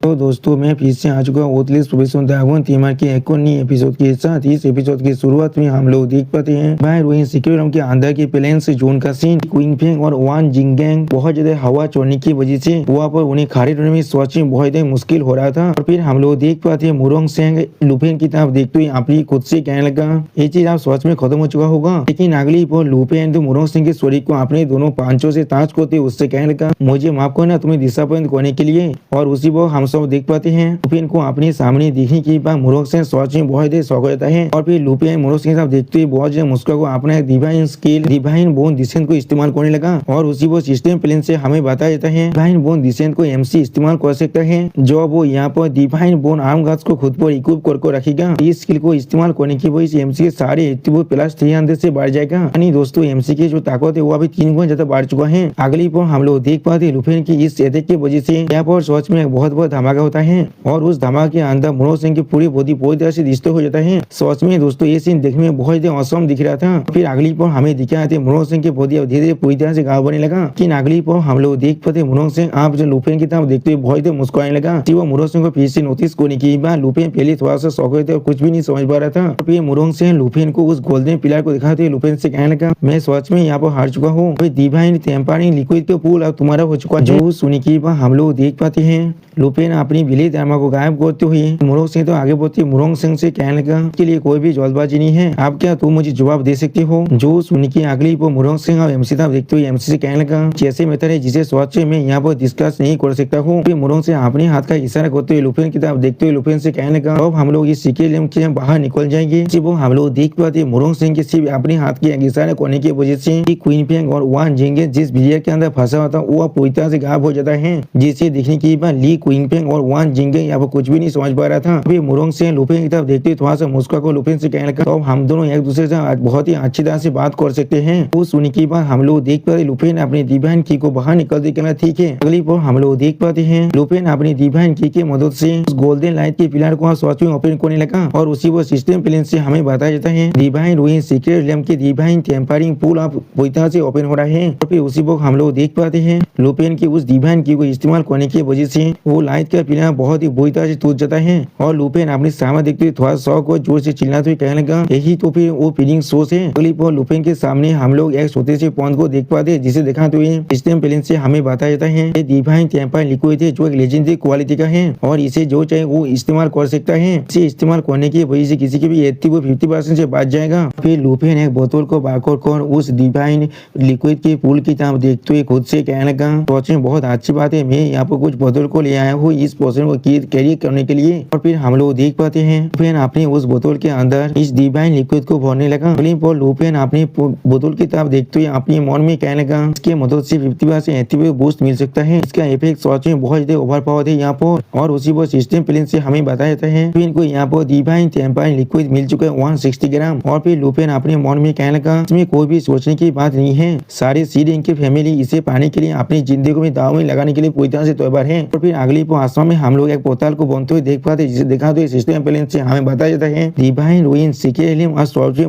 तो दोस्तों मैं फिर से आ चुका हूँ ओतलेस प्रोफेसर दागवन तीमार के एक और नई एपिसोड के साथ। इस एपिसोड की शुरुआत में हम लोग देख पाते हैं भाई रोहिन सिक्योर रूम के अंदर के प्लेन से जोन का सीन। क्वीन फेंग और वान जिंगैंग बहुत ज्यादा हवा छोड़ने की वजह से वहाँ पर उन्हें खड़े रहने में सच में बहुत ज्यादा मुश्किल हो रहा था। और फिर हम लोग देख पाते हैं मुरोंग सेंग लुपेन की तरफ देखते हुए अपनी खुद से कहने लगा ये चीज आप सच में खत्म हो चुका होगा। लेकिन अगली पर लुपेन तो मुरोंग सिंह के शरीर को अपने दोनों पांचों से ताज करते उससे कहने लगा मुझे माफ करना तुम्हें डिसअपॉइंट करने के लिए। और उसी पर हम सब देख पाते हैं लुपेन को अपने सामने देखने के बाद मुरोंग सिंह सच में बहुत देर शौक रहता है। और फिर लुपेन मुरोंग सिंह देखते हुए बहुत ज्यादा मुस्कुरा को अपना एक divine skill divine bone descent को इस्तेमाल करने लगा। और उसी वो सिस्टम प्लेन से हमें बताया जाता है डिवाइन बोन डिसेंट को एमसी इस्तेमाल कर सकता है जो वो यहाँ पर डिवाइन बोन आर्म गार्ड्स को खुद पर इक्विप करके रखेगा। इस स्किल को इस्तेमाल करने की वजह से एमसी के सारे एक्टिव प्लस 300 से बढ़ जाएगा। यानी दोस्तों एमसी की जो ताकत है वो अभी 3 गुना ज्यादा बढ़ चुका है। अगली पर हम लोग देख पाते हैं लुपेन की इस अटैक की वजह से यहाँ पर सच में बहुत बहुत धमाका होता है। और उस धमाके के अंदर मुरोंग सिंह की पूरी बॉडी पूरी तरह से डिस्ट्रॉय हो जाता है। सच में दोस्तों ये सीन देखने में बहुत ज्यादा औसम दिख रहा था। फिर अगली पर हमें दिखाया था मुरोंग सिंह की बॉडी धीरे धीरे पूरी तरह से गाँव बनने लगा। लेकिन अगली पर हम लोग देख पाते मुरोंग सिंह आप जो लुपेन की तरफ देखते हुए बहुत मुस्कुराने लगा। वो मुरोंग सिंह को फिर से नोटिस करने के बाद लुपेन पहले थोड़ा सा शौक हुए थे और कुछ भी नहीं समझ पा रहा था। फिर मुरोंग सिंह लुपेन को उस गोल्डन पिलर को दिखाते हुए लुपेन से कहने लगा मैं सच में यहाँ पर हार चुका हूँ। डिवाइन टेम्परिंग लिक्विड के पूल अब तुम्हारा हो चुका है। जो सुनी की बात हम लोग देख पाते हैं लुपेन अपनी बिली धर्मा को गायब करते हुए मुरोंग सिंह तो आगे बढ़ती मुरोंग सिंह से कहने लगा के लिए कोई भी जल्दबाजी नहीं है। आप क्या तुम मुझे जवाब दे सकते हो। जो सुनी की अगली पर मुरोंग सिंह और एमसी साहब देखते हुए एमसी से कहने लगा जैसे मेथड है जिसे सोच मैं यहाँ पर डिस्कस नहीं कर सकता हूँ। फिर मुरोंग सिंह अपने हाथ का इशारा करते हुए लुपेन की तरफ देखते हुए लुपेन से कहने लगा अब हम लोग इस सिक्योर के बाहर निकल जाएंगे। वो हम लोग देख पाते मुरोंग सिंह के सिर्फ अपने हाथ के इशारा करने की वजह से क्वीन फेंग और वान जिंगे जिस बिलियर के अंदर फंसा हुआ था वो पूरी तरह से गायब हो जाता है। जिसे देखने के बाद ली क्वीन फेंग और वान जिंगे यहाँ पर कुछ भी नहीं समझ पा रहा था। फिर मुरोंग सिंह लुपेन की तरफ देखते थोड़ा सा मुस्कुरा को लुपेन से कहने लगा तो हम दोनों एक दूसरे से बहुत ही अच्छी तरह से बात कर सकते हैं। वो सुनने के बाद हम लोग देख पाते लुपेन अपनी डिवाइन की को बाहर निकल देना ठीक है। अगली पर हम लोग देख पाते हैं लुपेन अपनी डिवाइन की के मदद से गोल्डन लाइट के पिलर को सच में ओपन करने लगा। और उसी वो सिस्टम प्लेन से हमें बताया जाता है डिवाइन रोहिन सीक्रेट लैम्प के डिवाइन टेम्परिंग पूल अब पूरी तरह से ओपन हो रहा है। और फिर उसी वक्त हम लोग देख पाते हैं लुपेन की उस डिवाइन की को इस्तेमाल करने की वजह से वो लाइट का पिलर बहुत ही बुरी तरह से टूट जाता है। और लुपेन अपने सामने देखते हुए थोड़ा शौक और जोर से चिल्लाते हुए कहने लगा यही तो फिर वो फीलिंग सोच है। अगली पर लुपेन के सामने हम लोग एक छोटे से पॉइंट को देख पाते हैं जिसे दिखाते हुए सिस्टम प्लेन से हमें बताया जाता है ये डिवाइन टेम्पर लिक्विड है जो एक लेजेंडरी क्वालिटी का है और इसे जो चाहे वो इस्तेमाल कर सकता है। इसे इस्तेमाल करने की वजह से किसी की भी 50% से बच जाएगा। फिर लुपेन एक बोतल को बाकर कर उस डिवाइन लिक्विड के पूल की तरफ देखते हुए खुद से कहने लगा सोच में बहुत अच्छी बात है मैं यहाँ पर कुछ बोतल को ले आया हूँ इस पोर्शन को कैरी करने के लिए। और फिर हम लोग देख पाते हैं लुपेन अपने उस बोतल के अंदर इस डिवाइन लिक्विड को भरने लगा। लुपेन अपनी बोतल की तरफ देखते हुए अपने मन में कहने लगा इसके मदद से 50% बूस्ट मिल सकता है। इसका इफेक्ट सच में बहुत ज्यादा ओवर पावर है यहाँ पर। और उसी वो सिस्टम प्लेन से हमें बताया जाता है लुपेन को यहाँ पर डिवाइन टेम्परिंग लिक्विड मिल चुका है 160 ग्राम। और फिर लुपेन अपने मन में कहने लगा इसमें कोई भी सोचने की बात नहीं है सारे सीड की फैमिली इसे पाने के लिए अपनी जिंदगी में दाव में लगाने के लिए पूरी तरह से तैयार है। और फिर अगली आसमान में हम लोग एक पोर्टल को बनते हुए देख पाते जिसे दिखाते हुए सिस्टम प्लेन से हमें बताया जाता है डिवाइन रूइन सीक्रेट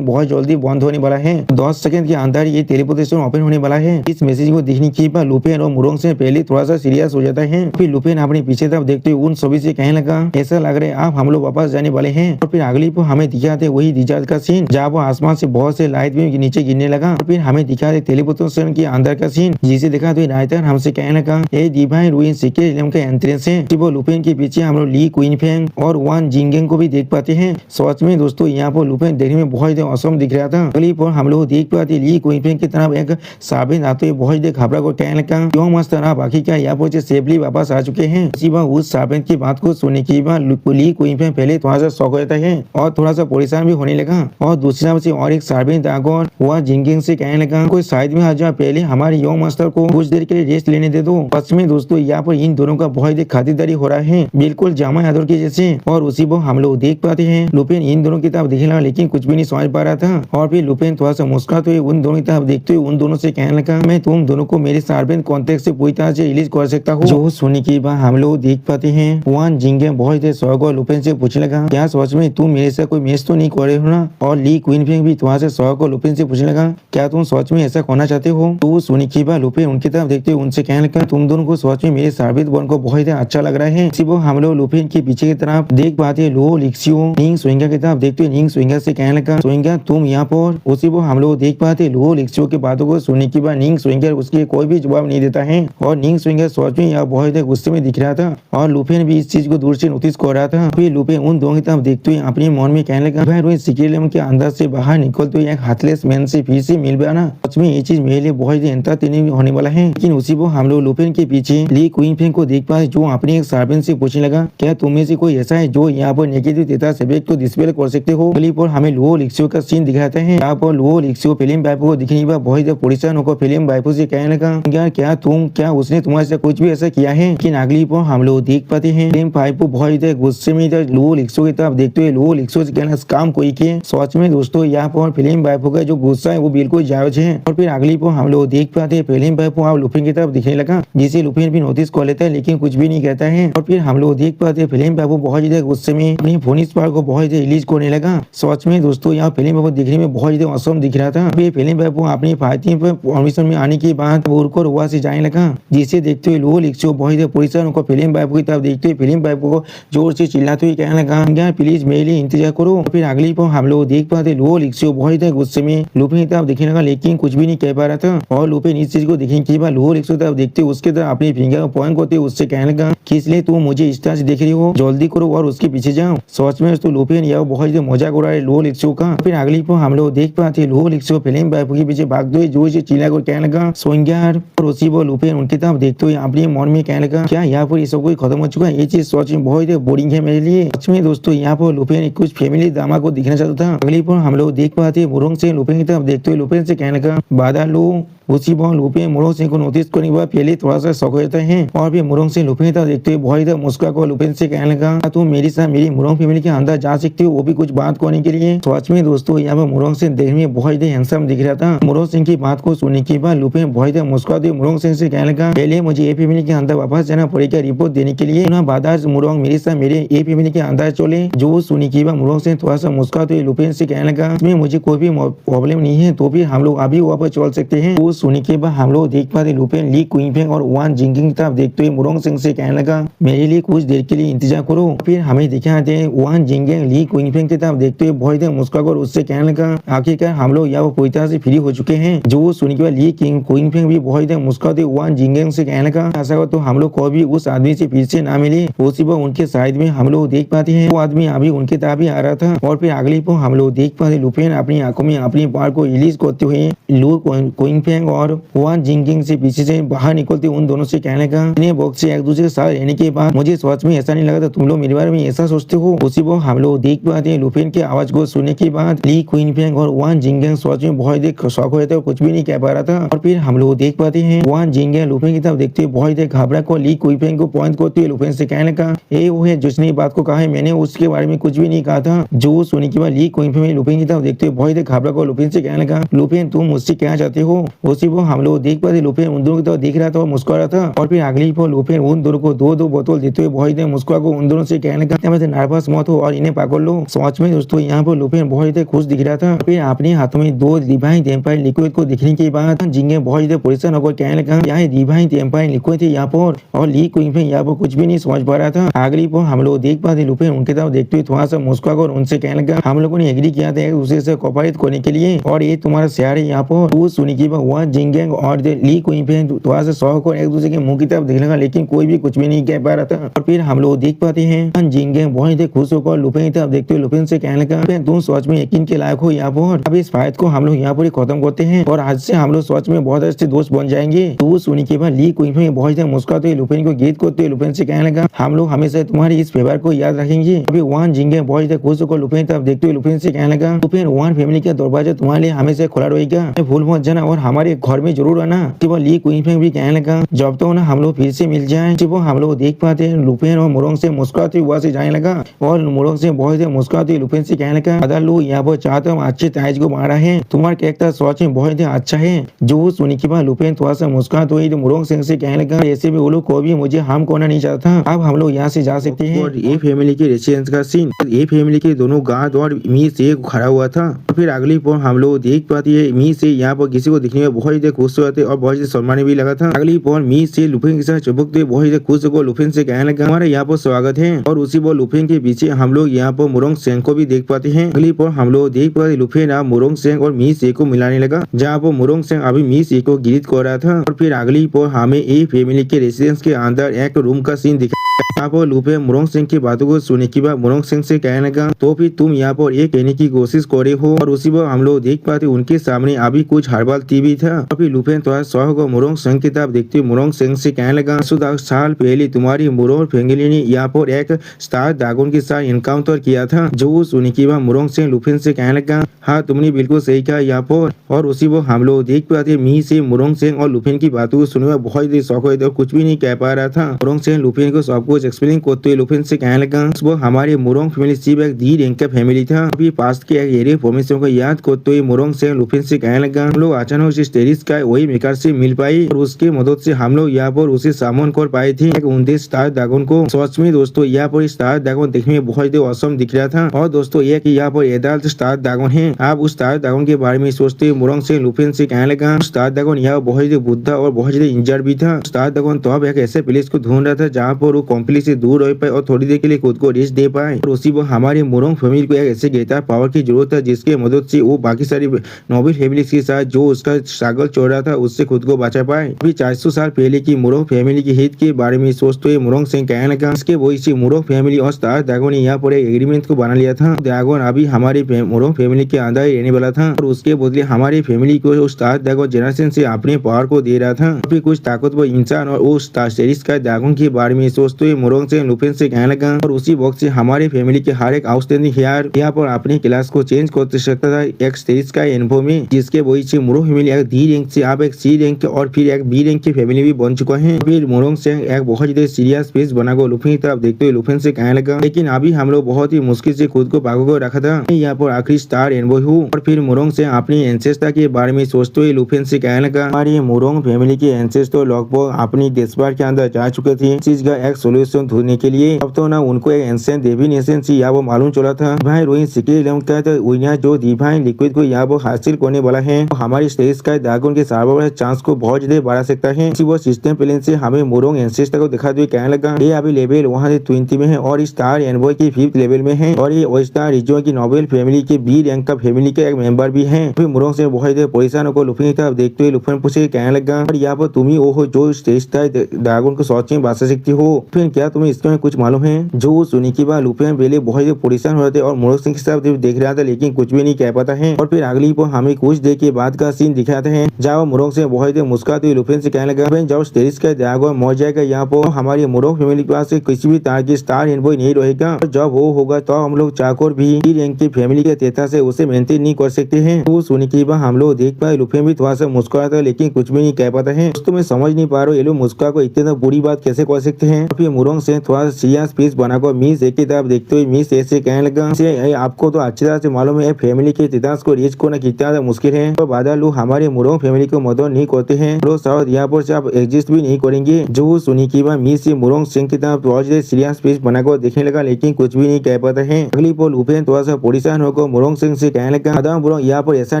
बहुत जल्दी बंद होने वाला है 10 सेकंड के अंदर ये टेलीपोर्टेशन ओपन होने वाला है। इस मैसेज को देखने के बाद लुपेन और मुरोंग से पहले थोड़ा सा सीरियस हो जाता है। फिर लुपेन अपने पीछे तरफ देखते हुए उन सभी से कहने लगा ऐसा लग रहा है आप हम लोग वापस जाने वाले हैं। और फिर अगली पर हमें दिखाते वही डिजास्टर का सीन जहाँ वो आसमान से बहुत से लाइट भी नीचे गिरने लगा। और फिर हमें दिखाते टेलीपोर्टेशन के अंदर का सीन जिसे दिखाते राइटर हमसे कहने लगा ये डिवाइन रूइन सीक्रेट लैम्प का एंट्रेंस है। वो लुपेन के पीछे हम लोग ली क्वीन फेंग और वान जिंगेंग को भी देख पाते हैं। सच में दोस्तों यहाँ पर लुपेन देखने में बहुत ज्यादा औसम दिख रहा था। अगली पर हम लोग देख पाते ली क्वीन फेंग की तरफ एक साबित आते हुए बहुत ज्यादा घबरा को कहने लगा क्यों मस्त रहा बाकी क्या यहाँ पर सेफली वापस आ चुके हैं। उसी बार उस साबित की बात को सुनने के बाद ली क्वीन फेंग पहले थोड़ा सा शौक होता है और थोड़ा सा परेशान भी होने लगा। और दूसरी तरफ से और एक साबित आगोर वह जिंगेंग से कहने लगा कोई साइड में आ जाओ पहले हमारे योंग मास्टर को कुछ देर के लिए रेस्ट लेने दे दो। सच में दोस्तों यहाँ पर इन दोनों का बहुत ही खातिरदारी हो रहा है बिल्कुल जामा यादव के जैसे। और उसी वो हम लोग देख पाते हैं लुपेन इन दोनों की तरफ देख रहा लेकिन कुछ भी नहीं समझ पा रहा था। और फिर लुपेन थोड़ा सा मुस्कुराते हुए उन दोनों की तरफ देखते हुए उन दोनों से कहने लगा मैं तुम दोनों को मेरे सार्बेन कॉन्टेक्ट से पूरी तरह से रिलीज कर सकता हूँ। जो सुनने के बाद हम लोग देख पाते हैं वान जिंगे बहुत ही शौक और लुपेन से पूछने लगा क्या सच में तुम मेरे से कोई मैच तो नहीं कर रहे हो ना। और ली क्वीन फेंग भी तुम्हारे से शौक और लुपेन से पूछने लगा क्या तुम सच में ऐसा करना चाहते हो। तो सुनने के बाद लुपेन उनकी तरफ देखते हुए उनसे कहने लगा तुम दोनों को सच में मेरे सार्बित बन को बहुत ही अच्छा लग रहा है। इसी वो हम लोग लुफिन के पीछे की तरफ देख पाते लो लिक्सियो निंग सुइंगा की तरफ देखते निंग सुइंगा से कहने लगा सुइंगा तुम यहाँ पर। उसी वो हम लोग देख पाते लो लिक्सियो की बातों को सुनने के बाद निंग सुइंगा उसके कोई भी जवाब नहीं देता है और निंग सुइंगा सोच में यहाँ बहुत गुस्से में दिख रहा था और लुफिन भी इस चीज को दूर से नोटिस कर रहा था। फिर लुफिन उन दोनों की तरफ देखते हुए अपने मन में कहने लगा भाई रोहित सिक्योरिटी के अंदर से बाहर निकलते हुए एक हाथलेस मैन से फिर से मिल गया ना। सच में ये चीज मेरे लिए बहुत ही एंटरटेनिंग होने वाला है। लेकिन उसी वो हम लोग लुफिन के पीछे ली क्वीन फेंग को देख पाए जो अपने एक सर्वेंट से पूछने लगा क्या तुम में से कोई ऐसा है जो यहाँ पर नेगेटिव डेटा सब्जेक्ट को डिस्प्ले कर सकते हो। क्लिप पर हमें लुओ लिक्सियो का सीन दिखाते हैं। यहाँ पर लुओ लिक्सियो फिल्म बाइपो को दिखने के बाद बहुत ही परेशान होकर फिल्म बाइपो से कहने लगा क्या उसने तुम्हारे साथ कुछ भी ऐसा किया है। लेकिन अगली पर हम लोग देख पाते हैं फिल्म बाइपो बहुत ही गुस्से में लुओ लिक्सियो की तरफ देखते हुए लुओ लिक्सियो से कहना काम कोई किए। सच में दोस्तों यहाँ पर फिल्म बाइपो का जो गुस्सा है वो बिल्कुल जायज है। और फिर अगली पर हम लोग देख पाते हैं फिल्म बाइपो आप लुफिन की तरफ दिखने लगा जिसे लुफिन भी नोटिस कर लेता है लेकिन कुछ भी नहीं कहता है। और फिर हम लोग देख पाते हैं फिल्म बाइपो बहुत ज्यादा गुस्से में अपनी फोनिस पार को बहुत ज्यादा रिलीज करने लगा। सच में दोस्तों यहाँ फिल्म बाइपो दिखने में बहुत ज्यादा औसम दिख रहा था। फिल्म बाइपो अपनी फाइटिंग पर परमिशन में आने के बाद उड़कर वहां से जाने लगा जिसे देखते हुए लुओ लिक्सियो बहुत ज्यादा परेशान होकर फिल्म बाइपो की तरफ देखते हुए फिल्म बाइपो को जोर से चिल्लाते हुए कहने लगा प्लीज मेरे लिए इंतजार करो। फिर अगली पर हम लोग देख पाते लुओ लिक्सियो बहुत ज्यादा गुस्से में लुफिन की तरफ दिखने लगा लेकिन कुछ भी नहीं कह पा रहा था। और लुफिन इस चीज को देखने के बाद लुओ लिक्सियो तरफ देखते उसके तरफ अपनी फिंगर को पॉइंट करते उससे कहने लगा कि इसलिए तुम मुझे इस तरह से देख रही हो जल्दी करो और उसके पीछे जाओ। सच में तो लुफिन यह बहुत ज्यादा मजाक उड़ा रहा है लुओ लिक्सियो का। फिर अगली पर हम लोग देख पाते लुओ लिक्सियो फिल्म बाइपो के पीछे भागते हुए जोर से चिल्ला कर कहने लगा सोंग्यार। और उसी वो लुफिन उनकी तरफ देखते हुए अपने मन में कहने लगा क्या यहाँ पर ये सब कुछ खत्म हो चुका है। ये चीज सच में बहुत ही बोरिंग है मेरे लिए। सच में दोस्तों यहाँ पर लुफिन कुछ फैमिली ड्रामा को दिखना चाहता था। अगली पर हम लोग देख पाते मुरोंग से लुफिन की तरफ देखते हुए लुफिन से कहने लगा बाधा लो। उसी पर लुफिन मुरोंग सिंह को नोटिस करने के बाद पहले थोड़ा सा शौक होता है और फिर मुरोंग सिंह लुफिन की तरफ देखते हुए बहुत ही मुस्कुरा को लुफिन से कहने लगा तुम मेरे साथ मेरी मुरोंग फैमिली के अंदर जा सकते हो वो भी कुछ बात करने के लिए। सच में दोस्तों यहाँ पर मुरोंग सिंह देखने में बहुत ही हैंडसम दिख रहा था। मुरोंग सिंह की बात को सुनने के बाद लुफिन बहुत ही मुस्कुराते मुरोंग सिंह से कहने लगा पहले मुझे ए फैमिली के अंदर वापस जाना पड़ेगा रिपोर्ट देने के लिए। बाधा मुरोंग मेरे साथ मेरे ए फैमिली के अंदर चले। जो सुनने के बाद मुरोंग सिंह थोड़ा सा मुस्कुराते हुए लुफिन से कहने लगा इसमें मुझे कोई भी प्रॉब्लम नहीं है तो भी हम लोग अभी वापस चल सकते हैं। वो सुनने के बाद हम लोग देख पाते लुफिन ली क्वीन फेंग और वान जिंगिंग की तरफ देखते हुए मुरोंग सिंह से कहने लगा मेरे लिए कुछ देर के लिए इंतजार करो। फिर हमें दिखाते हैं वान जिंगिंग ली क्वीन फेंग की तरफ देखते हुए बहुत मुस्कुराकर उससे कहने लगा आखिरकार हम लोग यहाँ पूरी तरह से फ्री हो चुके हैं। जो सुनने के बाद ली क्वीन फेंग भी बहुत मुस्कुराते वान जिंगिंग से कहने लगा ऐसा हो तो हम लोग को भी उस आदमी से फिर से ना मिले। उसी पर उनके साइड में हम लोग देख पाते हैं वो आदमी अभी उनके तरफ ही आ रहा था। और फिर अगली पर हम लोग देख पाते लुफिन अपनी आंखों में अपनी बार को रिलीज करते हुए लू क्वीन फेंग और वान जिंगिंग से पीछे से बाहर निकलते उन दोनों से कहने का इन्हें बॉक्स से एक दूसरे के साथ रहने के बाद मुझे सच में ऐसा नहीं लगा था तुम लोग मेरे बारे में ऐसा सोचते हो। उसी पर हम लोग देख पाते हैं लुफिन की आवाज को सुनने के बाद ली क्वीन फेंग और वान जिंगिंग सच में बहुत शौक हुए थे कुछ भी नहीं कह पा रहा था। और फिर हम लोग देख पाते हैं वान जिंगिंग लुफिन की तरफ देखते हुए बहुत घबरा को ली क्वीन फेंग को पॉइंट करते हुए लुफिन से कहने का ये वो है जिसने बात को कहा है मैंने उसके बारे में कुछ भी नहीं कहा था। जो सुनने के बाद ली क्वीन फेंग लुफिन की तरफ देखते हुए बहुत घबरा को लुफिन से कहने का लुफिन तुम मुझसे क्या चाहते हो। उसी पर हम लोग देख पाते लुफिन उन दोनों की तरफ देख रहा था और मुस्कुरा था। और फिर अगली पर लुफिन उन दोनों को दो बोतल देते हुए बहुत मुस्कुरा को उन दोनों से कहने का नर्वस मत हो और इन्हें पकड़ लो। सच में दोस्तों यहाँ पर लुफिन बहुत खुश दिख रहा था। फिर अपने हाथों में दो डिवाइन टेम्पायर लिक्विड को दिखने के बाद जिंगे बहुत परेशान होकर कहने लगा यहाँ डिवाइन टेम्पायर लिक्विड थे यहाँ पर और ली क्वीन फेंग यहाँ पर कुछ भी नहीं समझ पा रहा था। अगली पर हम लोग देख पाते लुफिन उनके तरफ देखते हुए थोड़ा सा मुस्कुरा कर उनसे कहने लगा हम लोगों ने एग्री किया था दूसरे से कोऑपरेट करने के लिए और ये तुम्हारा शहर है यहाँ पर। वो सुनी की वहाँ जिंगे और ली क्वीन फेंग थोड़ा सा शौक और एक दूसरे के मुंह की तरफ देखने लगा लेकिन कोई भी कुछ भी नहीं कह पा रहा था। और फिर हम लोग देख पाते हैं जिंगे बहुत खुश होकर लुफिन की तरफ देखते हुए लुफिन से कहने लगा तुम सच में यकीन के लायक हो यहाँ पर। अब इस फाइट को हम लोग यहाँ पर खत्म करते हैं और आज से हम लोग सच में बहुत अच्छे दोस्त बन जाएंगे। तो वो सुनी के बाद ली क्वीन फेंग बहुत मुस्कुराते हुए लुफिन को गीत करते हुए लुफिन से कहने लगा हम लोग हमेशा तुम्हारी इस फेवर को याद रखेंगे। अभी वान जिंगे बहुत खुश होकर लुफिन की तरफ देखते हुए लुफिन से कहने लगा लुफिन वान फैमिली का दरवाजा तुम्हारे लिए हमेशा खुला रहेगा भूल मत जाना और हमारे घर में जरूर आना। ली क्वीन फेंग भी कहने लगा जब तो ना हम लोग फिर से मिल जाए। हम लोग देख पाते हैं लुफिन और मुरोंग से मुस्कुराते हुए से जाने लगा और मुरोंग से बहुत मुस्कुराते लुफिन से कहने लगा अदा लो यहाँ पर चाहता हूँ अच्छे ताज को मारा है तुम्हारा कैरेक्टर सच में बहुत अच्छा है। जो सुनी के बाद लुफिन थोड़ा सा मुस्कुराते हुए मुरोंग सिंह से कहने लगा ऐसे भी वो लोग को भी मुझे हार्म करना नहीं चाहता। अब हम लोग यहाँ से जा सकते हैं। और ये फैमिली के रेसिडेंस का सीन ये फैमिली के दोनों गार्ड और मी से खड़ा हुआ था। फिर अगली पर हम लोग देख पाते हैं मी से यहाँ पर किसी को दिखने में बहुत खुश हुए थे और बहुत सम्मान भी लगा था। अगली पर मी से लुफिन के साथ चिपकते बहुत खुश को लुफिन से कहने लगा हमारा यहाँ पर स्वागत है। और उसी पर लुफिन के पीछे हम लोग यहाँ पर मुरोंग सेंग को भी देख पाते हैं। अगली पर हम लोग देख पाते लुफिन अब मुरोंग सेंग और मी से को मिलाने लगा, जहाँ पर मुरोंग सेंग अभी मी से को गिरित कर रहा था। और फिर अगली पर हमें एक फैमिली के रेसिडेंस के अंदर एक रूम का सीन दिखा। यहाँ पर लुफिन मुरोंग सिंह की बातों को सुनने के बाद मुरोंग सिंह से कहने लगा तो फिर तुम यहाँ पर ये कहने की कोशिश कर रहे हो। और उसी पर हम लोग देख पाते उनके सामने अभी कुछ हर्बल टीवी था। और फिर लुफिन थोड़ा शौक को मुरोंग सिंह की तरफ देखते हुए मुरोंग सिंह से कहने लगा 10 साल पहले तुम्हारी मुरोंग फैमिली ने यहाँ पर एक स्टार ड्रैगन के साथ इनकाउंटर किया था। जो सुनने के बाद मुरोंग सिंह लुफिन से कहने लगा हाँ तुमने बिल्कुल सही कहा यहाँ पर। और उसी पर हम लोग देख पाते मी से मुरोंग सिंह और लुफिन की बातों को सुनने में बहुत ही शौक हुए थे और कुछ भी नहीं कह पा रहा था। मुरोंग सिंह लुफिन को सब कुछ एक्सप्लेन करते हुए लुफिन से कहने लगा वो हमारे मुरोंग फैमिली सिर्फ एक डी रैंक का फैमिली था। अभी पास्ट के एक एरिया फॉर्मेशन को याद करते हुए मुरोंग सिंह लुफिन से कहने लगा हम लोग अचानक इस टेरिस का वही मेकर से मिल पाई और उसके मदद से हम लोग यहाँ पर उसे सामन कर पाए थे एक 29 स्टार ड्रैगन को। सच में दोस्तों यहाँ पर स्टार ड्रैगन देखने में बहुत ही औसम दिख रहा था। और दोस्तों यह कि यहाँ पर एडल्ट स्टार ड्रैगन है। आप उस स्टार ड्रैगन के बारे में सोचते हुए मुरोंग सिंह लुफिन से कहने लगा स्टार ड्रैगन यहाँ बहुत ही बुद्धा और बहुत ही इंजर्ड भी था। स्टार ड्रैगन तो अब एक ऐसे प्लेस को ढूंढ रहा था जहाँ पर वो कॉम्प्लीट से दूर रह पाए और थोड़ी देर के लिए खुद को रेस्ट दे पाए। और उसी पर हमारे मुरोंग फैमिली को एक ऐसे गेटार पावर की जरूरत है जिसके मदद से वो बाकी सारी नोबल फैमिली के साथ जो उसका स्ट्रगल चल रहा था उससे खुद को बचा पाए। अभी 400 साल पहले की मुरोंग फैमिली की हित के बारे में सोचते हुए मुरोंग सिंह कहने लगा इसके वही से मुरोंग फैमिली और स्टार ड्रैगन ने यहाँ पर एक एग्रीमेंट को बना लिया था। ड्रैगन अभी हमारी मुरोंग फैमिली के अंदर ही रहने वाला था और उसके बदले हमारी फैमिली को स्टार ड्रैगन जनरेशन से अपने पावर को दे रहा था। अभी कुछ ताकतवर इंसान और वो स्टार सीरीज का ड्रैगन के बारे में सोचते हुए मुरोंग सिंह लुफिन से कहने लगा और उसी वक्त से हमारे फैमिली के हर एक आउटस्टैंडिंग हेयर यहाँ पर अपनी क्लास को चेंज कर सकता था एक सीरीज का अनुभव में, जिसके वजह से मुरोंग फैमिली एक डी रैंक से आप एक सी रैंक और फिर एक बी रैंक की फैमिली भी बन चुका है। फिर मुरोंग सिंह एक बहुत ही सीरियस फेस बना को लुफिन की तरफ देखते हुए लुफिन से कहने लगा लेकिन अभी हम लोग बहुत ही मुश्किल से खुद को पागो को रखा था यहाँ पर आखिरी स्टार एनबॉय हूँ। और फिर मुरोंग सिंह अपनी एंसेस्टर के बारे में सोचते हुए लुफिन से कहने लगा हमारी मुरोंग फैमिली के एंसेस्टर लगभग अपनी देशभर के अंदर जा चुके थे। इस चीज का एक सोल्यूशन ढूंढने के लिए अब तो ना उनको एक एंसेंट देवी नेशन से यहाँ वो मालूम चला था भाई रोहित सिक्के जो डिवाइन लिक्विड को यहाँ वो हासिल करने वाला है तो हमारी स्टेज का ड्रैगन के सर्वाइवल चांस को बहुत ज्यादा बढ़ा सकता है। इसी वो सिस्टम प्लान से हमें मुरोंग एंसेस्टर को दिखा दिए कहने लगा ये अभी लेवल वहाँ से 20 में है और स्टार एनबॉय की 5th लेवल में है और ये ओस्टार रिजन की नोबेल फैमिली के बी रैंक का फैमिली का एक मेंबर भी है। फिर मुरोंग से बहुत परेशान होकर लुफिन की तरफ देखते हुए लुफिन पूछे कहने लगा और यहाँ पर तुम ही वो हो जो स्टेज ड्रैगन को सोच में बचा सकती हो। फिर क्या तुम्हें इसके में कुछ मालूम है? जो सुनी के बाद लुफिन पहले बहुत परेशान हो रहे थे और मुरोंग सिंह की तरफ देख रहा था लेकिन कुछ भी नहीं कह पाता है। और फिर अगली पर हमें कुछ देर के बाद का सीन दिखाते हैं जहाँ मुरोंग सिंह बहुत मुस्कुराते हुए लुफिन से कहने लगा जब स्टेज का ड्रैगन मर जाएगा यहाँ पर हमारी मुरोंग फैमिली के पास किसी भी तरह की स्टार एनबॉय नहीं रहेगा और जब वो होगा तो हम लोग चाकोर भी रैंक की फैमिली के तेता से उसे मेंटेन नहीं कर सकते हैं। तो सुनी के बाद हम लोग देख पाए लुफिन भी थोड़ा सा मुस्कुराता है लेकिन कुछ भी नहीं कह पाता है। दोस्तों मैं समझ नहीं पा रहा हूँ ये लोग मुस्कुरा को इतनी बुरी बात कैसे कर सकते हैं। फिर मुरोंग सिंह थोड़ा सीरियस फेस बनाकर मिस एक की तरफ देखते हुए मिस ऐसे कहने लगा आपको तो अच्छी तरह से मालूम है फैमिली के तितास को रीच करना कितना मुश्किल है तो बादल लोग हमारे मुरोंग फैमिली को मदद नहीं करते हैं लोग शायद यहाँ पर से आप एग्जिस्ट भी नहीं करेंगे। जो सुनी की बात मिस मुरोंग सिंह की तरफ बहुत सीरियस फेस बनाकर देखने लगा लेकिन कुछ भी नहीं कह पाता है। अगली पर लुफिन थोड़ा सा परेशान होकर मुरोंग सिंह से कहने लगा अदाम मुरोंग यहाँ पर ऐसा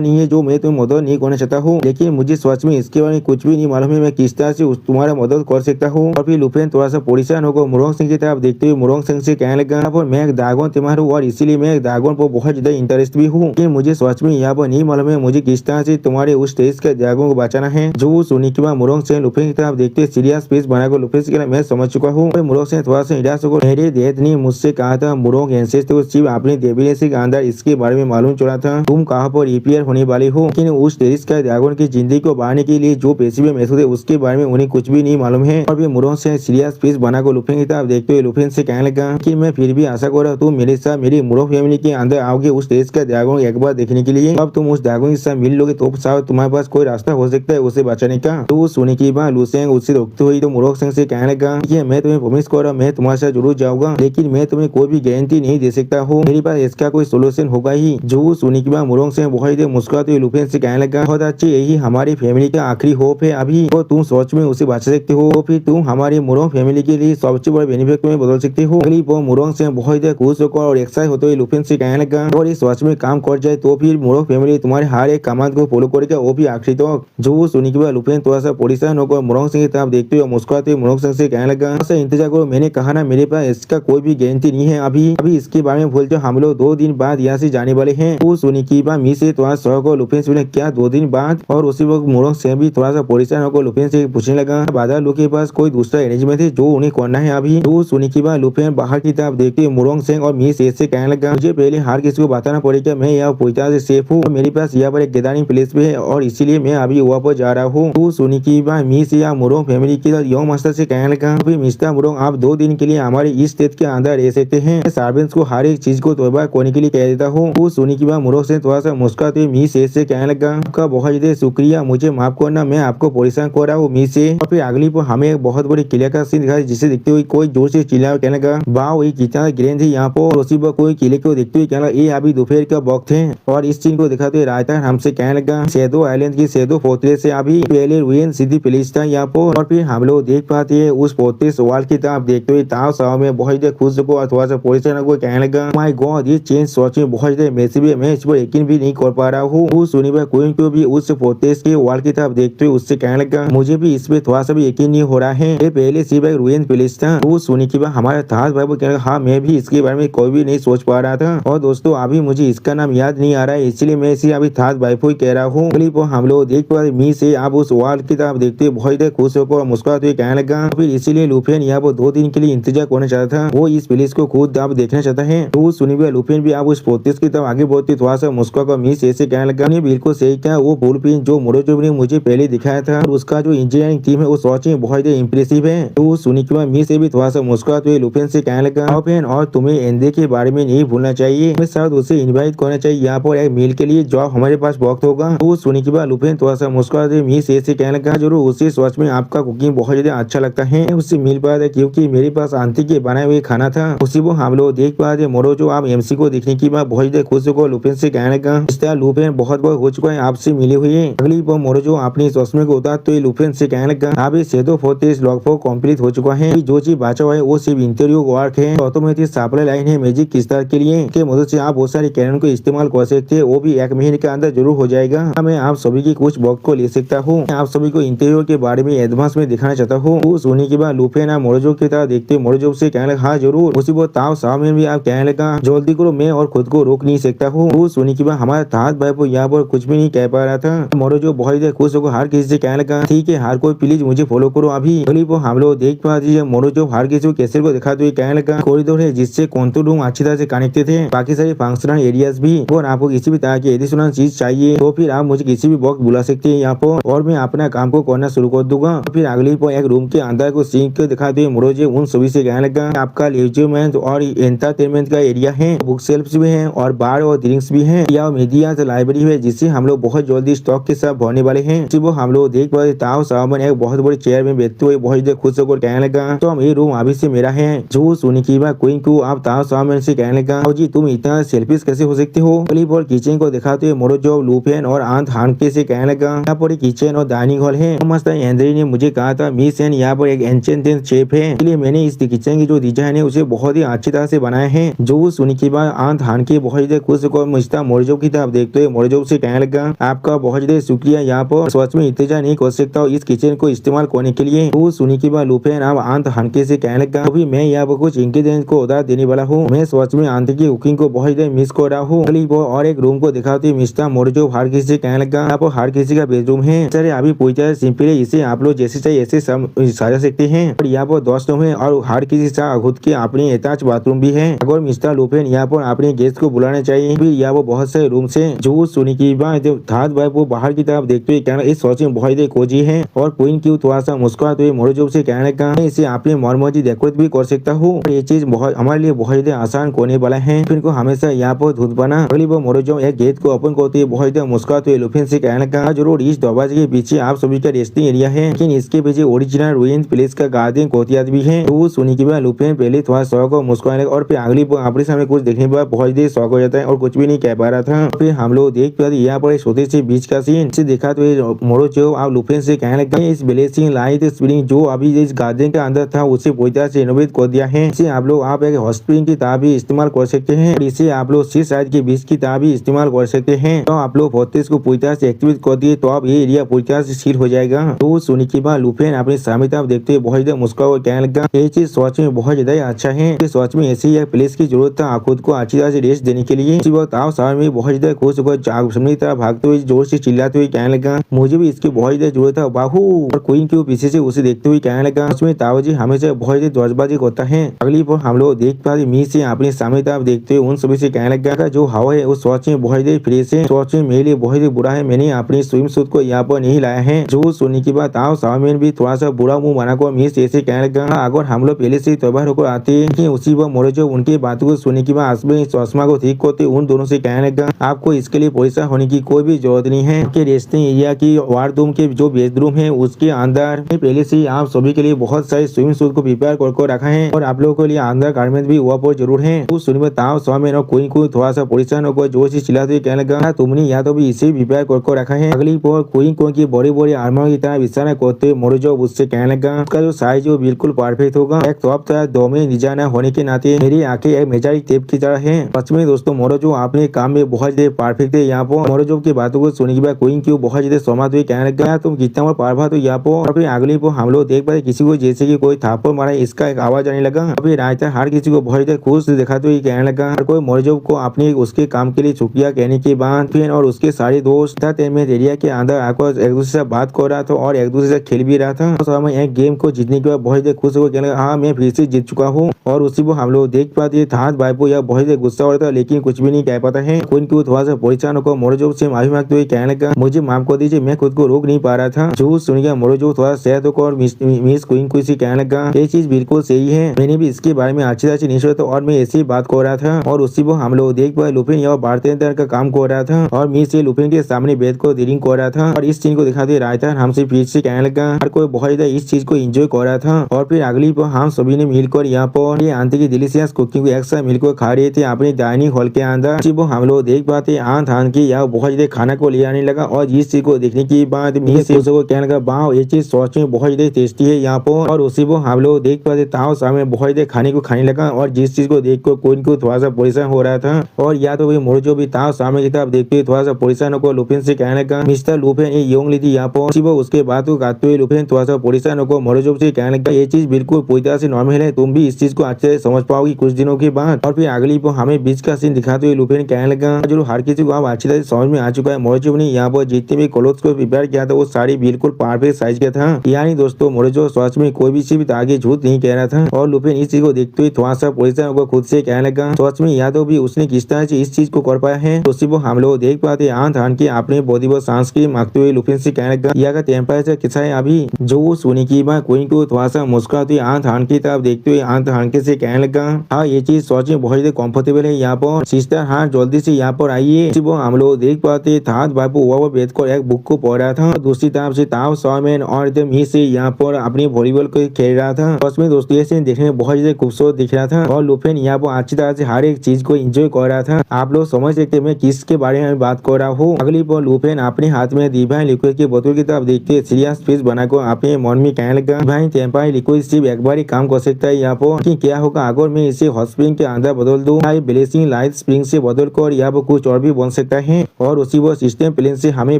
नहीं है जो मैं तुम्हें मदद नहीं करना चाहता हूँ लेकिन मुझे सच में इसके बारे में कुछ भी नहीं मालूम है मैं किस तरह से तुम्हारा मदद कर सकता हूँ। और फिर लुफिन थोड़ा सा परेशान होकर मुरोंग सिंह की तरफ देखते हुए मुरोंग सिंह से कहने लगा पर मैं एक ड्रैगन तुम्हारा हूँ और इसीलिए मैं एक ड्रैगन पर बहुत ज्यादा इंटरेस्ट भी हूँ लेकिन मुझे सच में यहाँ पर नहीं मालूम है मुझे किस तरह से तुम्हारे उस स्टेज के ड्रैगन को बचाना है। जो सुनी के बाद मुरोंग सिंह लुफिन की तरफ देखते सीरियस फेस बनाकर लुफिन से मैं समझ चुका हूँ। मुरोंग सिंह थोड़ा सा निराश होकर मेरे डेथ ने मुझसे कहा था मुरोंग एंसेस्टर को सिर्फ अपनी देवी के अंदर इसके बारे में मालूम चला था तुम कहाँ पर रिपेयर होने वाले हो लेकिन उस स्टेज का ड्रैगन की जिंदगी को बढ़ाने के लिए जो पेशेवर मेथड है उसके बारे में उन्हें कुछ भी नहीं मालूम है। और फिर मुरोंग सिंह सीरियस फेस बनाकर लुफिन की तरफ देखते हुए लुफिन से कहने लगा कि मैं फिर भी आशा कर रहा हूँ तुम मेरे साथ मेरी मुरोंग फैमिली के अंदर आओगे उस स्टेज का ड्रैगन एक बार देखने के लिए। अब तुम उस ड्रैगन के साथ मिल लोगे तो शायद तुम्हारे पास कोई रास्ता हो सकता है उसे बचाने का। तो सुनी की बात लुसेंग उससे रोकते हुए तो मुरोंग सिंह से कहने लगा कि मैं तुम्हें प्रॉमिस कर रहा हूँ मैं तुम्हारे साथ जरूर जाऊंगा लेकिन मैं तुम्हें कोई भी गारंटी नहीं दे सकता हूँ मेरे पास इसका कोई सोल्यूशन होगा ही। जो सुनी की बात मुरोंग सिंह बहुत मुस्कुराते हुए लुफिन से कहने लगा बहुत अच्छी यही हमारी फैमिली का आखिरी होप है अभी तो तुम सोच में उसे बचा सकते हो तो फिर तुम हमारी मुरोंग फैमिली के लिए सब सबसे बड़े बेनिफिट में बदल सकते हो। अगली वो मुरोंग से बहुत ही खुश होकर और एक्साइट होते हुए लुफिन से कहने लगा और इस वॉच में काम कर जाए तो फिर मुरोंग फैमिली तुम्हारे हर एक कमांड को फॉलो करेगा, वो भी आखिरी तक। जो सुनी के बाद लुफिन थोड़ा सा परेशान होकर मुरोंग सिंह की तरफ देखते हुए मुस्कुराते हुए मुरोंग सिंह से कहने लगा इंतजार करो, मैंने कहा ना मेरे पास इसका कोई भी गारंटी नहीं है। अभी इसके बारे में भूल जाओ, हम लोग 2 दिन बाद यहाँ से जाने वाले हैं। वो सुनी की बात मी से थोड़ा शौक और लुफिन से क्या 2 दिन बाद, और उसी वक्त मुरोंग सिंह भी थोड़ा सा परेशान होकर लुफिन से पूछने लगा बादल लोग के पास कोई दूसरा अरेंजमेंट है जो उन्हें करना है अभी। तो सुनी की बात लुफिन बाहर की तरफ देखते हुए मुरोंग सिंह और मी से कहने लगा मुझे पहले हर किसी को बताना पड़ेगा मैं यहाँ पूरी से सेफ हूँ, मेरे पास यहाँ पर एक गैदरिंग प्लेस भी है और इसीलिए मैं अभी वहाँ पर जा रहा हूँ। तो सुनी की बात मी से या मुरोंग फैमिली के साथ यो मास्टर से कहने लगा मिस्टर मुरोंग आप 2 दिन के लिए हमारे इस स्टेट के अंदर रह सकते हैं, सर्वेंट्स को हर एक चीज को तोबा करने के लिए कह देता हूँ। तो सुनी की बात मुरोंग से थोड़ा सा मुस्कुराते हुए मी से कहने लगा आपका बहुत ज्यादा शुक्रिया, मुझे माफ करना मैं आपको परेशान कर रहा हूँ मी से। और फिर अगली पर हमें एक बहुत बड़ी किले का सीन दिखाई जिसे देखते हुए कोई जोर से चिल्ला कहने लगा वाह ये कितना ग्रैंड है यहाँ पर। उसी पर कोई किले को देखते हुए कहना ये अभी दोपहर का वक्त है। और इस सीन को दिखाते हुए रायता हमसे कहने लगा शैडो आइलैंड की शैडो फोर्ट्रेस से अभी पहले रुइन सिटी प्लेस था यहाँ पर। और फिर हम लोग देख पाते हैं उस फोर्ट्रेस वॉल की तरफ देखते हुए ताव साव में बहुत ज्यादा खुश को अथवा से परेशान को कहने लगा माय गॉड ये चेंज सच में बहुत ज्यादा मैसिव है, मैं इस पर यकीन भी नहीं कर पा रहा हूँ। वो सुनी भाई कोई को भी उस फोर्ट्रेस के वॉल की तरफ देखते हुए उससे कहने लगा मुझे भी इस पे थोड़ा सा भी यकीन नहीं हो रहा है, ये पहले सिर्फ एक रुइन प्लेस था। वो सुनी की बात हमारा थास भाई को कहने लगा हाँ मैं भी इसके बारे में कोई भी नहीं सोच पा रहा था और दोस्तों अभी मुझे इसका नाम याद नहीं आ रहा है इसलिए मैं इसे अभी थास भाई को ही कह रहा हूँ। हम लोग देख पा मी से आप उस वॉल की तरफ देखते बहुत ज्यादा खुश होकर मुस्कुराते हुए कहने लगा फिर इसीलिए लुफिन यहाँ पर 2 दिन के लिए इंतजार करना चाहता था, वो इस प्लेस को खुद आप देखना चाहता है। तो सुनी हुई लुफिन भी आप उस फोर्ट्रेस की तरफ आगे बढ़ते थोड़ा सा मुस्कुरा मी से कहने लगा बिल्कुल सही क्या वो ब्लूप्रिंट जो मोरोजो ने मुझे पहले दिखाया था और उसका जो इंजीनियरिंग टीम है वो सच में बहुत ज्यादा इंप्रेसिव है। तो सुनी के बाद मी से भी थोड़ा सा मुस्कुराते हुए लुफिन से कहने लगा और तुम्हें एंडे के बारे में नहीं भूलना चाहिए, मैं शायद उसे इन्वाइट करना चाहिए यहाँ पर एक मील के लिए जब हमारे पास वक्त होगा। तो सुनी के बाद लुफिन थोड़ा सा मुस्कुराते हुए मी से कहने लगा जरूर उसे सच में आपका कुकिंग बहुत ज्यादा अच्छा लगता है, उससे मिल पाया था क्योंकि मेरे पास आंटी के बनाए हुए खाना था। उसी वो हम लोग देख पा रहे मोरोजो आप एमसी को देखने की बात बहुत ज्यादा खुश हो लुफिन से कहने लगा इस तरह लुफिन बहुत बार हो चुका है आपसे मिली हुई है। अगली वो मोरोजो अपनी चश्मे को उतार तो लुफिन से कहने लगा आप इस shadow fortress log for complete हो चुका है, जो चीज बचा हुआ है वो सिर्फ इंटरव्यू वर्क है, ऑटोमेटिक सप्लाई लाइन है मैजिक क्रिस्टल के लिए के मदद से आप बहुत सारे कैनन को इस्तेमाल कर सकते हैं, वो भी 1 महीने के अंदर जरूर हो जाएगा। मैं आप सभी की कुछ वक्त को ले सकता हूँ, आप सभी को इंटरव्यू के बारे में एडवांस में दिखाना चाहता हूँ। वो सुनने के बाद लुफिन आप मोरोजो की तरह देखते मोरोजो से कहने लगा हाँ जरूर। उसी वो ताव साव में भी आप कहने लगा जल्दी करो मैं और खुद को रोक नहीं सकता हूँ। वो सुनने के बाद हमारा थात भाई को यहाँ पर कुछ भी नहीं कह पा रहा था। मोरोजो बहुत ज्यादा खुश होकर हर किसी से कहने लगा ठीक है हर कोई प्लीज मुझे फॉलो करो अभी। अगली वो हम लोग देख पा रहे मोरोजो हर किसी को कैसे को दिखाते हुए कहने लगा कॉरिडोर है जिससे कंट्रोल रूम अच्छी तरह से कनेक्टेड है, बाकी सारे फंक्शनल एरियाज भी, और आपको किसी भी तरह की एडिशनल चीज चाहिए तो फिर आप मुझे किसी भी वक्त बुला सकते हैं यहाँ पर और मैं अपना काम को करना शुरू कर दूंगा। फिर अगली पर एक रूम के अंदर को सीन को दिखाते हुए मोरोजो उन सभी से कहने लगा आपका लेजरमेंट और एंटरटेनमेंट का एरिया है, बुक शेल्फ्स भी है और बार और ड्रिंक्स भी है, या मीडिया लाइब्रेरी है जिससे हम लोग बहुत जल्दी स्टॉक के साथ भरने वाले हैं। वो हम लोग देख पा ताओ सामन एक बहुत बड़ी चेयर में बैठते हुए बहुत ज्यादा खुश होकर कहने लगा तो हम ये रूम अभी से मेरा है। जो सुनी की बात क्वीन को आप ताओ सामन से कहने लगा जी तुम इतना सेल्फिश कैसे हो सकते हो। क्लिप और किचन को दिखाते हुए मोरोजो लुफिन और आंट हानके से कहने लगा यहाँ पर किचन और डाइनिंग हॉल है, मास्टर एंड्री ने मुझे कहा था मिस एंड यहाँ पर एक एंचेंटेड शेफ है, इसलिए मैंने इस किचन की जो डिजाइन है उसे बहुत ही अच्छी तरह से बनाया है। जो सुनी के बाद आंट हानके बहुत ज्यादा खुश होकर मिस्टर मोरोजो की तरफ देखते हुए मोरोजो से कहने लगा आपका बहुत ज्यादा शुक्रिया, यहाँ पर सच में इंतजार नहीं कर सकता इस किचन को इस्तेमाल करने के लिए। वो सुनी के बाद लुफिन अब आंट हानके से कहने लगा अभी मैं यहाँ पर कुछ इंग्रेडिएंट्स को उधार देने वाला हूँ, मैं सच में आंट की कुकिंग को बहुत ज्यादा मिस कर रहा हूँ। और एक रूम को दिखाते मिस्टर मोरोजो हर किसी से कहने लगा यहाँ पर हर किसी का बेडरूम है, चले अभी पूछा सिंपल है, इसे आप लोग जैसे चाहिए ऐसे सजा सकते हैं और यहाँ पर 10 रूम है और हर किसी से खुद के अपनी अटैच बाथरूम भी है। अगर मिस्टर लुफिन यहाँ पर अपने गेस्ट को बुलाना चाहिए फिर यहाँ पर बहुत सारे रूम से। जो सुनी की बात थात भाई वो बाहर की तरफ देखते हुए कहना इस सोच में बहुत कोजी है और क्वीन की थोड़ा सा मुस्कुराते हुए मोरोजो से कहने लगा इसे अपने मर्मजी डेकोरेट भी कर सकता हूँ, ये चीज बहुत हमारे लिए बहुत आसान होने वाला है, फिर को हमेशा यहाँ पर धूप बना। अगली वो मोरोजो एक गेट को ओपन करते हुए बहुत मुस्कुराते हुए लुफिन से कहने लगा जरूर इस दरवाजे के पीछे आप सभी का रेस्टिंग एरिया है, लेकिन इसके पीछे ओरिजिनल रुइन प्लेस का गार्डन कोतियात भी है। तो सुनी के बाद लुफिन पहले थोड़ा शौक और मुस्कुराने और फिर अगली अपने सामने कुछ देखने पर बहुत देर शौक हो जाता है और कुछ भी नहीं कह पा रहा था। फिर हम लोग देख पाते यहाँ पर छोटे से बीच का सीन से देखा तो मोरोजो आप लुफिन से कहने लगा इस ब्लेसिंग लाइट स्प्रिंग जो अभी इस गार्डन के अंदर था यहाँ उसे पूरी तरह से रिनोवेट कर दिया है। इसे आप एक हॉस्पिटल की तरह भी इस्तेमाल कर सकते हैं और इसे आप लोग सी साइड के बीच की तरह भी इस्तेमाल कर सकते हैं। तो आप लोग फोर्ट्रेस को पूरी तरह से एक्टिवेट कर दिए तो अब ये एरिया पूरी तरह से सील हो जाएगा। तो सुनने के बाद लुफेन अपने सामने तरफ देखते हुए बहुत ज्यादा मुस्कुरा और कहने लगा, ये चीज सोच में बहुत ज्यादा अच्छा है। सोच में ऐसी एक प्लेस की जरूरत था खुद को अच्छी तरह से रेस्ट देने के लिए। सामने में बहुत ज्यादा खुश होकर सामने तरफ भागते हुए जोर से चिल्लाते हुए कहने लगा, मुझे भी इसकी बहुत ज्यादा जरूरत है बाहू। और क्वीन के पीछे से उसे देखते हुए कहने लगा, उसमें ताऊजी हमेशा बहुत ज्यादा जज्बाजी करता है। अगली पर हम लोग देख पा मी से अपने सामने तरफ देखते हुए उन सभी से कहने लगा, जो हवा है उस सोच में बहुत ज्यादा फ्रेश है, सोच में मेरे लिए बहुत ज्यादा बुरा है, मैंने अपनी स्विम सूट को यहाँ पर नहीं लाया है। जो सुनने के बाद ताऊ सामने भी थोड़ा सा बुरा मुंह बनाकर मी से ऐसे कहने लगा, अगर हम लोग पहले से तैयार होकर आते हैं उसी पर मोड़े जो उनकी बातों को सुनने के बाद चश्मा को ठीक करते उन दोनों से कहने लगा, आपको इसके लिए परेशान होने की कोई भी जरूरत नहीं है। आपके रेस्टिंग एरिया की वार्डरूम के जो बेडरूम है उसके अंदर पहले से आप सभी के लिए बहुत सारे स्विमिंग सूट को प्रिपेयर कर रखा है और आप लोगों के लिए अंदर गारमेंट भी वहाँ पर जरूर है। तो सुनने में ताऊ स्वामी और कोई थोड़ा सा परेशान होकर जोर से चिल्लाते हुए कहने लगा, तुमने या तो भी इसे प्रिपेयर कर रखा है। अगली पर कोई की बड़ी बड़ी आर्मर की तरह विचार करते मोरोजो उससे कहने लगा, उसका जो साइज वो बिल्कुल परफेक्ट होगा। एक टॉप तरह दो में निजाना होने के नाते मेरी आंखें एक मेजारी टेप की तरह है। सच में दोस्तों मोरोजो अपने काम में बहुत ज्यादा परफेक्ट है। यहाँ पर मोरोजो की बातों को सुनने के बाद क्वीन क्यों बहुत ज्यादा सहमत हुए कहने लगा, तुम कितना और परफेक्ट हो यहाँ पर। और फिर अगली पर हम लोग देख पाए किसी को जैसे की कोई थाप्पड़ मारा इसका एक आवाज आने लगा। अभी रायता हर किसी को बहुत ज्यादा खुश दिखाते हुए कहने लगा, हर कोई मोरोजो को अपने उसके काम के लिए शुक्रिया कहने के बाद फिर और उसके सारे दोस्त एरिया के अंदर आकर एक दूसरे से बात कर रहा था और एक दूसरे से खेल भी रहा था। तो मैं एक गेम को जीतने के बाद बहुत ज्यादा खुश होकर कहने लगा, हाँ मैं फिर से जीत चुका हूँ। और उसी को हम लोग देख पाते थात भाईपो यह बहुत ज्यादा गुस्सा हो रहा था लेकिन कुछ भी नहीं कह पाता है। उनको थोड़ा सा परेशान होकर मोरोजो से माफी मांगते हुए कहने लगा, मुझे माफ कर दीजिए, मैं खुद को रोक नहीं पा रहा था। जो सुन गया मोरोजो थोड़ा सहत होकर मिस क्वीन को इसी कहने लगा, ये चीज बिल्कुल सही है, मैंने भी इसके बारे में अच्छी तरह से नहीं सोचा और मैं ऐसी बात कर रहा था। और उसी को हम लोग देख पाए लुफिन यह बारतेंदर का काम कर रहा था और मिस से लुफिन के सामने बैठ को डीलिंग कर रहा था। और इस चीज को दिखाते रायता हमसे फिर से कहने लगा, हर कोई बहुत ज्यादा इस चीज को एंजॉय कर रहा था। और फिर अगली पर हम सभी ने मिलकर यहाँ पर ये आंटी की डिलीशियस कुकिंग को एक साथ मिलकर खा रहे थे अपने डाइनिंग हॉल के अंदर। वो हम लोग देख पाते आन की यह बहुत ज्यादा खाना को ले आने लगा और इस चीज को देखने के बाद मिस से उसको कहने लगा, वाह ये चीज सोच में बहुत ज्यादा टेस्टी है यहाँ पर। और उसी को हम लोग देख पाते ताऊ सामने बहुत ज्यादा खाने को खाने लगा और जिस चीज को देख कर कोई को थोड़ा सा परेशान हो रहा था। और या तो मोरोजो भी ताऊ सामने की तरफ देखते हुए थोड़ा सा परेशान होकर लुफिन से कहने लगा, मिस्टर लुफिन ये योंग ली थी यहाँ पर। उसके बाद तो गाते हुए लुफिन थोड़ा सा परेशान होकर मोरोजो से कहने लगा, ये चीज बिल्कुल पूरी तरह से नॉर्मल है, तुम भी इस चीज को अच्छे से समझ पाओगी कुछ दिनों के बाद। और फिर अगली पर हमें बीच का सीन दिखाते हुए लुफिन कहने लगा, जो हर किसी को आप अच्छी तरह से समझ में आ चुका है, मोरोजो ने यहाँ पर जितने भी क्लोथ्स को प्रिपेयर किया था वो साड़ी बिल्कुल परफेक्ट साइज का था। यानी दोस्तों मोरोजो सच में कोई भी चीज आगे झूठ नहीं कह रहा था। और लुफिन इस चीज को देखते हुए थोड़ा सा परेशान होकर खुद से कहने लगा, सच में या तो भी उसने किस तरह से इस चीज को कर पाया है। तो वो हम लोग देख पाते आन के अपने बॉडी पर सांस की मांगते हुए लुफिन से कहने लगा, यहाँ का टेम्परेचर कैसा है अभी। जो सुनी की बात कोई को थोड़ा सा मुस्कुराती आन की तरफ देखते हुए आन के से कहने लगा, हाँ ये चीज सोच में बहुत ज्यादा कंफर्टेबल है यहाँ पर, सिस्टर हाँ जल्दी से यहाँ पर आइए। वो हम लोग देख पाते था बाबू वहाँ पर बैठ कर एक बुक को पढ़ रहा था। दूसरी तरफ से ताऊ सौमेन और मी से यहाँ पर अपनी वॉलीबॉल को खेल रहा था। उसमें दोस्तों ये सीन देखने में बहुत ज्यादा खूबसूरत दिख रहा था और लुफिन यहाँ पर अच्छी तरह से हर एक चीज को एंजॉय कर रहा था। आप लोग समझ सकते मैं किसके बारे में बात कर रहा हूँ। अगली पर लुफिन अपने हाथ में डिवाइन लिक्विड की बोतल की तरफ देखते सीरियस फेस बनाकर अपने मन में कहने लगा, डिवाइन टेम्परारी लिक्विड सिर्फ एक बार ही काम कर सकता है यहाँ पर, कि क्या होगा अगर मैं इसे हॉट स्प्रिंग के अंदर बदल दूं, ब्लेसिंग लाइट स्प्रिंग से बदल कर यहाँ पर कुछ और भी बन सकता है। और उसी वो सिस्टम प्लेन से हमें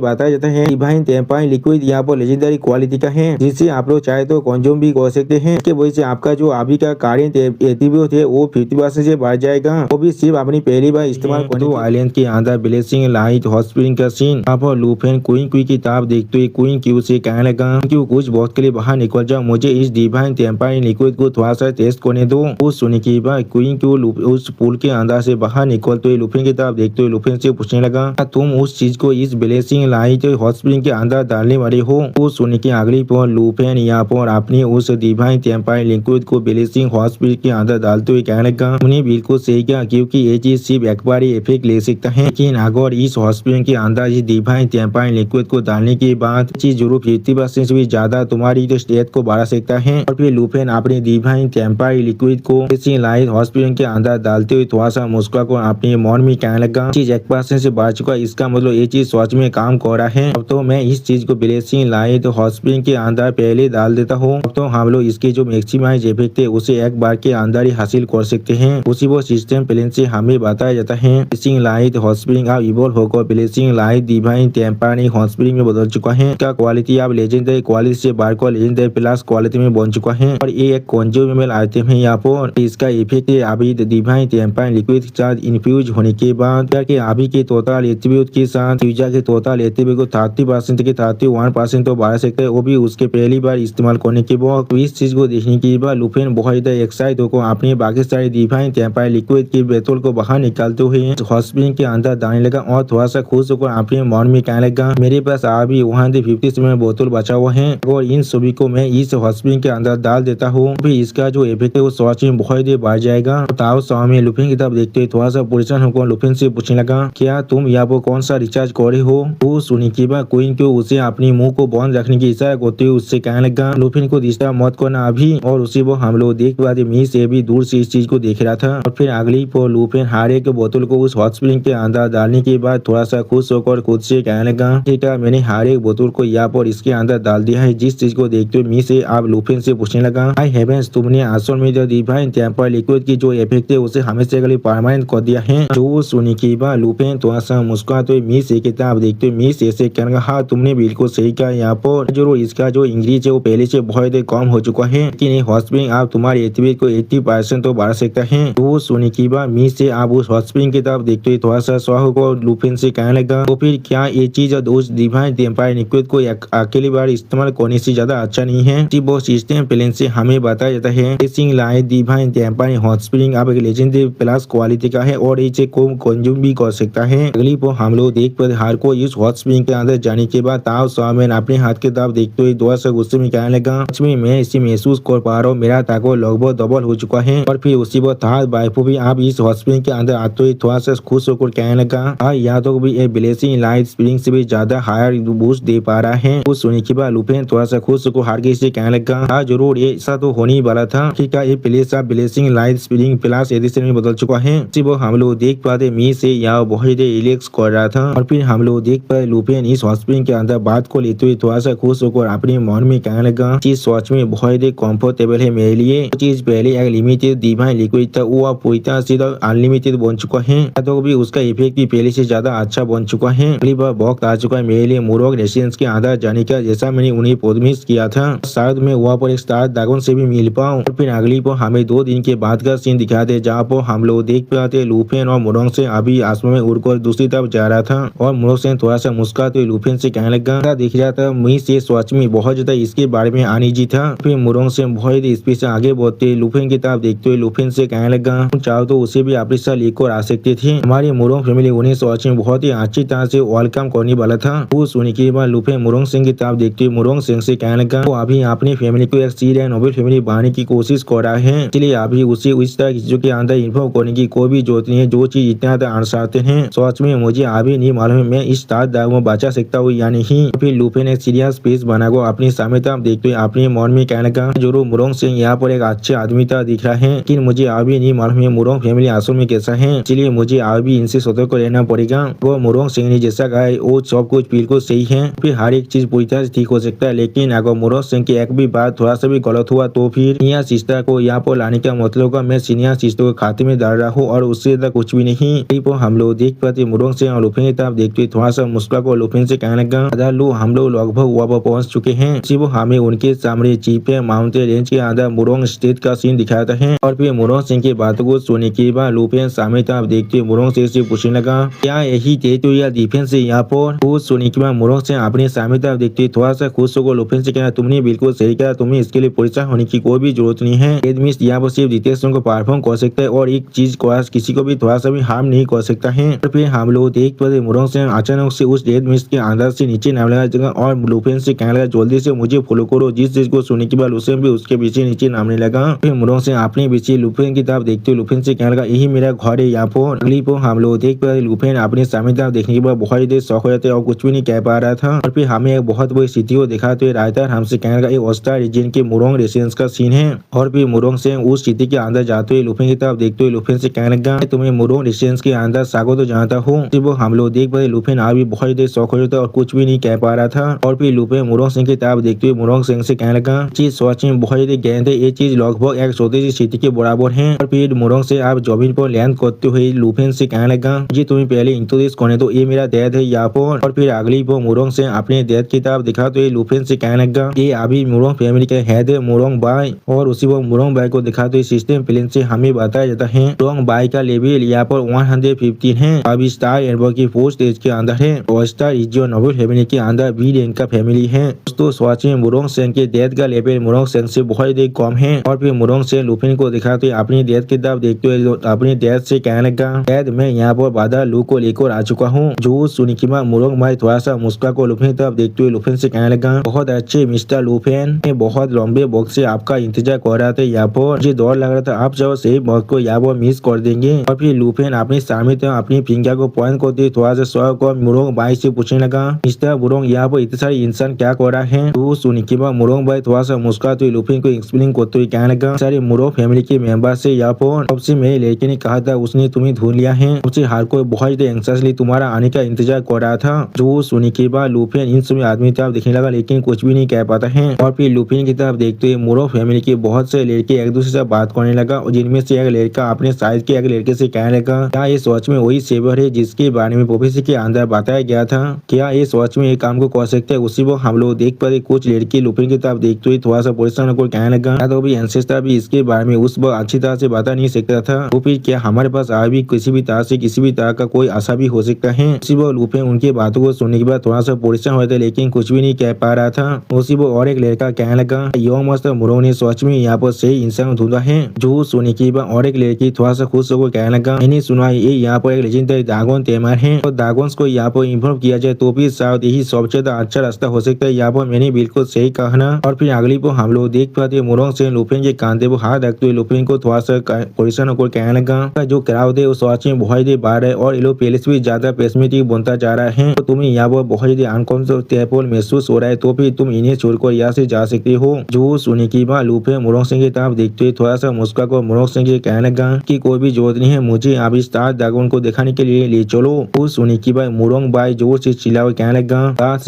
बताया जाता है डिवाइन टेम्परारी लिक्विड यहाँ पर लेजेंडरी क्वालिटी का है, जिसे आप लोग चाहे तो कंज्यूम भी कर सकते हैं। इसके वजह से आपका जो अभी का करेंट एटीट्यूड है वो 50% से बढ़ जाएगा, वो भी सिर्फ अपनी पहली बार इस्तेमाल करने। आइलैंड के अंदर ब्लेसिंग लाइट हॉट स्प्रिंग का सीन यहाँ पर लुफिन क्वीन की किताब देखते हुए क्वीन क्यू से कहने लगा, क्यों कुछ बहुत के लिए बाहर निकल जाओ, मुझे इस डिवाइन टेम्परारी लिक्विड को थोड़ा सा टेस्ट करने दो। उस सुनने की बात क्वीन क्यू उस पूल के अंदर से बाहर निकलते हुए लुफिन की तरफ देखते हुए लुफिन से पूछने लगा, तुम उस चीज को इस ब्लेसिंग लाइट हॉट स्प्रिंग के अंदर डालने वाले हो। वो सुनने की अगली पर लुफिन यहाँ पर अपनी उस डिवाइन टेम्परारी लिक्विड को ब्लेसिंग हॉट स्प्रिंग के अंदर डालते हुए कहने लगा, उन्हें बिल्कुल सही किया, क्योंकि ये चीज सिर्फ एक बार ही इफेक्ट ले सकता है, लेकिन अगर इस हॉट स्प्रिंग के अंदर इस डिवाइन टेम्परारी लिक्विड को डालने के बाद चीज जरूर 50% से भी ज्यादा तुम्हारी जो स्टेट को बढ़ा सकता है। और फिर लुफिन अपने डिवाइन टेम्परारी लिक्विड को ब्लेसिंग लाइट हॉट स्प्रिंग के अंदर डालते हुए थोड़ा सा मुस्कुरा कर अपने मन में कहने लगा, चीज 1% से बढ़ चुका, इसका मतलब ये चीज सच में काम कर रहा है। अब तो मैं इस चीज को ब्लेसिंग लाइट हॉट स्प्रिंग के अंदर पहले डाल देता हूँ। अब तो हम लोग इसके जो मैक्सिमाइज इफेक्ट है उसे एक बार के अंदर ही हासिल कर सकते हैं। उसी वो सिस्टम प्लेन से हमें बताया जाता है। ब्लेसिंग लाइट हॉट स्प्रिंग अब इवॉल्व होकर blessing light divine temper hot spring में बदल चुका है। इसका क्वालिटी अब लेजेंडरी क्वालिटी से बढ़कर लेजेंडरी प्लस क्वालिटी में बन चुका है और ये एक कंज्यूमेबल आइटम है। यहाँ पर इसका इफेक्ट है अभी divine temper liquid charge infuse होने के बाद के अभी के टोटल एट्रीब्यूट के साथ यूजर के टोटल एट्रीब्यूट को 30% के 31% तो बढ़ा सकते हैं, वो भी उसके पहली बार इस्तेमाल करने के बाद। तो इस चीज को देखने के बाद लुफेन बहुत ज्यादा एक्साइट होकर अपने बाकी सारे डिवाइन टेम्पर लिक्विड की बोतल को बाहर निकालते हुए हॉट स्प्रिंग के अंदर डालने लगा और थोड़ा सा खुश होकर अपने मन में कहने लगा मेरे पास अभी 150 ml बोतल बचा हुआ है और इन सभी को मैं इस हॉट स्प्रिंग के अंदर डाल देता हूँ। फिर इसका जो इफेक्ट है वो सच में बहुत देर बढ़ जाएगा। ताओ साओ में लुफेन की तरफ देखते थोड़ा सा परेशान होकर लुफेन से पूछने लगा क्या तुम यहाँ पर कौन सा रिचार्ज कर रहे हो। वो सुनी के बाद क्वीन को उसे अपने मुंह को बंद रखने की इशारा करते हुए उससे कहने लगा लुफेन को डिस्टर्ब मत करना अभी। और उसी वो हम लोग देख पाते मी से भी दूर से इस चीज को देख रहा था। और फिर अगली पर लुफेन हर एक बोतल को उस हॉट स्प्रिंग के अंदर डालने के बाद थोड़ा सा खुश होकर खुद से कहने लगा ठीक है मैंने हर एक बोतल को यहाँ पर इसके अंदर डाल दिया है। जिस चीज को देखते हुए मी से आप लुफेन से पूछने लगा आई हेवेंस तुमने असल में जो डिवाइन टेम्पर लिक्विड की जो इफेक्ट है उसे हमेशा के लिए परमानेंट कर दिया है। जो सुनी के बाद लुफेन थोड़ा सा मुस्कुराते हुए मी से कहता आप देखते हुए मी से कहने लगा हाँ तुमने बिल्कुल सही कहा। यहाँ पर जो इसका जो इंग्रेज है वो पहले से बहुत कम हो चुका है लेकिन हॉट स्प्रिंग आप तुम्हारे एट्रीब्यूट को 80% तो बढ़ा सकता है। तो सुनी के बाद मी से आप उस हॉट स्प्रिंग की तरफ देखते हुए थोड़ा सा शौक को लुफेन से कहने लगा तो फिर क्या ये चीज उस डिवाइन टेम्पर लिक्विड को अकेली बार इस्तेमाल करने से ज्यादा अच्छा नहीं है। वो सिस्टम प्लेन से हमें बताया जाता है blessing light divine temper hot spring अब एक लेजेंडरी प्लस क्वालिटी का है और इसे को कंज्यूम भी कर सकता है। अगली पर हम लोग देख पाते हार को इस हॉट स्प्रिंग के अंदर जाने के बाद ताओ सामन अपने हाथ के तरफ देखते हुए थोड़ा सा गुस्से में कहने लगा मैं इसे महसूस कर पा रहा हूँ मेरा ताकत लगभग डबल हो चुका है। और फिर उसी वक्त वाइफो भी आप इस हॉट स्प्रिंग के अंदर आते हुए थोड़ा सा खुश होकर कहने लगा यहाँ तो भी एक ब्लेसिंग लाइट स्प्रिंग से भी ज्यादा हायर बूस्ट दे पा रहा है। कुछ सुनने के बाद लुफेन थोड़ा सा खुश होकर हार के कहने लगा हाँ जरूर ये ऐसा तो होने ही वाला था कि क्या ये प्लेस आप blessing light spring plus edition में बदल चुका है। वो हम लोग देख पाते मी से यहाँ बहुत रिलैक्स कर रहा था। और फिर हम लोग देख पाए लुफेन इस हॉट स्प्रिंग के अंदर बात को लेते हुए थोड़ा सा खुश होकर अपने मन में कहने लगा चीज सच में बहुत कंफर्टेबल है मेरे लिए। चीज पहले एक लिमिटेड डिवाइन लिक्विड था वो अब पूरी तरह से अनलिमिटेड बन चुका है तो भी उसका इफेक्ट भी पहले से ज्यादा अच्छा बन चुका है। अगली बार वक्त आ चुका है मेरे लिए मुरोग रेसिडेंस के अंदर जाने का जैसा मैंने उन्हें प्रोमिस किया था। शायद मैं वहाँ पर एक स्टार ड्रैगन से भी मिल पाऊँ। फिर अगली पर हमें 2 दिन के बाद का सीन दिखाते जहाँ पर हम लोग देख पाते लुफेन और मुरोंग से अभी आसमान में उड़कर दूसरी तरफ जा रहा था और मुरोंग से थोड़ा सा मुस्कुराते लुफेन से कहने लगा दिख रहा था मी से सच में बहुत ज्यादा इसके बारे में अनईजी था। फिर मुरोंग से बहुत स्पीड से आगे बढ़ते लुफेन की तरफ देखते हुए लुफेन से कहने लगा चाहो तो उसे भी अपने साथ लेकर आ सकते थे। हमारी मुरोंग फैमिली उन्हें सच में बहुत ही अच्छी तरह से वेलकम करने वाला था। वो सुनने के बाद लुफेन मुरोंग सिंह की तरफ देखते हुए मुरोंग सिंह से कहने लगा वो अभी अपनी फैमिली को एक सीरियस नोबल फैमिली बनाने की कोशिश कर रहा है इसलिए अभी उसे इस तरह चीजों के अंदर इन्फॉर्म करने की कोई भी जरूरत नहीं है। जो चीज इतना अनसाते हैं सच में मुझे अभी नहीं मालूम है मैं इस स्टार ड्रैगन में बचा सकता हूँ या नहीं। फिर लुफेन एक सीरियस पेस बनाकर अपनी सामने तरफ देखते हुए अपने मन में कहने लगा जरूर मुरोंग सिंह यहाँ पर एक अच्छे आदमी तरह दिख रहा है लेकिन मुझे अभी नहीं मालूम है मुरोंग फैमिली असल में कैसा है इसलिए मुझे अभी इनसे सतर्क रहना पड़ेगा। वो मुरोंग सिंह ने जैसा कहा है वो सब कुछ बिल्कुल सही है। फिर हर एक चीज पूरी तरह से ठीक हो सकता है लेकिन अगर मुरोंग सिंह की एक भी बात थोड़ा सा भी गलत हुआ तो फिर सीनियर सिस्टर को यहाँ पर लाने का मतलब होगा मैं सीनियर सिस्टर को खाते में डाल रहा हूँ और उससे ज्यादा कुछ भी नहीं। तो हम लोग देख पाते मुरोंग सिंह और लुफेन की तरफ देखते थोड़ा सा मुस्कुरा को लुफेन से कहने लगा लो हम लोग लगभग वहाँ पर पहुंच चुके हैं। वो हमें उनके सामने चीपे माउंटेन रेंज के अंदर मुरोंग स्टेट का सीन दिखाता है। और फिर मुरोंग सिंह की बातों को सुनने के बाद लुफेन सामने तरफ देखते मुरोंग सिंह से पूछने लगा क्या यही टेरिटोरियल डिफेंस है यहाँ पर। वो सुनने के बाद मुरोंग सिंह अपने सामने तरफ देखते थोड़ा सा खुश होकर लुफेन से कहना तुमने बिल्कुल सही कहा तुम्हें इसके लिए परेशान होने की कोई भी जरूरत नहीं है। एडमिस यहाँ पर सिर्फ डिटेक्शन को परफॉर्म कर सकता है और एक चीज को किसी को भी थोड़ा सा भी हार्म नहीं कर सकता है। और फिर हम लोग देख पाते मुरोंग सिंह अचानक से उस डेड मिस्ट के अंदर से नीचे नाम लगा और लुफेन से कहने लगा जल्दी से मुझे फॉलो करो। जिस चीज को सुनने के बाद लुफेन भी उसके पीछे नीचे नामने लगा। फिर मुरोंग सिंह अपने पीछे लुफेन की तरफ देखते लुफेन से कहने लगा यही मेरा घर है यहाँ पर। अगली पर हम लोग देख पाते लुफेन अपने सामने तरफ देखने के बाद बहुत देर शौक हो जाते और कुछ भी नहीं कह पा रहा था। और फिर हमें एक बहुत बड़ी स्थिति को दिखाते हुए रायता हमसे कहने लगा एक ऑस्ट्रा रीजन के मुरोंग रेसिडेंस का सीन है। और फिर मुरोंग सिंह उस स्थिति के अंदर जाते हुए लुफेन की तरफ देखते हुए लुफेन से कहने लगा तुम्हें मुरोंग रेसिडेंस के अंदर सागो तो जानता हूँ। वो हम लोग देख पाते लुफेन अभी बहुत देर शौक हो जाता और कुछ भी नहीं कह पा रहा था। और फिर लुफेन मुरोंग सिंह की तरफ देखते हुए मुरोंग सिंह से कहने लगा चीज सच में बहुत ही गहन है। ये चीज लगभग एक छोटी सी सिटी के बराबर है। और फिर मोरंग से आप जमीन पर लैंड करते हुए लुफेन से कहने लगा जी तुम्हें पहले इंट्रोड्यूस करने तो ये मेरा डैड है यहाँ पर। और फिर अगली वो मोरंग से अपने डैड की तरफ दिखा तो ये लुफेन से कहने लगा ये अभी मोरंग फैमिली के हेड है मोरंग बाई। और उसी वो मोरंग बाई को दिखा तो सिस्टम प्लेन से हमें बताया जाता है मोरंग बाई का लेवल यहाँ पर 115 है। अब स्टार एम्बर की फोर्थ स्टेज के अंदर है और स्टार इज जो नोबल फैमिली के अंदर बी रैंक का फैमिली है। दोस्तों सच में मोरंग सेन के डैड का लेवल मोरंग सेन से बहुत ही कम है। और फिर मोरंग सेन लुफेन को दिखाते अपनी डैड की तरफ देखते हुए अपने डैड से कहने लगा डैड मैं यहाँ पर बाधा लू को लेकर आ चुका हूँ। जो सुनी के बाद मोरंग भाई थोड़ा सा मुस्का को लुफेन की तरफ देखते हुए लुफेन से कहने लगा बहुत अच्छे मिस्टर लुफेन मैं बहुत लंबे वक्त से आपका इंतजार कर रहा था यहाँ पर मुझे डर लग रहा था आप जब सही वक्त को यहाँ पर मिस कर देंगे। और फिर लुफेन अपने सामने अपनी फिंगर को पॉइंट करते थोड़ा सा सौ को मोरंग भाई से पूछने लगा मिस्टर मोरंग यहाँ पर इतने सारे इंसान क्या कर रहा है। तो सुनी के बाद मोरंग भाई थोड़ा सा मुस्कुराते हुए लुफेन को एक्सप्लेन करते हुए कहने लगा सारे मोरंग फैमिली के मेंबर से यहाँ पर सबसे मेरे लड़के ने कहा था उसने तुम्हें ढूंढ लिया है उससे हर कोई बहुत एंग्जाइटली तुम्हारा आने का इंतजार कर रहा था। जो सुनी के बाद लुफेन इन समय आदमी की तरफ देखने लगा लेकिन कुछ भी नहीं कह पाता है। और फिर लुफेन की तरफ देखते हुए मोरंग फैमिली के बहुत से लड़के एक दूसरे से बात करने लगा और जिनमें से एक लड़का अपने साइज के एक लड़के से कहने लगा क्या ये सच में वही सेवर है जिसके बारे में प्रोफेसर के अंदर बताया गया था। क्या ये सच में एक काम को कर सकते हैं। उसी वो हम लोग देख पाते कुछ लड़के लुफेन की तरफ देखते हुए थोड़ा सा परेशान होकर कहने लगा तो भी एंसेस्टर भी इसके बारे में उस वक्त अच्छी तरह से बता नहीं सकता था। तो फिर क्या हमारे पास अभी किसी भी तरह से किसी भी तरह का कोई आशा भी हो सकता है। उसी वो लुफेन उनकी बातों को सुनने के बाद थोड़ा सा परेशान हुए थे लेकिन कुछ भी नहीं कह पा रहा था। उसी वो और एक लड़का कहने लगा यो मस्त मोरंग ने सच में यहाँ पर सही इंसान ढूंढा है। जो सुनने के बाद और एक लड़की थोड़ा सा खुश होकर कहने लगा मैंने सुना ये यहाँ पर एक लेजेंडरी ड्रैगन तैमार है और ड्रैगन्स को यहाँ पर इन्वॉल्व किया जाए तो भी शायद यही सबसे अच्छा रास्ता हो सकता है। यहाँ पर मैंने बिल्कुल सही कहा ना। और फिर अगली को हम लोग देख पाते मोरंग से लुफेन के कांधे पर हाथ रखते हुए लुफेन को थोड़ा सा परेशान होकर कहने लगा जो क्राउड है वो सच में बहुत ही बार है और ये लोग पहले से भी ज्यादा पेस्मेटिक बनता जा रहा है। तो तुम्हें यहाँ पर बहुत ही अनकंफर्टेबल महसूस हो रहा है तो फिर तुम इन्हें छोड़कर यहाँ से जा सकते हो। जो सुनी की बात लुफेन मोरंग सिंह की तरफ देखते हुए थोड़ा सा मुस्का को मोरंग सिंह से कहने लगा कि कोई भी जरूरत नहीं है मुझे अब स्टार ड्रैगन को दिखाने के लिए ले चलो। वो सुनी की बात मोरंग भाई जोर से चिल्ला कहने लगा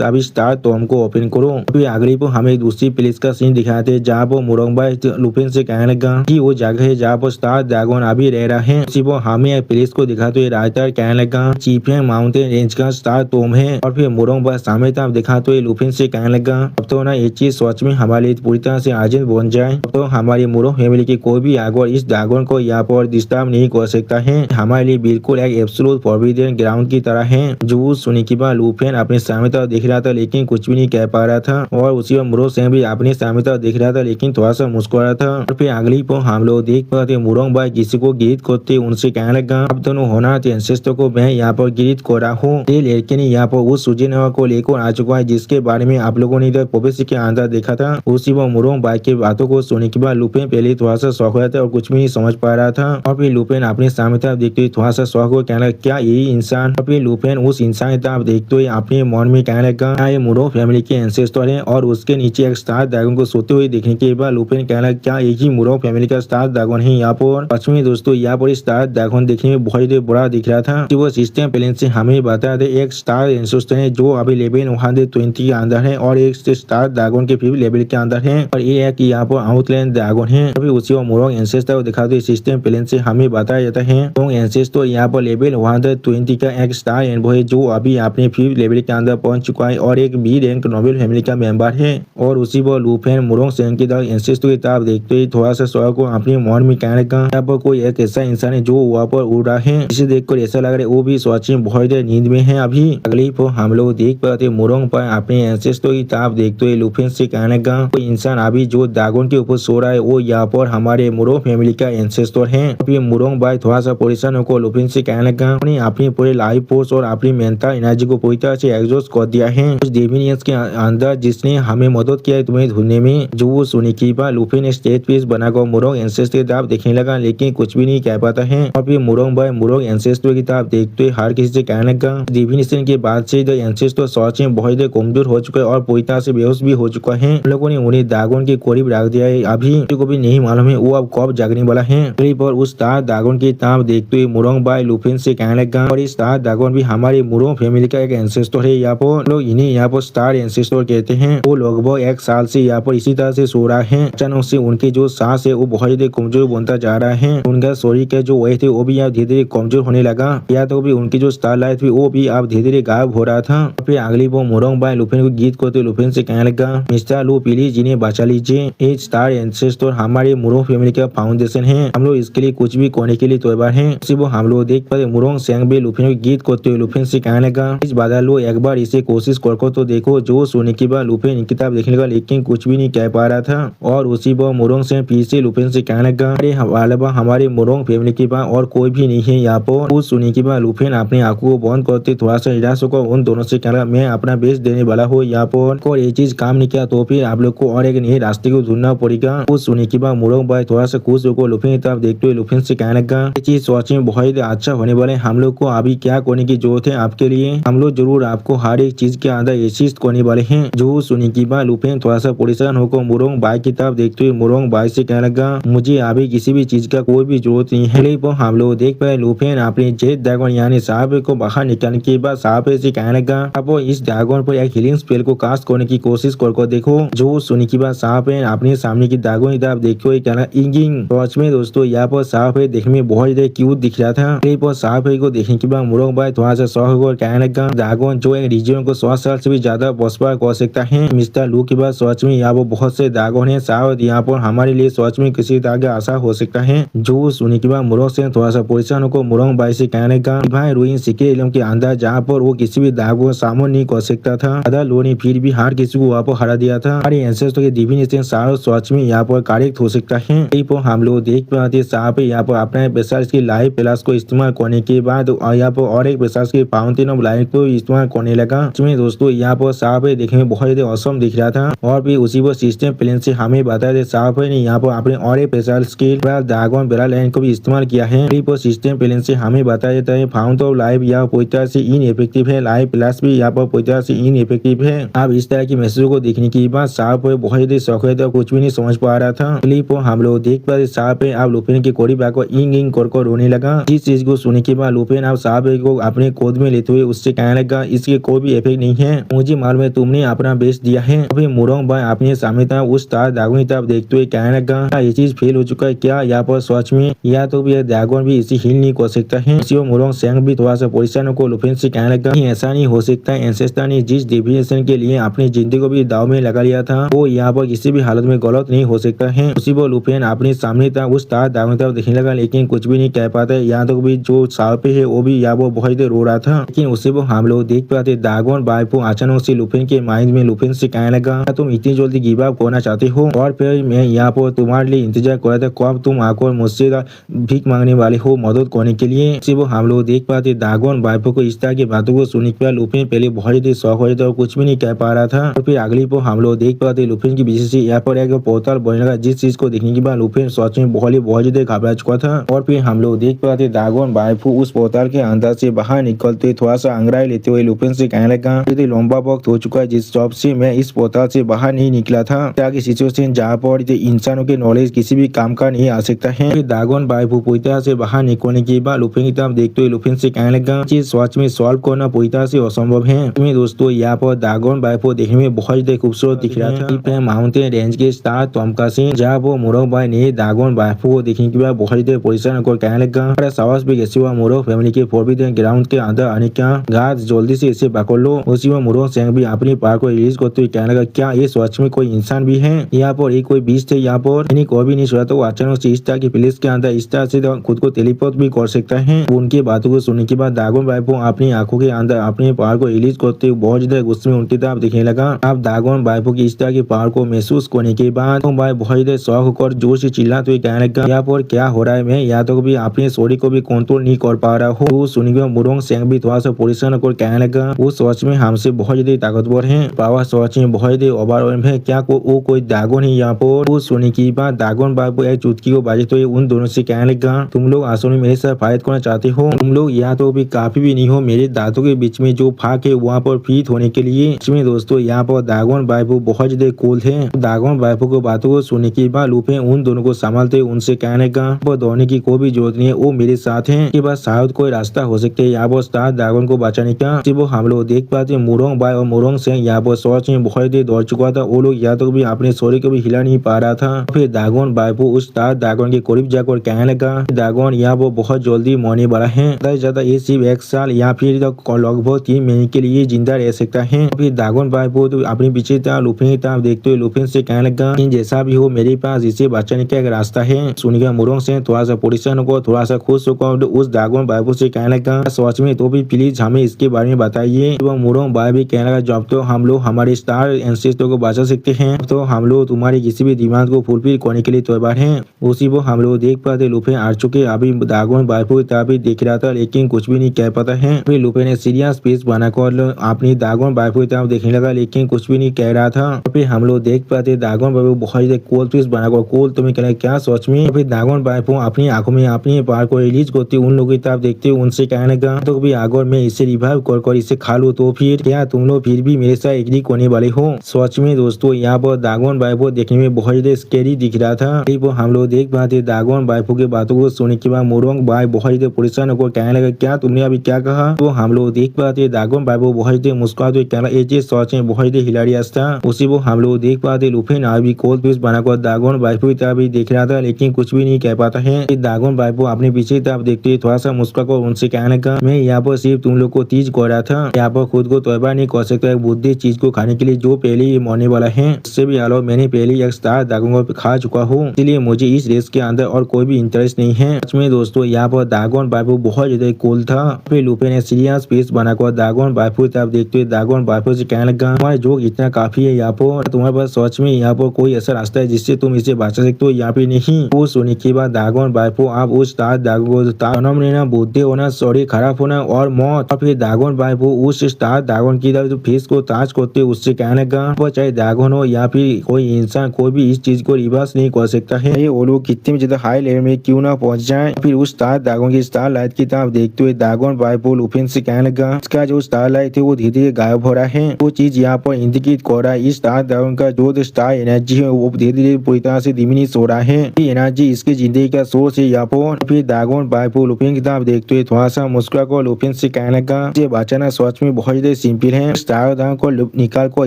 अब स्टार तो हमको ओपन करो। फिर अगली को हमें दूसरी प्लेस का सीन दिखाते जहाँ पर मोरंग भाई लुफेन से कहने लगा कि वो जगह है जहाँ पर स्टार ड्रैगन अभी रह रहा है। उसी वो हमें एक प्लेस को दिखाते हुए राइटर कहने लगा चीफे माउंटेन रेंज का स्टार टॉम है। और फिर मोरंग भाई सामने तरफ दिखाते हुए लुफेन से कहने लगा अब तो ना ये चीज सच में हमारे लिए पूरी तरह से अर्जेंट बन जाए। अब तो हमारी मोरंग फैमिली की कोई भी आगे इस ड्रैगन को यहाँ पर डिस्टर्ब नहीं कर सकता है। हमारे लिए बिल्कुल एक एब्सोल्यूट फॉरबिडन ग्राउंड की तरह है। जो सुनी के बाद लुफेन अपने सामने तरफ देख रहा था लेकिन कुछ भी नहीं कह पा रहा था। और उसी वक्त मोरंग सिंह भी अपने सामने तरफ देख रहा था लेकिन थोड़ा सा मुस्कुरा था। और फिर अगली पर हम लोग देख पाते मोरंग भाई किसी को गिरित करते उनसे कहने लगा अब दोनों होना एंसेस्टर को मैं यहाँ पर गिरित कर रहा हूँ। ये लड़के ने यहाँ पर उस सुजेनवा को लेकर आ चुका है जिसके बारे में आप लोगों ने इधर प्रोफेसर के अंदर देखा था। उसी वो मोरंग भाई की बातों को सुनने के बाद लुफेन पहले थोड़ा सा शौक हुआ था और कुछ भी नहीं समझ पा रहा था। और फिर लुफेन अपने सामने तरफ देखते हुए थोड़ा सा शौक हुआ कहना क्या यही इंसान। और फिर लुफेन उस इंसान की तरफ देखते हुए अपने मन में कहने लगा ये मोरंग फैमिली के एंसेस्टर है। और उसके नीचे एक स्टार ड्रैगन को सोते हुए देखने के बाद लुफेन कहना क्या एक ही मोरंग फैमिली का स्टार ड्रैगन है यहाँ पर। पश्चिमी दोस्तों यहाँ पर स्टार ड्रैगन देखने में बहुत ही बड़ा दिख रहा था कि वो सिस्टम प्लेन से हमें बताया था एक स्टार एंसेस्टर है जो अभी लेवल 120 के अंदर है और एक स्टार ड्रैगन के 5th लेवल के अंदर है। और ये है कि यहाँ पर आउटलैंड ड्रैगन है। अभी उसी मोरंग एंसेस्टर को दिखाते सिस्टम प्लेन से हमें बताया जाता है मोरंग एंसेस्टर यहाँ पर लेवल 120 का एक स्टार एनबॉय है जो अभी अपने 5th लेवल के अंदर पहुंच चुका है और एक बी रैंक नोबेल फैमिली का मेंबर है। और उसी वो लुफेन मोरंग सिंह की तरफ एंसेस्टर की तरफ देखते ही थोड़ा सा शौक को अपने मन में कहने लगा यहाँ पर कोई एक ऐसा इंसान है जो वहाँ पर उड़ रहा है जिसे देखकर ऐसा लग रहा है वो भी सच में बहुत नींद में है। अभी अगली पर हम लोग देख पाते मोरंग पर अपने एंसेस्टर की तरफ देखते हुए लुफेन से कहने लगा कोई इंसान अभी जो ड्रैगन के ऊपर सो रहा है वो यहाँ पर हमारे मोरंग फैमिली का एंसेस्टर है। फिर मोरंग भाई थोड़ा सा परेशान होकर लुफेन से कहने लगा उन्हें अपनी पूरे लाइफ फोर्स और अपनी मेंटल एनर्जी को पूरी तरह से एग्जॉस्ट कर दिया है उस डेविनियंस के अंदर जिसने हमें मदद किया है तुम्हें ढूंढने में। जो सुनी की बात लुफेन स्टेट पीस बनाकर मोरंग एंसेस्टर की तरफ देखने लगा लेकिन कुछ भी नहीं कह पाता है। और फिर मोरंग भाई मोरंग एंसेस्टर की तरफ देखते हुए हर किसी से कहने लगा डिविनेशन के बाद से एंसेस्टर सच में बहुत कमजोर हो चुका है और पूरी तरह से बेहोश भी हो चुका है। हम लोगों ने उन्हें ड्रैगन के करीब रख दिया है अभी को भी नहीं मालूम है वो अब कब जागने वाला है। पर उस स्टार ड्रैगन की तरफ देखते हुए मोरंग भाई लुफेन से कहने लगा और स्टार ड्रैगन भी हमारे मोरंग फैमिली का एक एंसेस्टर है। यहाँ पर लोग इन्हें यहाँ पर स्टार एंसेस्टर कहते हैं। वो लगभग 1 साल से यहाँ पर इसी तरह से सो रहा है। अचानक से उनकी जो सांस है वो बहुत ज्यादा कमजोर बनता जा रहा है। उनका शरीर का जो वेट थे वो भी अब धीरे धीरे कमजोर होने लगा। या तो भी उनकी जो स्टारलाइट थी वो भी अब धीरे धीरे गायब हो रहा था। फिर अगली वो मोरंग भाई लुफिन को गीत करते लुफिन से कहने लगा, मिस्टर लू प्लीज जिन्हें बचा लीजिए। ये स्टार एंसेस्टर हमारे मुरोंग फैमिली का फाउंडेशन है। हम लोग इसके लिए कुछ भी करने के लिए तैयार हैं। उसी वो हम लोग देख पाते मुरोंग सेंग भी लुफिन को गीत करते हुए लुफिन से कहने लगा, इस बादल लो एक बार इसे कोशिश कर तो देखो। जो सोने के बाद लुफिन किताब देखने लगा लेकिन कुछ भी नहीं कह पा रहा था। और उसी वो मुरोंग सेंग फिर से लुफिन से कहने लगा, अरे हमारे मुरोंग फैमिली के बाद और कोई भी नहीं है यहाँ पर। कुछ सुनने के बाद लुफिन अपनी आंखों को बंद करते थोड़ा सा निराश होकर उन दोनों से कहना, मैं अपना बेस्ट देने वाला हूँ यहाँ पर। और ये चीज काम नहीं किया तो फिर आप लोग को और एक नए रास्ते को ढूंढना पड़ेगा। कुछ सुनने के बाद मुरोंग भाई थोड़ा सा खुश होकर लुफिन की तरफ देखते हुए लुफिन से कहने लगा, ये चीज सोच में बहुत अच्छा होने वाला है। हम लोग को अभी क्या करने की जरूरत है आपके लिए। हम लोग जरूर आपको हर एक चीज के अंदर एसिस्ट करने वाले हैं। जो सुनने के बाद लुफिन थोड़ा सा परेशान होकर मुरोंग भाई की तरफ देखते हुए मुरोंग भाई से कहने लगा, मुझे अभी किसी भी चीज का कोई भी जरूरत नहीं है। हम लोग देख पाए लुफिन अपने जेट ड्रैगन यानी साहब को बाहर निकालने के बाद साहब से कहने लगा, अब इस ड्रैगन पर एक हीलिंग स्पेल को कास्ट करने की कोशिश कर देखो। जो सुनने के बाद साहब अपने सामने की ड्रैगन की तरफ देखते हुए कहना, इंगिंग। सच में दोस्तों यहाँ पर साहब देखने में बहुत ज्यादा क्यूट दिख रहा था। साहब को देखने के बाद मुरोंग भाई थोड़ा सा शौक होकर कहने लगा, ड्रैगन जो एक रीजन को 100 साल से भी ज्यादा प्रॉस्पर कर सकता है। मिस्टर लू के बाद सच में यहाँ पर बहुत से ड्रैगन है। शायद यहाँ पर हमारे लिए सच में किसी तरह का आशा हो सकता है। जो सुनने के बाद मुरोंग से थोड़ा सा परेशान होकर मुरोंग भाई से कहने का, भाई रूइन सीक्रेट इलम के अंदर जहाँ पर वो किसी भी ड्रैगन को सामने नहीं कर सकता था। अदा लो ने फिर भी हर किसी को वहाँ पर हरा दिया था। हमारे एंसेस्टर के डिविनेशन सारा सच में यहाँ पर करेक्ट हो सकता है। हम लोग देख पाते साहब यहाँ पर अपने पेशार्स की लाइव प्लस को इस्तेमाल करने के बाद यहाँ पर और एक पेशार्स के फाउंटेन ऑफ लाइफ को इस्तेमाल करने लगा। इसमें दोस्तों यहाँ पर साहब देखने में बहुत ज्यादा औसम दिख रहा था। और भी उसी वो सिस्टम प्लेन से हमें बताया थे साहब ने यहाँ पर अपने और एक पेशार्स के ड्रैगन बेरा लाइन को भी इस्तेमाल किया है। सिस्टम प्लेन से हमें बताया जाता है फाउंट ऑफ लाइफ यहाँ पूरी तरह से इनइफेक्टिव है। लाइफ प्लस भी यहाँ पर पूरी तरह से इनइफेक्टिव है। अब इस तरह की मैसेज को देखने के बाद साहब बहुत ही शौक है तो कुछ भी नहीं समझ पा रहा था। हम लोग देख पाते साहब अब लुफिन के कोरी बैग को इंग इंग कर रोने लगा। इस चीज को सुनने के बाद लुफिन अब साहब को अपने कोद में लेते हुए उससे कहने लगा, इसके कोई भी इफेक्ट नहीं है। मुझे मालूम है तुमने अपना बेस्ट दिया है। अभी मुरोंग भाई अपने सामने था उस तार ड्रैगन की तरफ देखते हुए कहने लगा, ये चीज फेल हो चुका है क्या यहाँ पर सच में, या तो भी ड्रैगन भी इसी हील नहीं कर सकता है। इसी मुरोंग सेंग भी थोड़ा सा परेशान को लुफिन से कहने लगा, ऐसा नहीं हो सकता है। एंसेस्टर ने जिस डिविनेशन के लिए अपनी जिंदगी को भी दाव में लगा लिया था वो यहाँ पर किसी भी हालत में गलत नहीं हो सकता है। उसी वो लुफिन अपने सामने था उस तार ड्रैगन तरफ देखने लगा लेकिन कुछ भी नहीं कह पाता। यहाँ तक भी जो साहब है वो भी यहाँ पर बहुत रो रहा था। लेकिन उसे वो हम लोग देख पाते ड्रैगन बाइपो अचानक से लुफिन के माइंड में लुफिन से कहने लगा, तुम इतनी जल्दी गिव अप करना चाहते हो और फिर मैं यहाँ पर तुम्हारे लिए इंतजार कर रहा था कब तुम आकर मुझसे भीख मांगने वाले हो मदद करने के लिए। इसे वो हम लोग देख पाते ड्रैगन बाइपो को इस तरह की बातों को सुनने के बाद लुफिन पहले बहुत ही शौक हो जाता और कुछ भी नहीं कह पा रहा था। और फिर अगली को हम लोग देख पाते लुफिन की वजह से यहाँ पर एक पोर्टल बनने लगा जिस चीज को देखने के बाद लुफिन सच में बहुत ज्यादा घबरा चुका था। और फिर हम लोग देख पाते ड्रैगन बाइपो उस पोर्टल के अंदर से बाहर निकलते थोड़ा सा अंगड़ाई लेते हुए लुफिन से कहने लगा, लंबा वक्त हो चुका है जिस जॉब से मैं इस पोर्टल से बाहर नहीं निकला था। ताकि सिचुएशन जहाँ पर इंसानों के नॉलेज किसी भी काम का नहीं आ सकता है। ड्रैगन बाइपो पूरी तरह से बाहर निकलने के बाद लुफिन की तरफ देखते हुए लुफिन से कहने लगा, चीज सच में सॉल्व करना पूरी तरह से असंभव है। दोस्तों यहाँ पर ड्रैगन बाइपो देखने में बहुत ज्यादा खूबसूरत दिख रहा था। माउंटेन रेंज के स्टार तमका सिंह जहाँ वो मुरोंग भाई ने ड्रैगन बाइपो को देखने के बाद बहुत ज्यादा परेशान होकर कहने लगा, साहस भी कैसे हुआ मुरोंग फैमिली के फोरबिडन ग्राउंड के अंदर आने का घाट जल्दी से इसे पकड़ लो। उसी में मुरोंग सेंग भी अपनी पार को रिलीज करते हुए कहने लगा, क्या ये सच में कोई इंसान भी है यहाँ पर, एक कोई बीच थे यहाँ पर इन्हें कोई भी नहीं सुना तो अचानक से इस तरह की प्लेस के अंदर इस तरह से खुद को टेलीपोर्ट भी कर सकता है। उनकी बातों को सुनने के बाद ड्रैगन बाइपो अपनी आंखों के अंदर अपने पावर को रिलीज करते हुए बहुत ज्यादा गुस्से में उनकी तरफ दिखने लगा। अब ड्रैगन बाइपो की इस तरह की पावर को महसूस करने के बाद भाई बहुत ज्यादा शौक होकर जोर से चिल्लाते हुए कहने लगा, यहाँ पर क्या हो रहा है, मैं यहाँ तक भी अपने शरीर को भी कंट्रोल नहीं कर पा रहा हूँ। सुनिए मुरोंग सेंग भी थोड़ा सा परेशान होकर कहने लगा, वो सच में हमसे बहुत ज्यादा ताकतवर है, पावर सच में बहुत ज्यादा ओवरवेल्म है, क्या वो कोई ड्रैगन है यहाँ पर। वो सुनने के बाद ड्रैगन बाइपो एक चुटकी को बजाते हुए उन दोनों से कहने लगा, तुम लोग असल में मेरे साथ फाइट करना चाहते हो, तुम लोग यहाँ तो भी काफी भी नहीं हो मेरे दांतों के बीच में जो फाक है वहाँ पर फिट होने के लिए। इसमें दोस्तों यहाँ पर ड्रैगन बाइपो बहुत ज्यादा कूल है। ड्रैगन बाइपो को बातों को सुनने के बाद लुफिन उन दोनों को संभालते उनसे कहने का वो दौड़ने की कोई भी जरूरत नहीं है, वो मेरे साथ है। के बाद शायद कोई रास्ता हो सकता है यहाँ पर स्टार ड्रैगन को बचाने का। वो हम लोग देख पाते मुरोंग भाई और मुरोंग सेंग यहाँ पर सच में बहुत दौड़ चुका था। वो लोग यहाँ था तो भी अपने शरीर को भी हिला नहीं पा रहा था। फिर दागोन बाइपो उस स्टार ड्रैगन के करीब जाकर कहने लगा ड्रैगन यहाँ वो बहुत जल्दी मरने वाला है, ज्यादा से ज्यादा ये सिर्फ 1 साल या फिर लगभग 3 महीने के लिए जिंदा रह सकता है। फिर ड्रैगन बाइपो तो अपने पीछे था लुफिन की तरफ देखते हुए लुफिन से कहने लगा जैसा भी हो मेरे पास इसे बचाने का एक रास्ता है। सुनिका मुरोंग से थोड़ा सा परेशान होकर थोड़ा सा खुश होकर उस ड्रैगन बाइपो से कहने लगा सच में तो भी प्लीज हमें इसके बारे में बताइए। तो मुरोंग बाय भी कहने लगा जब तो हम लोग हमारे स्टार एंसेस्टर को बचा सकते हैं तो हम लोग तुम्हारी किसी भी डिमांड को फुलफिल करने के लिए तैयार हैं। उसी वो हम लोग देख पाते लुफिन आ चुके अभी ड्रैगन बाइपो की तरफ देख रहा था लेकिन कुछ भी नहीं कह पाता है। फिर लुफिन ने सीरियस फेस बनाकर अपनी ड्रैगन बाइपो की तरफ देखने लगा लेकिन कुछ भी नहीं कह रहा था। फिर हम लोग देख पाते ड्रैगन बाइपो बहुत कोल फेस बनाकर कोल तुम्हें कहना क्या सोच में। फिर ड्रैगन बाइपो अपनी आंखों में अपनी पार को रिलीज करते उन लोगों की तरफ देखते उनसे कहने लगा तो भी अगर मैं इसे रिवाइव कर इसे खा लूं तो फिर क्या तुम लोग फिर भी मेरे साथ एग्री करने वाले हो। सच में दोस्तों यहाँ पर ड्रैगन बाइपो देखने में बहुत ज्यादा स्कैरी दिख रहा था। हम लोग देख पाते ड्रैगन बाइपो की बातों को सुनने के बाद मुरोंग बाई बहुत ज्यादा परेशान होकर कहने लगा क्या तुमने अभी क्या कहा। तो हम लोग देख पाते ड्रैगन बाइपो बहुत ज्यादा मुस्कुराते कहना ये चीज सच में बहुत ज्यादा हिलारियस था। उसी वो हम लोग देख पाते लुफिन अभी कोल्ड पीस बनाकर ड्रैगन बाइपो की तरफ देख रहा था लेकिन कुछ भी नहीं कह पाता है। ड्रैगन बाइपो अपने पीछे तरफ देखते थोड़ा सा मुस्कुरा उनसे कहने का मैं यहाँ पर सिर्फ तुम लोग को तीज कर रहा था, यहाँ पर खुद को तैयार नहीं कर सकता एक बुद्धि चीज को खाने के लिए जो पहले ही मरने वाला है। इससे भी अलग मैंने पहले एक स्टार ड्रैगन को खा चुका हूँ इसलिए मुझे इस रेस के अंदर और कोई भी इंटरेस्ट नहीं है। सच में दोस्तों यहाँ पर ड्रैगन बाइपो बहुत ज्यादा कूल था। फिर लुफिन ने सीरियस फेस बनाकर ड्रैगन बाइपो की तरफ देखते हुए ड्रैगन बाइपो से कहने लगा तुम्हारा जोक इतना काफी है यहाँ पर, तुम्हारे पास सच में यहाँ पर कोई ऐसा रास्ता है जिससे तुम इसे बचा सकते हो यहाँ पे नहीं। वो सुनने के बाद ड्रैगन बाइपो आप उस स्टार ड्रैगन को जन्म लेना बुद्धि होना शरीर खराब होना और मौत। और फिर ड्रैगन बाइपो उस स्टार ड्रैगन की तरफ फेस को ताज करते उससे कहने लगा चाहे ड्रैगन हो या फिर कोई इंसान कोई भी इस चीज को रिवर्स नहीं कर सकता है। ये वो लोग कितने भी ज्यादा हाई लेवल में क्यों ना पहुंच जाए। फिर उस स्टार ड्रैगन की स्टार लाइट की तरफ देखते हुए ड्रैगन बाइपो लुफिन से कहने लगा इसका जो स्टार लाइट है वो धीरे धीरे गायब हो रहा है। वो चीज यहाँ पर इंडिकेट कर रहा है इस स्टार ड्रैगन का जो स्टार एनर्जी है वो धीरे धीरे पूरी तरह से डिमिनिश हो रहा है। ये एनर्जी इसकी जिंदगी का सोर्स है यहाँ पर। फिर ड्रैगन बाइपो लुफिन की तरफ देखते हुए थोड़ा सा मुस्कुरा कर लुफिन से कहने लगा ये बचाना सच में बहुत ज्यादा सिंपल है। स्टार ड्रैगन को निकाल कर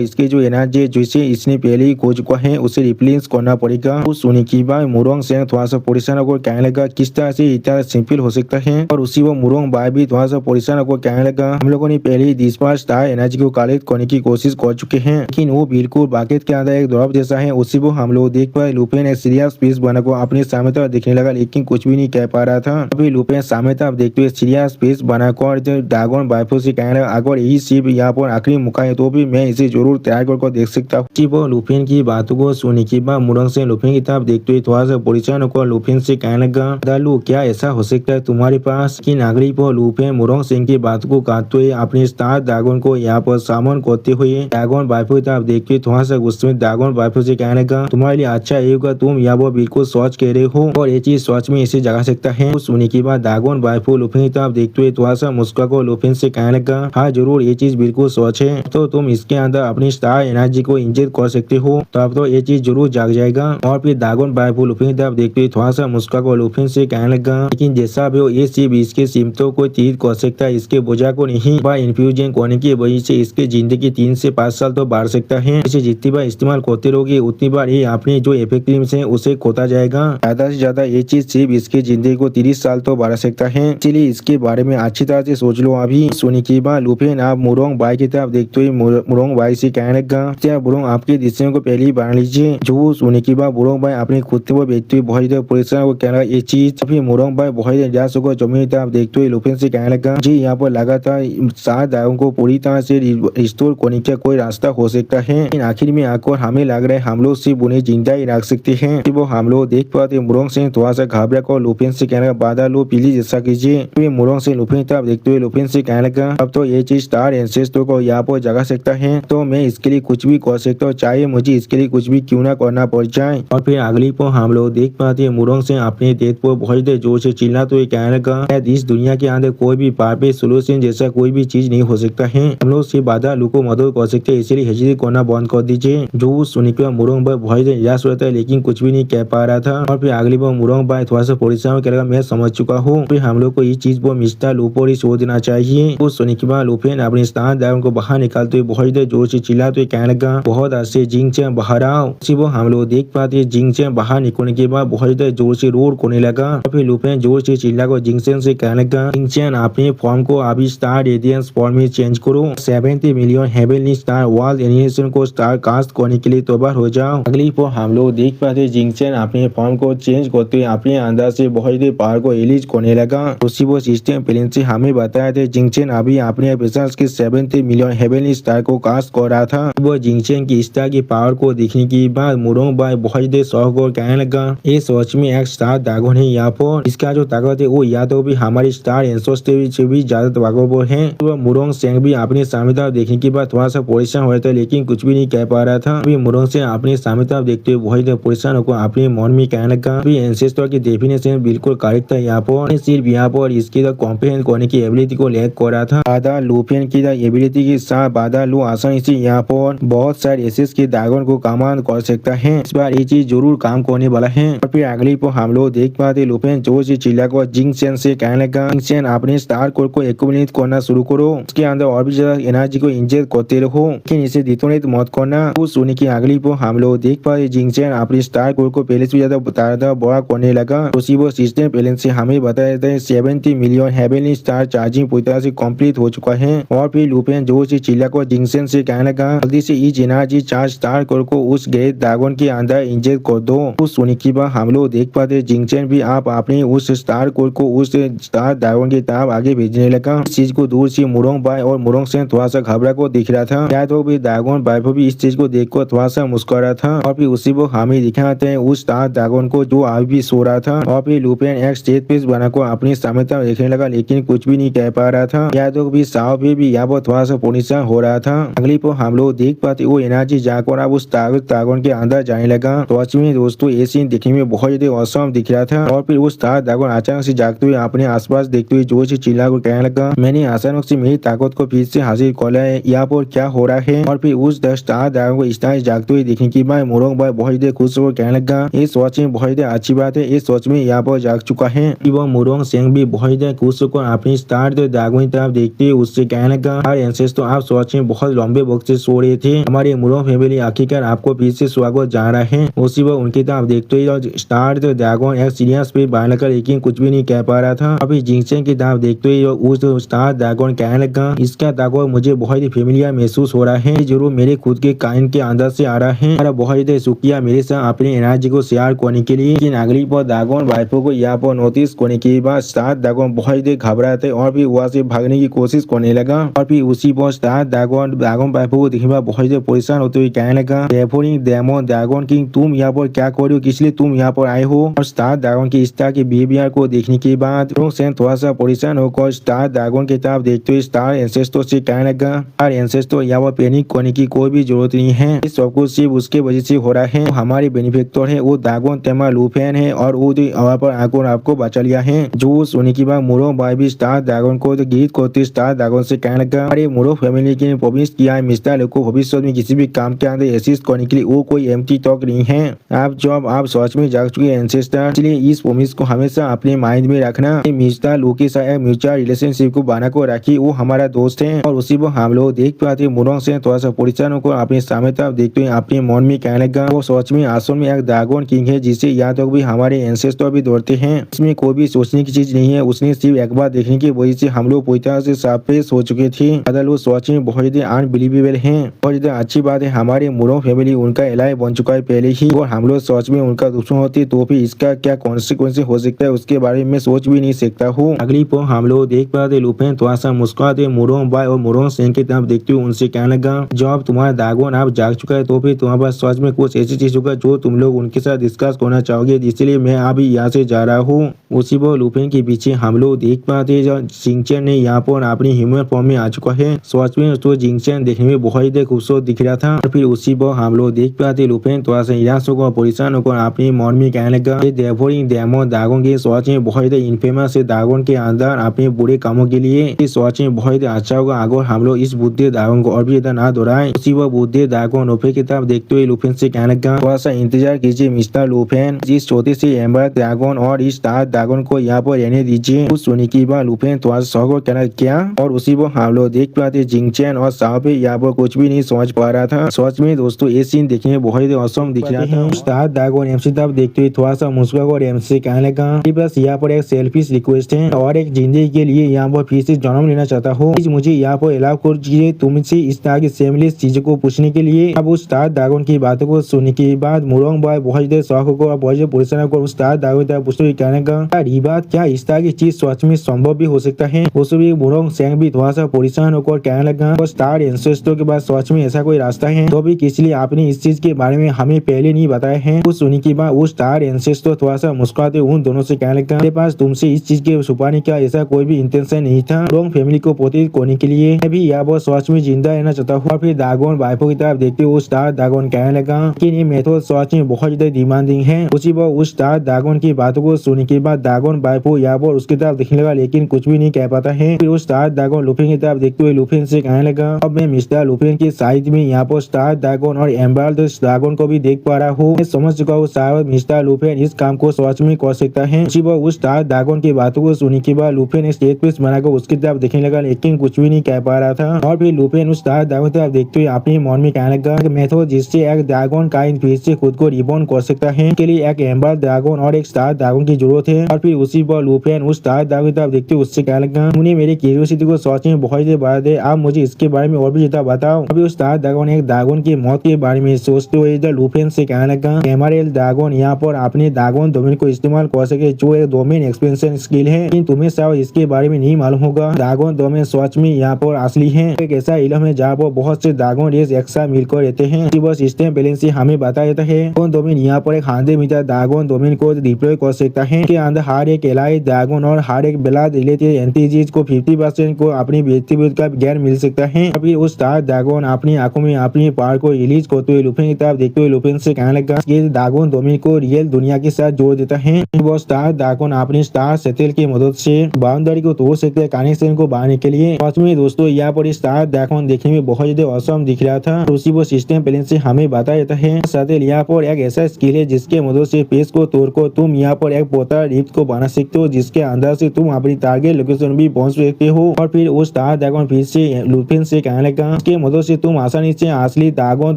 इसकी जो एनर्जी जिसे इसने पहले ही खो चुका है उसे रिप्लेस करना पड़ेगा। उस सुनी की बात मुरोंग से थोड़ा सा परेशान होकर कहने लगा किस तरह से इतना सिंपल हो सकता है। और उसी वो मुरोंग बाय भी थोड़ा सा परेशान होकर कहने लगा हम लोगों ने पहले ही 10 स्टार एनर्जी को कलेक्ट करने की कोशिश कर चुके हैं लेकिन वो बिल्कुल बकेट के अंदर एक द्रव जैसा है। उसी वो हम लोग देख पाए लुफिन एक सीरियस फेस बनाकर अपने सामने तरफ देखने लगा लेकिन कुछ भी नहीं कह पा रहा था। अभी लुफिन सामने तरफ देखते हुए सीरियस फेस बनाकर ड्रैगन बाइपो से कहने लगा अगर यही सिर्फ यहाँ पर आखिरी मौका है तो भी मैं इसे जरूर तैयार कर देख सकता हूँ। वो लुफिन की बातों को सुनने के बाद मुरोंग से लुफिन की तरफ देखते हुए थोड़ा सा परेशान होकर लुफिन से कहने लगा दालू क्या ऐसा हो सकता है तुम्हारे पास की नागरिक पर लुफिन मुरोंग सिंह की बात को काटते हुए अपने स्टार ड्रैगन को यहाँ पर सामन करते हुए ड्रैगन बाइपो की तरफ देखते हुए थोड़ा सा गुस्से में ड्रैगन बाइपो से कहने लगा तुम्हारे लिए अच्छा ये होगा तुम यहाँ पर बिल्कुल सोच कह रहे हो और ये चीज सोच में इसे जगा सकता है। सुनने के बाद ड्रैगन बाइपो लुफिन की तरफ देखते हुए थोड़ा सा मुस्कुरा कर लुफिन से कहने लगा हाँ जरूर ये चीज बिल्कुल सोच है तो तुम इसके अंदर अपनी स्टार एनर्जी को इंजेक्ट कर सकते हो तो अब तो ये चीज जरूर जाग जाएगा। और फिर ड्रैगन बाइपो लुफिन की तरफ देखते हुए थोड़ा सा मुस्कुरा कर लुफिन से कहने लगा लेकिन जैसा भी हो ये सिर्फ इसके सिम्टों को तीर कर सकता है इसके बोझा को नहीं। बार इन्फ्यूजन करने की वजह से इसके जिंदगी 3 से 5 साल तो बढ़ सकता है। इसे जितनी बार इस्तेमाल करते रहोगे उतनी बार ये अपने जो इफेक्टिवनेस है उसे खोता जाएगा। ज्यादा से ज्यादा ये चीज सिर्फ इसकी जिंदगी को 30 साल तो बढ़ा सकता है इसलिए इसके बारे में अच्छी तरह से सोच लो। अभी सुनी की बात लुफिन आप मुरोंग बाई की तरफ देखते हुए मुरोंग बाई से कहने लगा मुरोंग आपके डिसीजन को पहले ही बना लीजिए। जो सुनी की बात मुरोंग बाई अपने खुद को देखते हुए बहुत ज्यादा परेशान को कहना ये चीज। फिर मुरोंग बाई बहुत निराश होकर जमीन की तरफ देखते हुए लुफिन से कहने लगा जी यहाँ पर लगातार 7 दागों को पूरी तरह से रिस्टोर करने का कोई रास्ता हो सकता है लेकिन आखिर में आकर हमें लग रहा है हम लोग सिर्फ उन्हें जिंदा ही रख सकते हैं। वो हम लोग देख पाते मुरोंग से थोड़ा सा घबरा कर लुफिन से कहने लगा बाधा लो प्लीज ऐसा कीजिए। फिर मुरोंग से लुफिन तरफ देखते हुए लुफिन से कहने लगा अब तो ये चीज स्टार एंसेस्टर को यहाँ पर जगा सकता है तो मैं इसके लिए कुछ भी कर सकता हूँ चाहे मुझे इसके लिए कुछ भी क्यों ना करना पड़ जाए। और फिर अगली पर हम लोग देख पाते हैं मुरोंग से अपने डेथ पर बहुत जोर से चिल्ला तो ये कहने लगा इस दुनिया के अंदर कोई भी परफेक्ट सोल्यूशन जैसा कोई भी चीज नहीं हो सकता है। हम लोग सिर्फ बाधा लोग को मदद कर सकते हैं इसलिए हेजिटेट करना बंद कर दीजिए। जो सुनने के बाद मुरोंग भाई बहुत निराश हो रहा था लेकिन कुछ भी नहीं कह पा रहा था। और फिर अगली बार मुरोंग भाई थोड़ा सा परेशान करेगा मैं समझ चुका हूँ। फिर हम लोग को इस चीज पर मिस्टर लूपर ही छोड़ देना चाहिए। उस सुनने के बाद लुफिन अपने स्टार ड्रैगन को बाहर निकालते हुए बहुत जोर से चिल्ला तो कहने लगा बहुत से जिंग चैन बाहर आओ। उसी वो हम लोग देख पाते जिंग चैन बाहर निकलने के बाद बहुत ज्यादा जोर से रोर करने लगा। फिर लुपेन जोर से चिल्ला कर जिंग चैन से कहने लगा, जिंग चैन अपने फॉर्म को अभी स्टार रेडियंस फॉर्म में चेंज करो। 70 million heavenly star world animation को स्टार कास्ट करने के लिए तैयार हो जाओ। अगली पर हम लोग देख पाते जिंग चैन अपने फॉर्म को चेंज करते हुए अपने अंदर से बहुत ज्यादा पावर को रिलीज करने लगा। उसी वो सिस्टम प्लेन से हमें बताया था जिंग चैन अभी अपने एपिसोड्स के 70 मिलियन हेवनली स्टार को कास्ट कर रहा था। वो जिंग चैन की स्टार की पावर को देखने के बाद मुरोंग बाय बहुत ज्यादा शौक और कहने लगा, ये सोच में एक स्टार ड्रैगन है यहाँ पर। इसका जो ताकत है वो या तो भी हमारी स्टार एंसेस्टर से भी ज्यादा ताकतवर है। तो मुरोंग सेंग भी अपने सामने तरफ देखने के बाद थोड़ा सा परेशान हो रहा था, लेकिन कुछ भी नहीं कह पा रहा था। अभी मुरोंग से अपने सामने तरफ देखते हुए बहुत ज्यादा परेशान होकर अपने मन में कहने लगा, अभी एंसेस्टर की डेफिनेशन बिल्कुल करेक्ट था यहाँ पर। सिर्फ यहाँ पर इसकी कॉम्प्रिहेंड करने की एबिलिटी को लैक कर रहा था। बादा लुपेन की एबिलिटी के साथ बादा लू आसानी से यहाँ पर बहुत सारे एसेस के ड्रैगन को कमांड कर सकता है। इस बार ये चीज जरूर काम करने वाला है। और फिर अगली पर हम लोग देख पाते लुपेन जोर से चिल्लाकर जिंग चैन से कहने लगा, जिंग चैन अपने स्टार कोर को एक्यूमुलेट करना शुरू करो। उसके अंदर और भी ज्यादा एनर्जी को इंजेक्ट करते रहो, लेकिन इसे डिटोनेट मत करना। उस सोने की अगली पर हम लोग देख पाते जिंग चैन अपने स्टार कोर को पहले से ज्यादा बड़ा करने लगा। उसी वो सिस्टम पहले से हमें बताया जाता है 70 मिलियन हेवनली स्टार चार्जिंग पूरी तरह से कंप्लीट हो चुका है। और फिर लुपेन जोर से चिल्लाकर जिंग चैन से कहने लगा, जल्दी से इस एनर्जी चार्ज स्टार कोर को उस ग्रेट ड्रैगन के अंदर इंजेक्ट कर दो। उस सोने की बात हम लोग देख पाते जिंग चैन भी आप अपने उस स्टार कोर को उस स्टार ड्रैगन की तरफ आगे भेजने लगा। इस चीज को दूर से मुरोंग बाय और मुरोंग से थोड़ा सा घबरा को दिख रहा था। शायद वो भी ड्रैगन बाय भी इस चीज को देख कर थोड़ा सा मुस्कुरा था। और फिर उसी वो हमें दिखाते हैं उस स्टार ड्रैगन को जो अभी भी सो रहा था। और फिर लुपेन एक स्टेज पीस बनाकर अपनी सामने तरफ देखने लगा, लेकिन कुछ भी नहीं कह पा रहा था। या तो भी साव भी यहाँ पर थोड़ा सा परेशान हो रहा था। अगली पर हम लोग देख पाते वो एनर्जी जाकर अब उस ड्रैगन के अंदर जाने लगा। तो में दोस्तों ये सीन देखने में बहुत ज्यादा औसम दिख रहा था। और फिर उस स्टार ड्रैगन अचानक से जागते हुए अपने आसपास देखते हुए जोर से चिल्ला कर कहने लगा, मैंने अचानक से मेरी ताकत को फिर से हासिल कर लिया है, यहाँ पर क्या हो रहा है। और फिर उस स्टार ड्रैगन को इस तरह जागते हुए देखने के बाद मुरोंग बाय बहुत ज्यादा खुश होकर कहने लगा, ये सोच में बहुत ज्यादा अच्छी बात है, ये सोच में यहाँ पर जाग चुका है। वो मुरोंग सेंग भी बहुत ज्यादा खुश होकर अपनी स्टार ड्रैगन की तरफ देखते हुए उससे कहने लगा, तो आप सोच में बहुत लंबे वक्त से सो रहे थे, हमारे मुरोंग फैमिली आखिरकार आपको फिर से स्वागत जा रहा है। उसी वक्त उनकी तरफ देखते ही स्टार ड्रैगन एक सीरियस पे बाहर लगा, लेकिन कुछ भी नहीं कह पा रहा था। अभी जिंग चैन की तरफ देखते ही उस स्टार ड्रैगन कहने लगा, इसका ताकत मुझे बहुत ही फेमिलियर महसूस हो रहा है, जरूर मेरे खुद के काइन के अंदर से आ रहा है। मेरा बहुत ही शुक्रिया मेरे साथ अपनी एनर्जी को शेयर करने के लिए। लेकिन अगली पर ड्रैगन वाइफो को यहाँ पर नोटिस करने के बाद स्टार ड्रैगन बहुत ही घबरा थे और फिर वहाँ से भागने की कोशिश करने लगा। और फिर उसी पर स्टार ड्रैगन वाइफो को देखने में बहुत ही परेशान होते हुए कहने लगा, ड्रैगन किंग तुम यहाँ पर क्या कर रहे हो, किस लिए तुम यहाँ पर आए हो। और स्टार ड्रैगन की स्टार के बिहेवियर को देखने के बाद थोड़ा सा परेशान होकर स्टार ड्रैगन की तरफ देखते हुए स्टार एंसेस्टर से कहने लगा, स्टार एंसेस्टर यहाँ पर पैनिक करने की कोई भी जरूरत नहीं है, इस सब कुछ सिर्फ उसके वजह से हो रहा है। हमारे बेनिफिक्टर है वो ड्रैगन तेमा लुपेन है और वो पर आकर आपको बचा लिया है। जो सुनने के बाद मुरो बाय भी स्टार ड्रैगन को गीत करते स्टार ड्रैगन से कहने लगा, अरे मुरो फैमिली के प्रॉमिस किया है मिस्टर लोग को भविष्य में किसी भी काम के अंदर असिस्ट करने के लिए वो कोई एम्प्टी टॉक नहीं है। आप सच में जाग चुके एंसेस्टर, इसलिए इस प्रॉमिस को हमेशा अपने माइंड में रखना। मिस्टर लो के साथ म्यूचुअल रिलेशनशिप को बना कर रखी, वो हमारा दोस्त है। और उसी पर हम लोग देख पाते मुरोंग से थोड़ा सा परेशान होकर अपने सामने तरफ देखते हुए अपने मन में कहने लगा, वो सच में असल में एक ड्रैगन किंग है जिसे यहाँ तक भी हमारे एंसेस्टर भी दौड़ते हैं। इसमें कोई भी सोचने की चीज नहीं है, उसने सिर्फ एक बार देखने की वजह से हम लोग पूरी तरह से सरप्राइज हो चुके थे। वो सच में बहुत ही अनबिलीवेबल है। और इतना अच्छी बात है हमारे मुरोंग फैमिली उनका एलाय बन चुका है पहले ही, और हम लोग सच में उनका दुश्मन होती तो फिर इसका क्या कॉन्सिक्वेंस हो सकता है उसके बारे में सोच भी नहीं सकता हूँ। अगली पर हम लोग देख पाते लुपेन थोड़ा सा मुस्कुराते मुरोंग बाय और मुरोंग सेंग की तरफ देखते हुए उनसे कहने लगा, जब तुम्हारा ड्रैगन आप जाग चुका है तो फिर तुम्हारे पास सच में कुछ ऐसी चीज होगा जो तुम लोग उनके साथ डिस्कस करना चाहोगे, इसलिए मैं अभी यहाँ से जा रहा हूँ। उसी पर लुपेन के पीछे हम लोग देख पाते जिंग चैन ने यहाँ पर अपनी ह्यूमन फॉर्म में आ चुका है। सच में तो जिंग चैन देखने में बहुत ही खूबसूरत दिख रहा था। और फिर उसी पर हम लोग देख पाते लुपेन थोड़ा सा निराश होकर परेशान होकर अपने मन में कहने लगा, ड्रैगन के सच में बहुत ही इनफेमस है, ड्रैगन के अंदर अपने बुरे कामों के लिए सच में बहुत ही अच्छा होगा अगर हम लोग इस बुद्धि ड्रैगन को और भी ज्यादा ना दोहराएं। उसी वह बुद्धि ड्रैगन लुपेन की तरफ देखते हुए लुपेन से कहने लगा, थोड़ा सा इंतजार कीजिए मिस्टर लुपेन, इस छोटे से एम्बर ड्रैगन और इस स्टार ड्रैगन को यहाँ पर रहने दीजिए। उस सुनी की बात लुपेन थोड़ा सा कहना क्या। और उसी पर हम लोग देख पाते जिंग चैन और साव पे यहाँ पर कुछ भी नहीं समझ पा रहा था। सच में दोस्तों ये सीन देखने में बहुत ही औसम दिख रहा था। उस्ताद दागोन एमसी तब देखते हुए थोड़ा सा मुस्कुरा और एमसी कहने लगा कि बस यहाँ पर एक सेल्फिश रिक्वेस्ट है और एक जिंदगी के लिए यहाँ पर फिर से जन्म लेना चाहता हूँ। मुझे यहाँ पर अलाउ कर दीजिए तुमसे इस तरह की सेमलेस चीजों को पूछने के लिए। अब उस्ताद दागोन की बातों को सुनने के बाद मुरोंग भाई बहुत देर शौक को बहुत परेशान को उस्ताद दागोन तक पूछते हुए कहने का ये बात क्या इस तरह की चीज सच में संभव भी हो सकता है। उस भी मुरोंग सेंग भी थोड़ा सा परेशान होकर कहने लगा स्टार एंसेस्टर के बाद सच में ऐसा कोई रास्ता है तो भी किस लिए आपने इस चीज के बारे में हमें पहले नहीं बताया है। कुछ सुनने के बाद वो स्टार एंसेस्टर थोड़ा सा मुस्कुराते उन दोनों से कहने लगा मेरे पास तुमसे इस चीज के छुपाने का ऐसा कोई भी इंटेंशन नहीं था। मुरोंग फैमिली को प्रोटेक्ट करने के लिए मैं भी यहाँ पर सच में जिंदा रहना चाहता हूँ। और फिर दागोन वाइफों की तरफ देखते हुए स्टार दागोन कहने लगा कि ये मेथड सच में बहुत ज्यादा डिमांडिंग है। उसी पर उस स्टार दागोन की बातों को सुनने के बाद दागोन वाइफो यहाँ पर उसकी तरफ देखने लगा लेकिन कुछ भी नहीं कह पाता है। फिर उस स्टार दागोन लुफिन की तरफ देखते हुए लुफिन से कहने लगा अब मैं मिस्टर लुफिन की साइड में यहाँ पर स्टार दागोन और एम्बर्ल्ड ड्रैगन को भी देख पा रहा हूँ। मैं समझ चुका हूँ शायद मिस्टर लुफिन इस काम को सच में कर सकता है। उसी पर उस स्टार दागोन की बातों को सुनने के बाद लुफिन एक स्टेट पीस बनाकर उसकी तरफ देखने लगा लेकिन कुछ भी नहीं कह पा रहा था। और फिर लुफिन उस स्टार दागोन की तरफ देखते हुए अपने मन में कहने लगा मेथड जिससे एक ड्रैगन काइंड फिर से खुद को रिबॉर्न कर सकता है के लिए एक एम्बर्ल्ड ड्रैगन और एक स्टार ड्रैगन की जरूरत है। और फिर उसी पर लुफिन उस स्टार ड्रैगन की तरफ देखते हुए उससे कहने लगा उन्हें मेरी क्यूरियोसिटी को सोच में बहुत ही बढ़ा दे आप मुझे इसके बारे में और भी ज्यादा बताओ। अभी उस स्टार ड्रैगन एक ड्रैगन की मौत के बारे में सोचते हुए इधर लुफिन से कहने लगा एमआरएल ड्रैगन यहाँ पर अपने ड्रैगन डोमेन को इस्तेमाल कर सके जो एक डोमेन एक्सपेंशन स्किल है लेकिन तुम्हें शायद इसके बारे में नहीं मालूम होगा। ड्रैगन डोमेन सच में यहाँ पर असली है एक ऐसा इलम है जहाँ पर बहुत से ड्रैगन रेस एक साथ मिलकर रहते हैं। सिस्टम बैलेंस से हमें बताया जाता है कौन डोमेन यहाँ पर एक 100 मीटर ड्रैगन डोमेन को डिप्लॉय कर सकता है के अंदर हर एक एलाइड ड्रैगन और हर एक ब्लड रिलेटेड एंटीजीज को 50% को अपनी व्यक्तिगत का ज्ञान मिल सकता है। अभी उस स्टार ड्रैगन अपनी आंखों में अपनी पावर को रिलीज करते हुए लुफिन की तरफ देखते हुए लुफिन से कहने लगा ये ड्रैगन डोमेन को रियल दुनिया के साथ जोड़ देता है। वो स्टार ड्रैगन अपनी स्टार सैटेलाइट की मदद से बाउंड्री को तोड़ सकते हैं कनेक्शन को बढ़ाने के लिए। सच में दोस्तों यहाँ पर स्टार ड्रैगन देखने में बहुत ज्यादा औसम दिख रहा था। उसी वो सिस्टम बैलेंस से हमें बताया जाता है सैटेलाइट यहाँ पर एक ऐसा स्किल है जिसके मदद से पेज को तोड़कर तुम यहाँ पर एक पोर्टल रिफ्ट को बना सकते हो जिसके अंदर से तुम अपनी टारगेट लोकेशन भी पहुंच सकते हो। और फिर वो स्टार ड्रैगन फिर से लुफिन से कहने लगा इसके मदद से तुम आसानी से असली ड्रैगन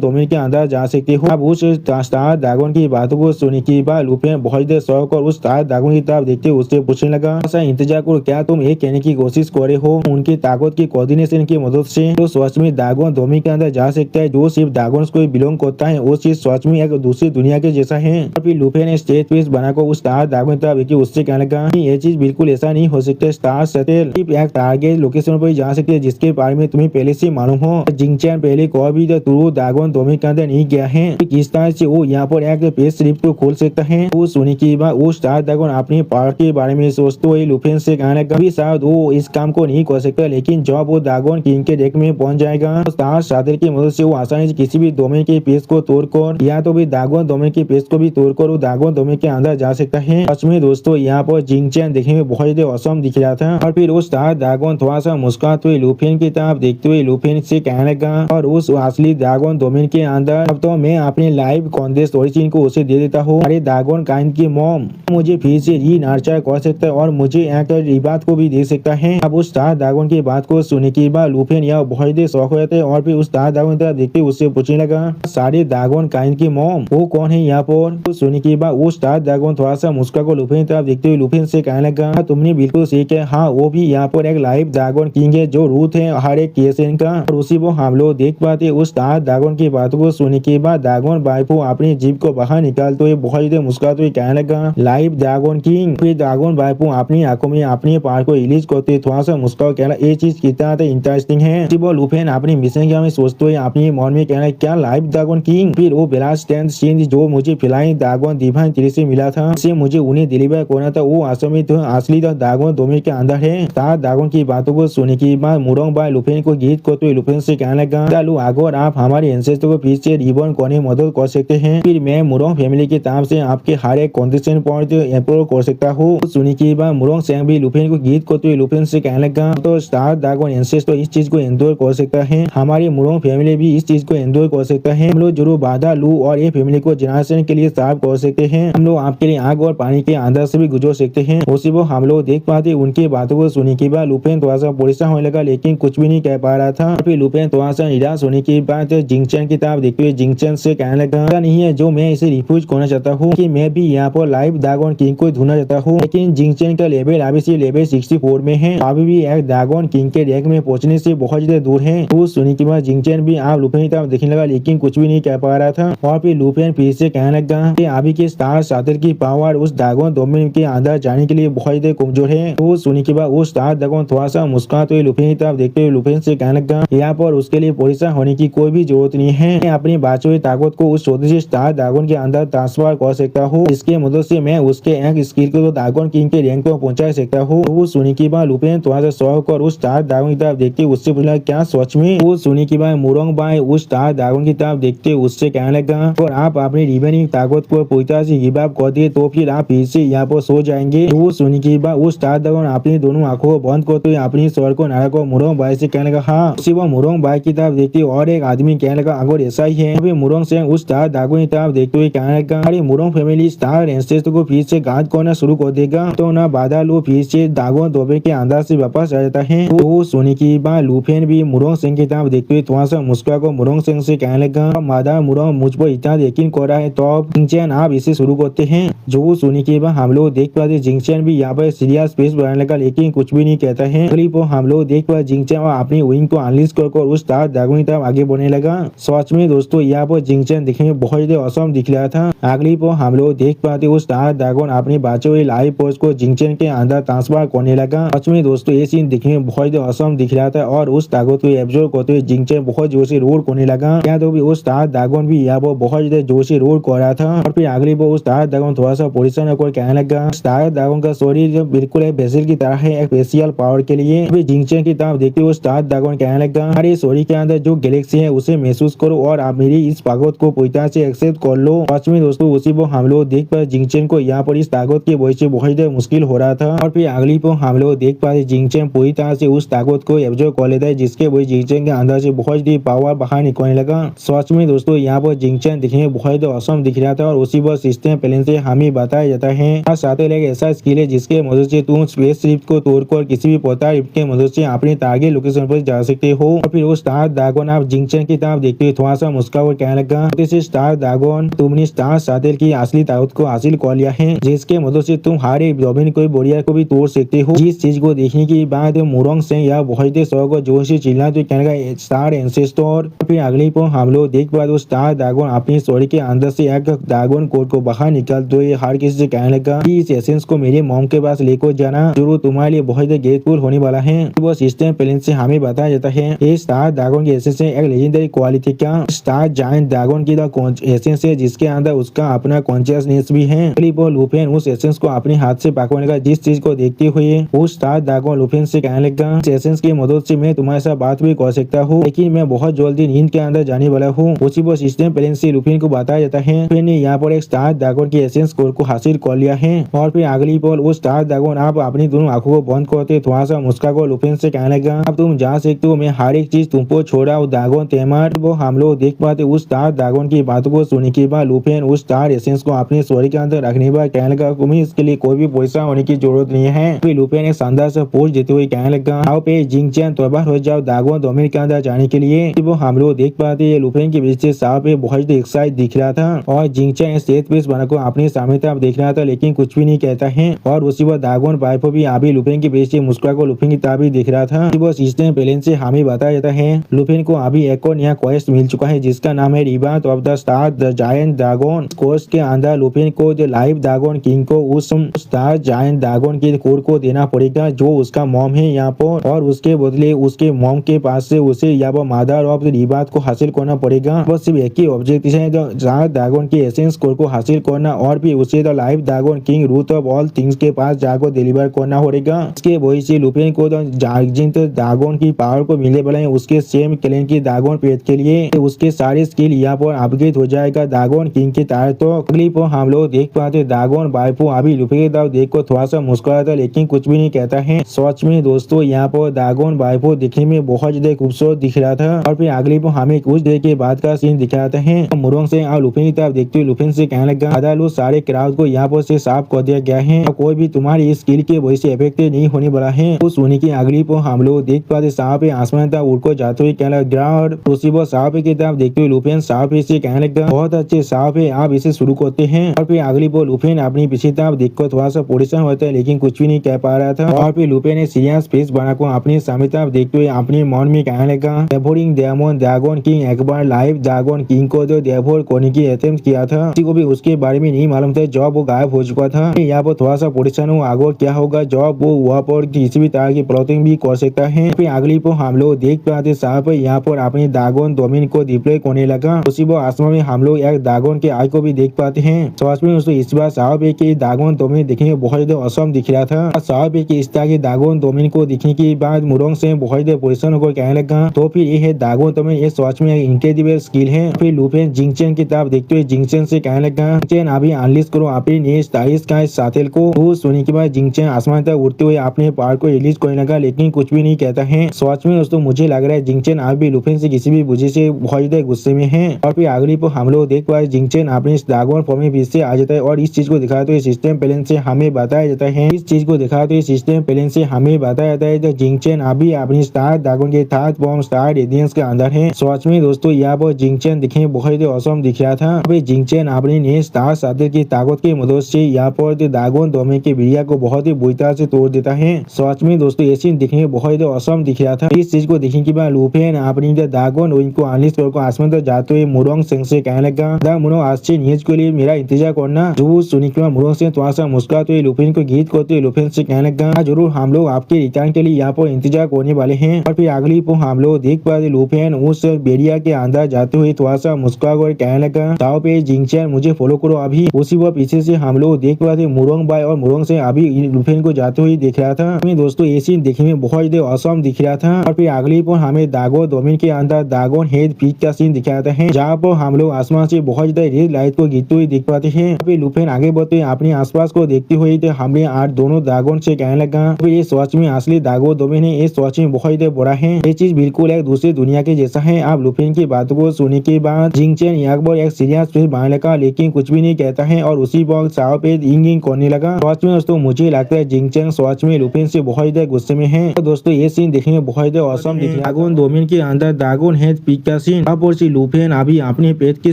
डोमेन के अंदर जा सकते हो। अब उस स्टार ड्रैगन की बातों को सुनने के बाद लुफिन बहुत देर शौक और उस स्टार ड्रैगन की तरफ देखते उससे पूछने लगा ऐसा इंतजार करो क्या तुम ये कहने की कोशिश कर रहे हो उनकी ताकत की कोऑर्डिनेशन की मदद से तो सच में ड्रैगन डोमेन के अंदर जा सकता है जो सिर्फ ड्रैगन को बिलोंग करता है वो चीज सच में एक दूसरी दुनिया के जैसा है। और फिर लुफिन ने स्टेज पीस बनाकर उस स्टार ड्रैगन की तरफ उससे कहने लगा ये चीज बिल्कुल ऐसा नहीं हो सकता। स्टार सैटेलाइट एक टारगेट लोकेशन पर जा सकते हैं जिसके बारे में तुम्हें पहले से मालूम हो। जिंगचैन पहले कोई भी थ्रू ड्रैगन डोमेन के अंदर नहीं गया है किस तरह से वो यहाँ पर एक पेज स्लिप को खोल सकता है। वो सुनने के बाद वो स्टार ड्रैगन अपनी पावर के बारे में सोचते हुए लुफिन से कहने लगा कभी शायद वो इस काम को नहीं कर सकता लेकिन जब वो ड्रैगन किंग के डेक में पहुंच जाएगा तो स्टार सैटेलाइट की मदद से वो आसानी से किसी भी डोमेन के पेज को तोड़कर या तो भी ड्रैगन डोमेन के पेज को भी तोड़कर वो ड्रैगन डोमेन के अंदर जा सकता है। सच में दोस्तों यहाँ पर जिंगचैन देखने में बहुत ज्यादा औसम दिख रहा था। और फिर उस स्टार ड्रैगन थोड़ा सा मुस्कुराते हुए लुफिन की तरफ देखते हुए लुफिन से कहने लगा और उस असली ड्रैगन डोमेन के अंदर अब तो मैं अपने लाइव कॉन्टेस्ट ओरिजिन को उसे दे देता हूँ। अरे ड्रैगन काइंड की मॉम मुझे फिर से री नर्चर कर सकता है और मुझे एक रिबात को भी दे सकता है। अब उस स्टार ड्रैगन की बात को सुनने के बाद लुफिन यह बहुत ही शौक हो जाते हैं और फिर उस स्टार ड्रैगन की तरफ देखते उससे पूछने लगा सारे ड्रैगन काइंड की मॉम वो कौन है यहाँ पर। तो सुनने के बाद वो स्टार ड्रैगन थोड़ा सा मुस्कुरा को लुफिन की तरफ देखते हुए लुफिन से कहने लगा तुमने बिल्कुल सही किया हाँ वो भी यहाँ पर एक लाइव ड्रैगन किंग है जो रूथ है हर एक केसन का और उसी वो हम लोग देख पाते। उस स्टार ड्रैगन की बातों को सुनने के बाद ड्रैगन वाइफो अपनी जीभ को बाहर निकालते हुए बहुत ही मुस्कुराते हुए कहने लगा लाइव ड्रैगन किंग। फिर ड्रैगन वाइफो अपनी आंखों में अपने पार को रिलीज करते थोड़ा सा मुस्कुरा कहना ये चीज कितना इंटरेस्टिंग है। वो लुफिन अपनी मिशन के में सोचते हुए अपने मन में कहना क्या लाइव ड्रैगन किंग। फिर वो ब्लास्ट सीन जो मुझे फिलहाल ड्रैगन डिवाइन ट्री से मिला था से मुझे उन्हें डिलीवर करना था वो असली ड्रैगन डोमेन के अंदर है। स्टार ड्रैगन की बातों को सुनने के बाद मुरोंग भाई लुफिन को गीत करते हुए लुफिन से कहने लगा चलो अगर आप हमारे एंसेस्टर को फिर से रिबॉर्न करने में मदद कर सकते हैं फिर मैं मुरोंग फैमिली की तरफ से आपके हर एक कंडीशन पॉइंट अप्रूव कर सकता हूँ। सुनने के बाद मुरोंग सेंग भी लुफिन को गीत करते हुए लुफिन से कहने लगा तो स्टार ड्रैगन एंसेस्टर इस चीज को एंजॉय कर सकता है हमारी मुरोंग फैमिली भी इस चीज को एंजॉय कर सकता है। हम लोग जरूर बाधा लू और ये फैमिली को जनरेशन के लिए साफ कर सकते हैं। हम लोग आपके लिए आग और पानी के अंदर से भी गुजर सकते हैं। उसी वो हम लोग देख पाते उनकी बातों को सुनने के बाद लुफिन थोड़ा सा परेशान होने लगा लेकिन कुछ भी नहीं कह पा रहा था। फिर लुफिन थोड़ा सा निराश होने के बाद पाते जिंगचैन की तरफ देखते हुए जिंगचैन से कहने लगा नहीं है जो मैं इसे रिफ्यूज करना चाहता हूँ कि मैं भी यहाँ पर लाइव ड्रैगन किंग को ढूंढना चाहता हूँ, लेकिन जिंगचैन का लेवल अभी से लेवल 64 में है, अभी भी एक ड्रैगन किंग के रैंक में पहुंचने से बहुत ज्यादा दूर है। तो सुनने के बाद जिंगचैन भी आप लुफेन की तरफ देखने लगा लेकिन कुछ भी नहीं कह पा रहा था। और फिर लुफेन फिर से कहने लगा कि अभी के स्टार शातिर की पावर उस ड्रैगन डोमेन के अंदर जाने के लिए बहुत ज्यादा कमजोर है। तो सुनने के बाद उस स्टार ड्रैगन थोड़ा सा मुस्कुराते हुए लुफेन की तरफ देखते हुए लुफेन से कहने लगा यहाँ पर उसके लिए परेशान होने की कोई भी जरूरत नहीं है, मैं अपनी बाकी हुई ताकत को उस छोटे से स्टार ड्रैगन के अंदर ट्रांसफर कर सकता हूँ, इसके मदद से मैं उसके एक स्किल को ड्रैगन किंग के रैंक पर पहुंचा सकता हूँ। वो सुनी की बात लुफेन थोड़ा सा शौक और उस स्टार ड्रैगन की तरफ देखते उससे पूछा क्या सच में। वो सुनी की बात मुरोंग बाय उस स्टार ड्रैगन की तरफ देखते उससे कहने लगा और आप अपनी रिमेनिंग ताकत को पूरी तरह से गिव अप कर दिए तो फिर आप फिर से यहाँ पर सो जाएंगे। वो सुनी की बात उस स्टार ड्रैगन अपनी दोनों आंखों को बंद करते हुए अपनी स्वर को नारा को मुरोंग बाय से कहने लगा हाँ। उसी वो मुरोंग बाय की तरफ देखते और एक आदमी कहने लगा अगर ऐसा ही है अभी मुरोंग से उस स्टार ड्रैगन की तरफ देखते हुए कहने लगा अरे मुरोंग फैमिली स्टार एंसेस्टर को फिर से घात करना शुरू कर देगा तो ना बाधा लो फिर से ड्रैगन डोमेन के अंदर से वापस आ जाता है। तो सोने की बात लुफेन भी मुरोंग सिंह की तरफ देखते हुए थोड़ा सा मुस्कुरा को मुरोंग सिंह से कहने लगा मादा मुरोंग मुझ पर इतना यकीन कर रहा है तो अब जिंगचैन आप इसे शुरू करते हैं। जो सोने के बाद हम लोग देख पाते जिंगचैन भी यहाँ पर सीरियस स्पेस बनाने लगा लेकिन कुछ भी नहीं कहता है। हम लोग देख पाते जिंगचैन अपनी विंग को अनलीज कर उस स्टार ड्रैगन की तरफ आगे बढ़ने लगा। सच में दोस्तों यहाँ पर जिंगचैन दिखने में बहुत ज्यादा औसम दिख रहा था। अगली पर हम लोग देख पाते उस स्टार ड्रैगन अपनी बचे हुए लाइव पोस्ट को जिंगचैन के अंदर ट्रांसफर करने लगा। सच में दोस्तों ये सीन दिखने में बहुत ज्यादा औसम दिख रहा था और उस ताकत को एब्जॉर्ब करते हुए जिंगचैन बहुत जोर से रोड करने लगा। क्या तो भी उस स्टार ड्रैगन भी यहाँ पर बहुत ज्यादा जोर से रोड कर रहा था। और फिर अगली पर उस स्टार ड्रैगन थोड़ा सा परेशान होकर कहने लगा स्टार ड्रैगन का शरीर बिल्कुल एक बेसिल की तरह है एक स्पेशल पावर के लिए। जिंगचैन की तरफ देखते हुए स्टार ड्रैगन कहने लगा अरे शरीर के अंदर जो गैलेक्सी है उसे महसूस करो और आप मेरी इस ताकत को पूरी तरह से एक्सेप्ट कर लो। सच में दोस्तों उसी पर हम लोग देख पाए जिंगचैन को यहाँ पर इस ताकत की वजह से बहुत ज्यादा मुश्किल हो रहा था। और फिर अगली पर हम लोग देख पाते जिंगचैन पूरी तरह से उस ताकत को एब्जॉर्ब कर लेता है जिसके वजह जिंगचैन के अंदर से बहुत ही पावर बाहर निकलने लगा। सच में दोस्तों यहाँ पर जिंगचैन दिखने में बहुत ज्यादा औसम दिख रहा था और उसी पर सिस्टम प्लान से हमें बताया जाता है साथ ही एक ऐसा स्किल है जिसके मदद से तुम स्पेस शिप को तोड़कर किसी भी पोर्टल के मदद से अपने टारगेट लोकेशन पर जा सकते हो। और फिर वो स्टार ड्रैगन आप जिंगचैन की तरफ देखते हुए थोड़ा सा मुस्कुरा और कहने लगा स्टार ड्रैगन तुमने स्टार शातिर की असली ताकत को हासिल कर लिया है जिसके मदद से तुम हर एक डोमेन कोई बोरियर को भी तोड़ सकते हो। जिस चीज को देखने के बाद मुरोंग सिंह या बहुत शौक जोर से चिल्ला तो कहने लगा स्टार एंसेस्टर। फिर अगली पर हम लोग देख पाते वो स्टार ड्रैगन अपनी स्टोरी के अंदर से एक ड्रैगन कोड को बाहर निकाल तो ये हर किसी से कहने लगा कि इस एसेंस को मेरे मॉम के पास लेकर जाना जो तुम्हारे लिए बहुत ग्रेटफुल होने वाला है। वो सिस्टम प्लान से हमें बताया जाता है ये स्टार ड्रैगन की एसेंस एक लेजेंडरी क्वालिटी का स्टार जायंट ड्रैगन की एसेंस है जिसके अंदर उसका अपना कॉन्शियसनेस भी है। लुफेन उस एसेंस को अपने हाथ से पकड़ने का जिस चीज को देखते हुए वो स्टार ड्रैगन लुफेन से कहने लगा इस एसेंस की मदद से मैं तुम्हारे साथ बात भी कर सकता हूँ लेकिन मैं बहुत जल्दी नींद के अंदर जाने वाला हूँ। उसी वो सिस्टम प्लान से लुफेन को बताया जाता है लुफेन ने यहाँ पर एक स्टार ड्रैगन की एसेंस कोड को हासिल कर लिया है। और फिर अगली पल वो स्टार ड्रैगन आप अपनी दोनों आंखों को बंद करते थोड़ा सा मुस्कुरा को लुफेन से कहने लगा अब तुम जा सकते हो मैं हर एक चीज तुमको छोड़ा ड्रैगन तेमर। वो हम लोग देख पाते उस स्टार ड्रैगन की बातों को सुनने के बाद लुफेन उस स्टार एसेंस को अपने स्टोरी के अंदर रखने के बाद कहने लगा तुम्हें इसके लिए कोई भी पैसा होने की जरूरत नहीं है। फिर लुफेन एक शानदार से पोज देते हुए कहने लगा आओ पे जिंगचैन तैयार हो जाओ ड्रैगन डोमेन के अंदर जाने के लिए। वो हम लोग देख पाते लुफेन के वजह से साहब पे बहुत एक्साइट दिख रहा था और जिंगचैन स्टेज पेस बना को अपने सामने तरफ देख रहा था लेकिन कुछ भी नहीं कहता है। और उसी वक्त ड्रैगन बाइफो भी अभी लुफेन के वजह से मुस्कुरा को लुफेन की तरफ भी देख रहा था। वो सिस्टम प्लान से हमें बताया जाता है लुफेन को अभी एक और नया क्वेस्ट मिल चुका है जिसका नाम है rebirth of the star the giant dragon. Quest के अंदर लुफेन को जो लाइव ड्रैगन किंग को उस स्टार जायंट ड्रैगन के कोड को देना पड़ेगा जो उसका मॉम है यहाँ पर और उसके बदले उसके मॉम के पास से उसे यहाँ पर मदर ऑफ द रिबर्थ को हासिल करना पड़ेगा। बस सिर्फ एक ही ऑब्जेक्टिव है जो ड्रैगन की एसेंस कोड को हासिल करना और भी उसे the live dragon king root of all things के पास जाकर डिलीवर करना पड़ेगा। इसके वजह से लुफेन को जायंट ड्रैगन की पावर को मिलने वाला है उसके सेम क्लैन की ड्रैगन पेट के लिए उसके सारे स्किल यहाँ पर अपग्रेड हो जाएगा ड्रैगन किंग के तहत। तो अगली पर हम लोग देख पाते ड्रैगन बाइफो अभी लुफेन की तरफ देख कर थोड़ा सा मुस्कुरा था लेकिन कुछ भी नहीं कहता है। सच में दोस्तों यहाँ पर ड्रैगन बाइफो दिखने में बहुत ज्यादा खूबसूरत दिख रहा था। और फिर अगली पर हमें कुछ देर के बाद का सीन दिखाते हैं मुरोंग से और लुफेन की तरफ देखते हुए लुफेन से कहने लगा आधा लोग सारे क्राउड को यहाँ पर से साफ कर दिया गया है और कोई भी तुम्हारी इस स्किल के वजह से इफेक्टेड नहीं होने वाला है। तो सोने की अगली पर हम लोग देख पाते साहब आसमान तक उड़कर जाते हुए कहना ग्राउंड उसी वो साफ है किताब देखते हुए लुफिन साफ है से कहने लगा बहुत अच्छे साफ है, आप इसे शुरू करते हैं। और फिर अगली वो लुफिन अपनी पिछली तरफ देखकर थोड़ा सा परेशान होता है लेकिन कुछ भी नहीं कह पा रहा था। और फिर लुफिन ने सीरियस फेस बनाकर अपनी सामने तरफ देखते हुए अपने मन में कहने लगा डेवोरिंग डेमन ड्रैगन किंग एक बार लाइव ड्रैगन किंग को जो डेवोर करने की अटेम्प्ट किया था, किसी को भी उसके बारे में नहीं मालूम था जब वो गायब हो चुका था। यहाँ पर थोड़ा सा परेशान हुआ आगे क्या होगा जब वो वहाँ पर किसी भी तरह की प्लॉटिंग भी कर सकता है। फिर अगली पर हम लोग देख पाते साहब यहाँ पर अपने ड्रैगन डोमेन को डिप्लॉय करने लगा। उसी वो आसमान में हम लोग एक ड्रैगन के आग को भी देख पाते हैं। समझ में दोस्तों इस बार साहब है कि ड्रैगन डोमेन देखने में बहुत ज्यादा असम दिख रहा था। साहब है कि इस तरह के ड्रैगन डोमेन को देखने के बाद मुरोंग से बहुत ज्यादा परेशान होकर कहने लगा तो फिर ये है ड्रैगन डोमेन, ये सच में एक इनक्रेडिबल स्किल है। फिर लुफिन जिंगचेन की तरफ देखते हुए जिंगचेन से कहने लगा जिंगचेन अभी अनलिस्ट करो अपनी नई स्टाइलिश का साथेल को। वो सुनने के बाद जिंगचेन आसमान तक उड़ते हुए अपने पार को रिलीज करने लगा लेकिन कुछ भी नहीं कहता है। सच में दोस्तों मुझे लग रहा है जिंगचेन आज भी लुफिन से किसी भी वजह से बहुत ज्यादा गुस्से में है। और फिर अगली पर हम लोग देख पाए जिंगचेन अपने ड्रैगन फॉर्म में फिर से आ जाता है और इस चीज को दिखाते हुए सिस्टम प्लेन से हमें बताया जाता है। इस चीज को दिखाते हुए सिस्टम प्लेन से हमें बताया जाता है कि जिंगचेन अभी अपनी स्टार ड्रैगन के थर्ड फॉर्म स्टार रेडियंस के अंदर है। सच में दोस्तों यहाँ पर जिंगचेन दिखने बहुत ही औसम दिख रहा था। अभी जिंगचेन अपने नए स्टार साथी की ताकत की मदद से यहाँ पर ड्रैगन डोमेन के बिरिया को बहुत ही बुरी तरह से तोड़ देता है। सच में दोस्तों ये सीन दिखने बहुत ही औसम दिख रहा था। इस चीज को देखने के बाद लुफिन अपनी ड्रैगन विंग को अनलिस्ट करके आसमान तक जाते हुए मुरोंग सिंह से कहने लगा मुरोंग आज से न्यूज के लिए मेरा इंतजार करना। जो सुनने के बाद मुरोंग सिंह थोड़ा सा मुस्कुराते हुए लुफिन को गीत करते हुए लुफिन से कहने लगा जरूर हम लोग आपके रिटर्न के लिए यहाँ पर इंतजार करने वाले हैं। और फिर अगली पर हम लोग देख पाते लुफिन उस बेरिया के अंदर जाते हुए थोड़ा सा मुस्कुरा कर कहने लगा ताओ पे जिंगचेन मुझे फॉलो करो अभी। उसी वह पीछे से हम लोग देख पाते मुरोंग भाई और मुरोंग से अभी लुफिन को जाते हुए देख रहा था। दोस्तों ये सीन देखने में बहुत ज्यादा औसम दिख रहा था। और फिर अगली पर हमें ड्रैगन डोमेन के अंदर ड्रैगन हेड पीक का सीन दिखाता है जहाँ पर हम लोग आसमान से बहुत ज्यादा रेड लाइट को गिरते हुए देख पाते हैं। फिर लुफिन आगे बढ़ते अपने आसपास को देखते हुए तो हमने आज दोनों ड्रैगन से कहने लगा फिर ये सच में असली ड्रैगन डोमेन है, ये सच में बहुत ज्यादा बड़ा है, ये चीज बिल्कुल एक दूसरी दुनिया के जैसा है। आप लुफिन की बातों को सुनने के बाद जिंगचेन एक सीरियस फेस बनाने लगा लेकिन कुछ भी नहीं कहता है और उसी वक्त साव पे इंग करने लगा। सच में दोस्तों मुझे लगता है जिंगचेन सच में लुफिन से बहुत ज्यादा गुस्से में है। तो दोस्तों ये सीन देखने में बहुत ज्यादा औसम दिख रहा है। ड्रैगन डोमेन के अंदर ड्रैगन हेड पीक का सीन वापस से लुफिन अभी अपने पेट के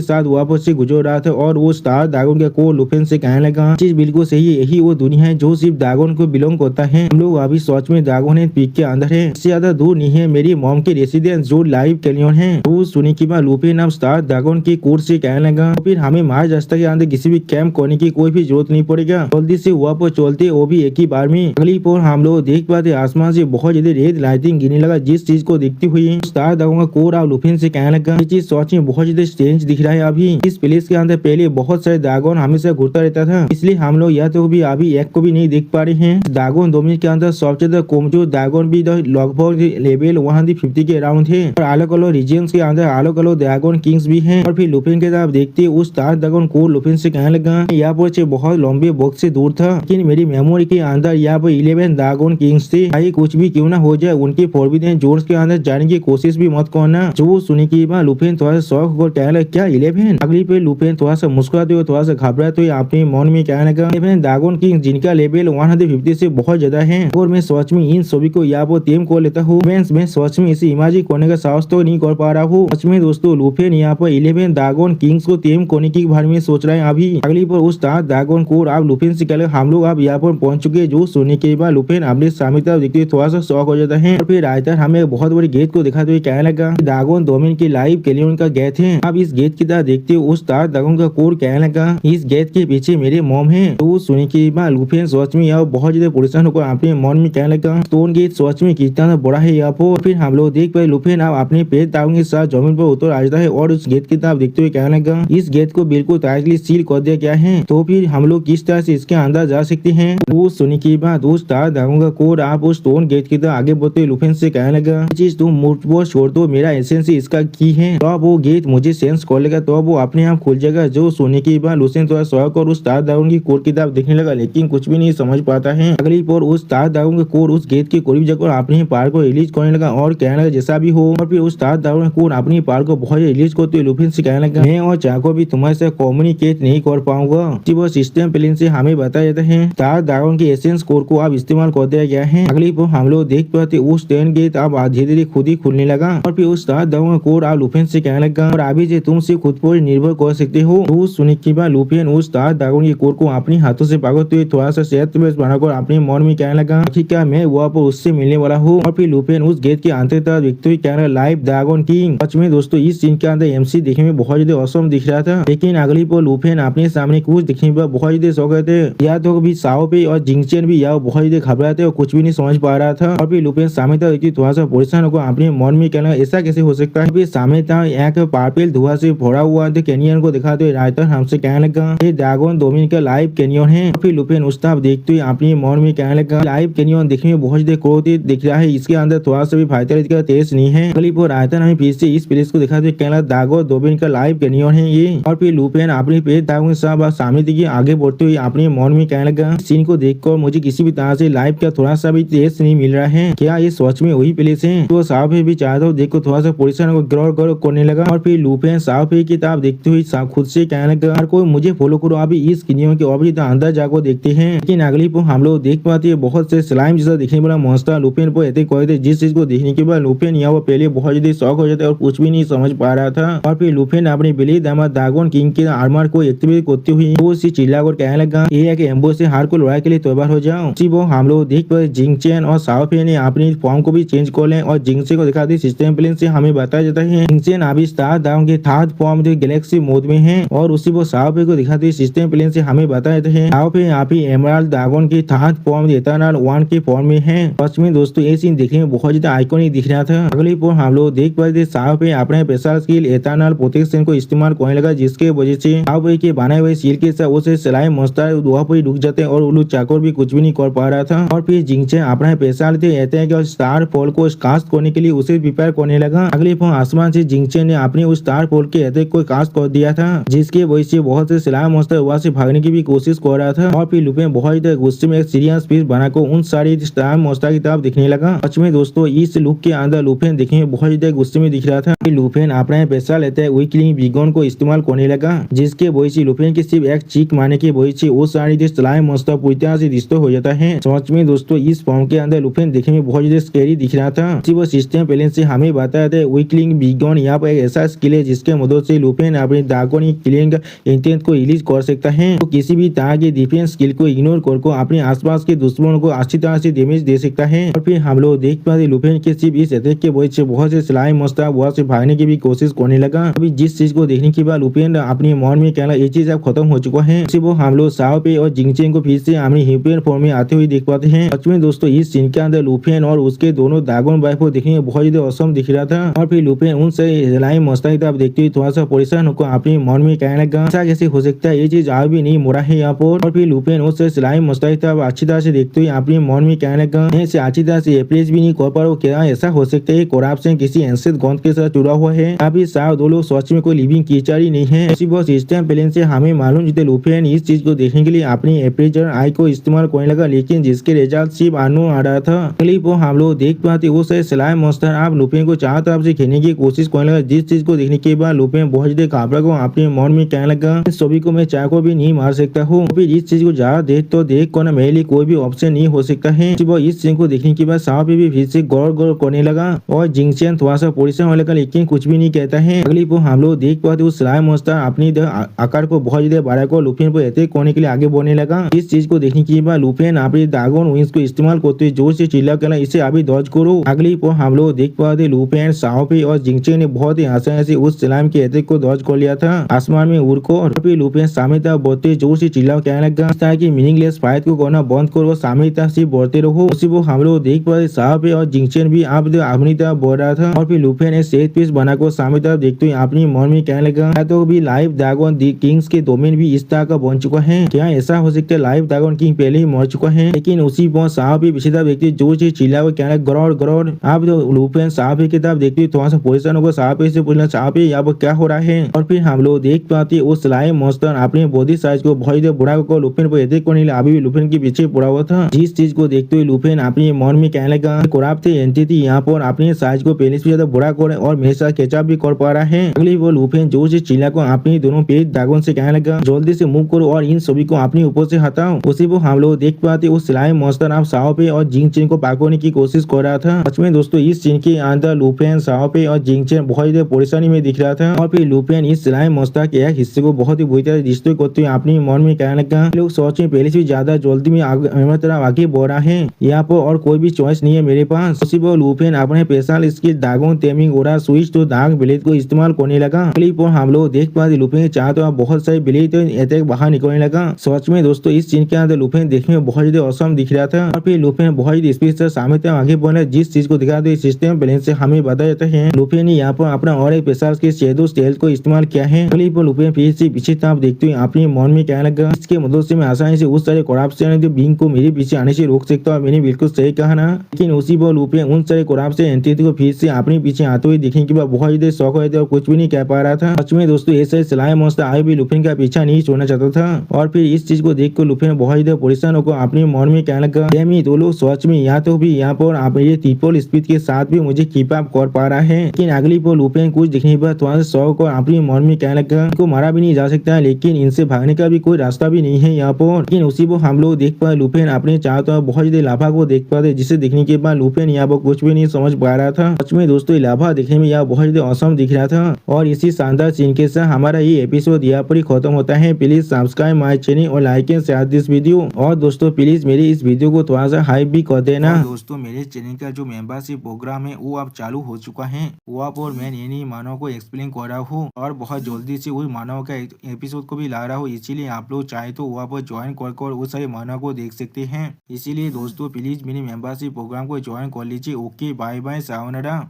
साथ वापस से गुजर रहा था और वो स्टार ड्रैगन के को लुफिन से कहने लगा चीज बिल्कुल सही है, यही वो दुनिया है जो सिर्फ ड्रैगन को बिलोंग करता है। हम लोग अभी सच में ड्रैगन हेड पीक के अंदर है, इससे ज्यादा दूर नहीं है मेरी मॉम के रेसिडेंस जो लाइव कैलियन है। वो सुनी की बात लुफिन अब स्टार ड्रैगन की कोर्ट से कहने लगा फिर हमें मार्च रास्ता के अंदर किसी भी कैंप करने की कोई भी जरूरत नहीं पड़ेगा, जल्दी से वहाँ पर चलते वो भी एक ही बार में। अगली पर हम लोग देख पाते आसमान से बहुत ज्यादा रेड लाइटिंग गिरने लगा जिस चीज को देखते हुए स्टार ड्रैगन का कोर और लुफिन से कहने लगा ये चीज सच में बहुत ज्यादा स्ट्रेंज दिख रहा है। अभी इस प्लेस के अंदर पहले बहुत सारे ड्रैगन हमेशा घूरता रहता था इसलिए हम लोग या तो भी अभी एक को भी नहीं देख पा रहे हैं। ड्रैगन डोमेन के अंदर सबसे ज्यादा कमजोर ड्रैगन भी लगभग लेवल 150 के अराउंड थे और अलग अलग रीजन्स के अंदर अलग अलग ड्रैगन किंग्स भी हैं। और फिर लुफिन के तरफ देखते उस स्टार ड्रैगन को लुफिन से कहने लगा यहाँ पर से बहुत लंबे बॉक्स से दूर था लेकिन मेरी मेमोरी के अंदर यहाँ पर 11 ड्रैगन किंग्स थे, भाई कुछ भी क्यों ना हो जाए उनके फॉरबिडन जोन्स के अंदर जाने की कोशिश भी मत करना। जो सुनी की बात लुफिन थोड़ा सा शौक होकर कहने लगा क्या 11? अगली पे लुफिन थोड़ा सा मुस्कुराते हुए थोड़ा सा घबराते हुए अपने मन में कहने लगा 11 ड्रैगन किंग जिनका लेवल 150 से बहुत ज्यादा है और मैं सच में इन सभी को यहाँ पर टेम कर लेता हूँ। मैं सच में इसे इमेजिन करने का साहस तो नहीं कर पा रहा हूँ। सच में दोस्तों लुफिन यहाँ पर 11 ड्रैगन किंग्स को टेम करने के बारे में सोच रहे हैं। अभी अगली पर उस ड्रैगन को आप लुफिन से कहले हम लोग अब यहाँ पर पहुंच चुके। जो सुनने के बाद लुफिन अपने सामने तरफ देखते थोड़ा सा शौक हो जाता है और फिर राइटर हमें बहुत बड़ी गेट को दिखाते हुए कहने लगा ड्रैगन डोमेन के लाइव कैलियन का गेट है। अब इस गेट की तरह देखते हुए उस ड्रैगन का कोर कहने लगा इस गेट के पीछे मेरे मॉम है। तो सुनने के बाद लुफिन सच में यहाँ बहुत ज्यादा परेशान होकर अपने मन में कहने लगा स्टोन गेट सच में कितना बड़ा है यहाँ पर। फिर हम लोग देख पाए लुफिन अब अपने पेट ड्रैगन के साथ जमीन पर उतर आ जाता है और उस गेट की तरफ देखते हुए कहने लगा इस गेट को बिल्कुल टाइटली सील कर दिया गया है, तो फिर हम लोग किस तरह से इसके अंदर जा सकते हैं। वो सुनने के बाद उस स्टार ड्रैगन का कोड आप उस स्टोन गेट की तरफ आगे बढ़ते लुफिन से कहने लगा चीज तुम मुझ पर छोड़ दो, मेरा एसेंस इसका की है, तो वो गेट मुझे सेंस कर लेगा तो वो अपने आप खुल जाएगा। जो सुनने के बाद लुफिन थोड़ा शौक और उस स्टार ड्रैगन की कोड की तरफ देखने लगा लेकिन कुछ भी नहीं समझ पाता है। अगली पर उस स्टार ड्रैगन का कोड उस गेट के करीब जाकर अपने पार को रिलीज करने लगा और कहने लगा जैसा भी हो। और फिर उस स्टार ड्रैगन का कोड अपनी पार को बहुत रिलीज करते हुए लुफिन से कहने लगा मैं और चाको भी तुम्हारे से कम्युनिकेट नहीं कर पाऊंगा। वो सिस्टम प्लेन से हमें बताया जाता है स्टार ड्रैगन के एसेंस कोड को अब इस्तेमाल कर दिया गया है। अगली पर हम लोग देख पाते उस ट्रेन गेट अब धीरे धीरे खुद ही खुलने लगा और फिर उस स्टार उस्ताद दागोन कोड आप लुफिन से कहने लगा और अभी से तुम सिर्फ खुद पर निर्भर कर सकते हो। तो सुनने के बाद लुफिन उस्ताद दागोन के कोड को अपने हाथों से पकड़ते हुए थोड़ा सा सेहत बनाकर अपने मन में कहने लगा कि क्या मैं वहाँ पर उससे मिलने वाला हूँ। और फिर लुफिन उस गेट के अंत तक देखते हुए कहने लगा लाइव ड्रैगन किंग। सच में दोस्तों इस सीन के अंदर एमसी देखने में बहुत ज्यादा औसम दिख रहा था, लेकिन अगली पर लुफिन अपने सामने कुछ दिखने पर बहुत ज्यादा शौक थे। या तो कभी साओ पे और जिंगचेन भी या बहुत ज्यादा घबरा थे और कुछ भी नहीं समझ पा रहा था। और फिर लुफिन सामने था थोड़ा सा परेशान होकर अपने मन में कहना ऐसा कैसे हो सकता है। फिर सामने था एक पार्पल धुआं से भरा हुआ कैनियन को दिखाते हुए राइटर हमसे कहने लगा ये ड्रैगन डोमिन का लाइव कैनियन है। फिर लुफिन उस्ताद देखते हुए अपने मन में कहने लगा लाइव कैनियन देखने में बहुत ज्यादा क्रोधित दिख रहा है, इसके अंदर थोड़ा सा भी फाइटर का तेज नहीं है। अगली पर राइटर हमें फिर से इस प्लेस को दिखाते हुए कहना ड्रैगन डोमिन का लाइव कैनियन है ये। और फिर लुफिन अपने पेट ड्रैगन साहब सामने दिखे आगे बढ़ते हुए अपने मन में कहने लगा सीन को देखकर मुझे किसी भी तरह से लाइव का थोड़ा सा भी तेज नहीं मिल रहा है, क्या ये सच में वही प्लेस है। तो साहब भी चाहता हूँ देखो थोड़ा सा परेशान को ग्रौर करने लगा। और फिर लुफिन साहब की किताब देखते हुए खुद से कहने लगा हर कोई मुझे फॉलो करो, अभी इस किनियों के अभी अंदर जाकर देखते हैं। लेकिन अगली पर हम लोग देख पाते हैं बहुत से स्लाइम जैसा दिखने वाला मॉन्स्टर लुफिन पर ऐसे कहते जिस चीज को देखने के बाद लुफिन यहाँ पर पहले बहुत ज्यादा शौक हो जाता है और कुछ भी नहीं समझ पा रहा था। और फिर लुफिन अपने बिली दामाद ड्रैगन किंग के आर्मर को एक्टिवेट करते हुए वो उसी चिल्ला कर कहने लगा ये कि एम्बो से हार को लड़ाई के लिए तैयार हो जाओ। उसी वो हम लोग देख पाए जिंगचेन और साओफे ने अपनी फॉर्म को भी चेंज कर ले और जिंगसे को दिखाते सिस्टम प्लेन से हमें बताया जाता है जिंगचेन अभी स्टार दाउन के थर्ड फॉर्म गैलेक्सी मोड में है। और उसी वो साओफे को दिखाते सिस्टम प्लेन से हमें बताया जाता है साओफे आप ही एमराल्ड ड्रैगन की थर्ड फॉर्म इटर्नल 1 के फॉर्म में है। सच में दोस्तों ये सीन देखने में बहुत ज्यादा आइकॉनिक दिख रहा था। अगली पर हम लोग देख पाए थे साओफे अपने स्पेशल स्किल इटर्नल प्रोटेक्शन को इस्तेमाल करने लगा जिसके वजह से साओफे के बनाए हुए सील के साथ उसे सिलाई मॉन्स्टर वहाँ पर रुक जाते और उल्लू चाकर भी कुछ भी नहीं कर पा रहा था। और फिर जिंगचेन अपना स्पेशल थे स्टार फॉल को कास्ट करने के लिए उसे प्रिपेयर करने लगा। अगले पर आसमान से जिंगचेन ने अपने उस स्टार फॉल के अटैक को कास्ट कर दिया था जिसके वजह से बहुत से सिलाई मॉन्स्टर वहाँ से भागने की भी कोशिश कर रहा था। और फिर लुफिन बहुत गुस्से में एक सीरियस पीस बनाकर उन सारी स्टार मॉन्स्टर की तरफ दिखने लगा। सच में दोस्तों इस लुक के अंदर लुफिन देखने में बहुत ज्यादा गुस्से में दिख रहा था। लुफिन अपना पैसा लेते वीकलिंग बिगन को इस्तेमाल करने लगा जिसके वजह से लुफिन की सिर्फ एक चीख मारने की वजह से वो सारी स्लाइम मॉन्स्टर पूरी तरह से डिस्ट्रॉय हो जाता है। सच में दोस्तों इस फॉर्म के अंदर लुफिन देखने में बहुत ज्यादा स्कैरी दिख रहा था। वो सिस्टम पहले से हमें बताया था वीकलिंग बिगन यहाँ पर एक ऐसा स्किल है जिसके मदद से लुफिन अपने ड्रैगन किलिंग इंटेंट को रिलीज कर सकता है। तो किसी भी तरह के डिफेंस स्किल को इग्नोर कर अपने आसपास के दुश्मनों को अच्छी तरह से डैमेज दे सकता है। और फिर हम लोग देख पाते लुफिन के सिर्फ इस अटैक के वजह से बहुत से स्लाइम मॉन्स्टर वहाँ से भागने की भी कोशिश करने लगा। अभी जिस चीज को देखने के बाद लुफिन अपने मन में कहना ये चीज अब खत्म हो चुका है। वो हम लोग साओपे और जिंगचेन को फिर से अपनी ह्यूमन फॉर्म में आते हुए देख पाते हैं। सच में दोस्तों इस सीन के अंदर लुफिन और उसके दोनों ड्रैगन वाइफ को देखने में बहुत ज्यादा औसम दिख रहा था। और फिर लुफिन उनसे स्लाइम मॉन्स्टर की तरफ देखते हुए थोड़ा सा परेशान होकर अपने मन में कहने लगा ऐसा कैसे हो सकता है, ये चीज आज भी नहीं मुड़ा है यहाँ पर। और फिर लुफिन उससे स्लाइम मॉन्स्टर की तरफ अच्छी तरह से देखते हुए अपने मन में कहने लगा ऐसे अच्छी तरह से अप्रेस भी नहीं कर पा रहा, क्या ऐसा हो सकता है करप्शन किसी एंसेंट गॉड के साथ जुड़ा हुआ है। अभी साहब दो लोग सच में कोई लिविंग कीचर ही नहीं है। इसी बहुत सिस्टम प्लेन से हमें मालूम जितने लुफिन इस चीज को देखने के लिए अपनी अप्रेजर आई को इस्तेमाल करने लगा लेकिन जिसके रिजल्ट सिर्फ अनु आ रहा था। अगली पर हम लोग देख पाते वो स्लाइम मॉन्स्टर आप लुफिन को चारों तरफ से खेलने की कोशिश करने लगा जिस चीज को देखने के बाद लुफिन बहुत ज्यादा घबरा को अपने मन में कहने लगा इस सभी को मैं चाह को भी नहीं मार सकता हूँ। फिर इस चीज को ज्यादा देख कर मेरे लिए कोई भी ऑप्शन नहीं हो सकता है। इस चीज को देखने के बाद साहब भी फिर से गौर करने लगा और जिंगचेन थोड़ा सा परेशान होने लगा लेकिन कुछ भी नहीं कहता है। अगली पर हम लोग देख पाते वो स्लाइम मॉन्स्टर अपनी आकार को बहुत ज्यादा बढ़ा कर लुफिन पर अटैक करने के लिए आगे बढ़ने लगा। इस चीज को देखने के बाद लुफिन अपने ड्रैगन विंग्स को इस्तेमाल करते हुए जोर से चिल्ला कर इसे अभी डॉज करो। अगली पर हम लोग देख पाते लुफिन साओपे और जिंगचेन ने बहुत ही आसानी से उस स्लाइम के अटैक को डॉज कर लिया था आसमान में उड़ को। और फिर लुफिन सामने तक बढ़ते जोर से चिल्ला कहने लगा इस तरह की मीनिंगलेस फाइट को करना बंद करो, सामने तक सिर्फ बढ़ते रहो। उसी वो हम लोग देख पाते साओपे और जिंगचेन भी आप अपनी तरफ बढ़ रहा था। और फिर लुफिन एक सेट पीस बनाकर सामने तरफ देखते हुए अपनी मन में कहने लगा तो भी लाइव ड्रैगन किंग्स के डोमेन भी इस तरह का बन चुका है, क्या ऐसा हो सकता है लाइव ड्रैगन किंग पहले ही मर चुका है। लेकिन उसी पर साहब भी पिछले व्यक्ति जोर से चिल्ला कर कहना गरोड़ आप लुफिन साहब की तरफ देखते थोड़ा सा परेशान होकर साहब से पूछना साहब यहाँ पर क्या हो रहा है। और फिर हम लोग देख पाते वो स्लाइम मॉन्स्टर अपने बॉडी साइज को बहुत बुढ़ा कर लुफिन पर अटैक करने लगा, अभी भी लुफिन के पीछे पड़ा हुआ था। जिस चीज को देखते हुए लुफिन अपने मन में कहने लगा कोराप थे एंटिटी यहाँ पर अपने साइज को पहले से ज्यादा बुढ़ा कर और मेरे साथ कैचअप भी कर पा रहा है। अगली वो लुफिन जोर से चिल्ला कर अपने दोनों पेट ड्रैगन से कहने लगा जल्दी से मूव करो और इन सभी को अपने ऊपर से हटाओ। उसी वो हम लोग देख पाते वो स्लाइम मॉन्स्टर आप साओपे और जिंगचेन को पकड़ने की कोशिश कर रहा था। सच में दोस्तों इस सीन के अंदर लुफिन शाओपे और जिंगचेन बहुत ही परेशानी में दिख रहा था और फिर लुफिन इस सिलाई मोस्ता के एक हिस्से को बहुत ही बुरी तरह डिस्ट्रॉय करते हुए अपने मन में कहने लगा लोग सोच में पहले से ज्यादा जल्दी में आगे बढ़ रहा है, यहाँ पर और कोई भी चॉइस नहीं है मेरे पास। उसी पर लुफिन अपने स्पेशल स्किल दागों तेमिंग ओरा स्विच तो दाग ब्लेड को इस्तेमाल करने लगा। अगली पर हम लोग देख पाते लुफिन चाह तो बहुत सारे ब्लेड अटैक बाहर निकलने लगा। सच में दोस्तों इस सीन के अंदर लुफिन देखने में बहुत ज्यादा औसम दिख रहा था और फिर लुफिन बहुत ही स्पीड से सामने तक आगे बढ़ने जिस चीज को दिखा दो सिस्टम बैलेंस से हमें बताया जाता है लुफिन ने यहाँ पर अपना और एक स्पेशल के शेडो स्टेल को इस्तेमाल किया है। अगली पर लुफिन फिर से पीछे तरफ देखते हुए अपने मन में कहने लगा इसके मदद से मैं आसानी से उस सारे करप्शन जो बिंग को मेरे पीछे आने से रोक सकता हूँ। मैंने बिल्कुल सही कहा ना। लेकिन उसी पर लुफिन उन सारे करप्शन एंटिटी को फिर से अपने पीछे आते हुए देखने के बाद बहुत ज्यादा शौक हुए थे और कुछ भी नहीं कह पा रहा था। सच में दोस्तों ऐसे सिलाई मोस्ता आगे भी लुफिन का पीछा नहीं छोड़ना चाहता था और फिर इस चीज को देख कर लुफिन बहुत ज्यादा परेशान होकर अपने मन में कहने लगा तो लोग सच में यहाँ तो भी यहाँ पर आप ये ट्रिपल स्पीड के साथ भी मुझे कीप अप कर पा रहा है। लेकिन अगली पर लुफिन कुछ दिखने पर थोड़ा सा शौक और अपने मन में कहने लगा इनको मारा भी नहीं जा सकता है लेकिन इनसे भागने का भी कोई रास्ता भी नहीं है यहाँ पर। लेकिन उसी को हम लोग देख पाए लुफिन अपने चाहते बहुत ज्यादा लाभा को देख पाते जिसे देखने के बाद लुफिन यहाँ पर कुछ भी नहीं समझ पा रहा था। सच में दोस्तों लाभा देखने में यहाँ बहुत ज्यादा औसम दिख रहा था और इसी शानदार सीन के साथ हमारा ये एपिसोड यहाँ पर ही खत्म होता है। प्लीज सब्सक्राइब माय चैनल और like and share this video और दोस्तों प्लीज मेरे इस वीडियो को थोड़ा सा हाइप भी कर देना। दोस्तों मेरे चैनल का जो मेंबरशिप प्रोग्राम है वो अब चालू हो चुका है। वहाँ पर मैं नई मानव को एक्सप्लेन कर रहा हूँ और बहुत जल्दी से वही मानव का एपिसोड को भी ला रहा हूँ। इसीलिए आप लोग चाहे तो वहाँ पर ज्वाइन कर वो सारे मानव को देख सकते हैं। इसीलिए दोस्तों प्लीज मेरे मेंबरशिप प्रोग्राम को ज्वाइन कर लीजिए। Okay bye bye sayonara.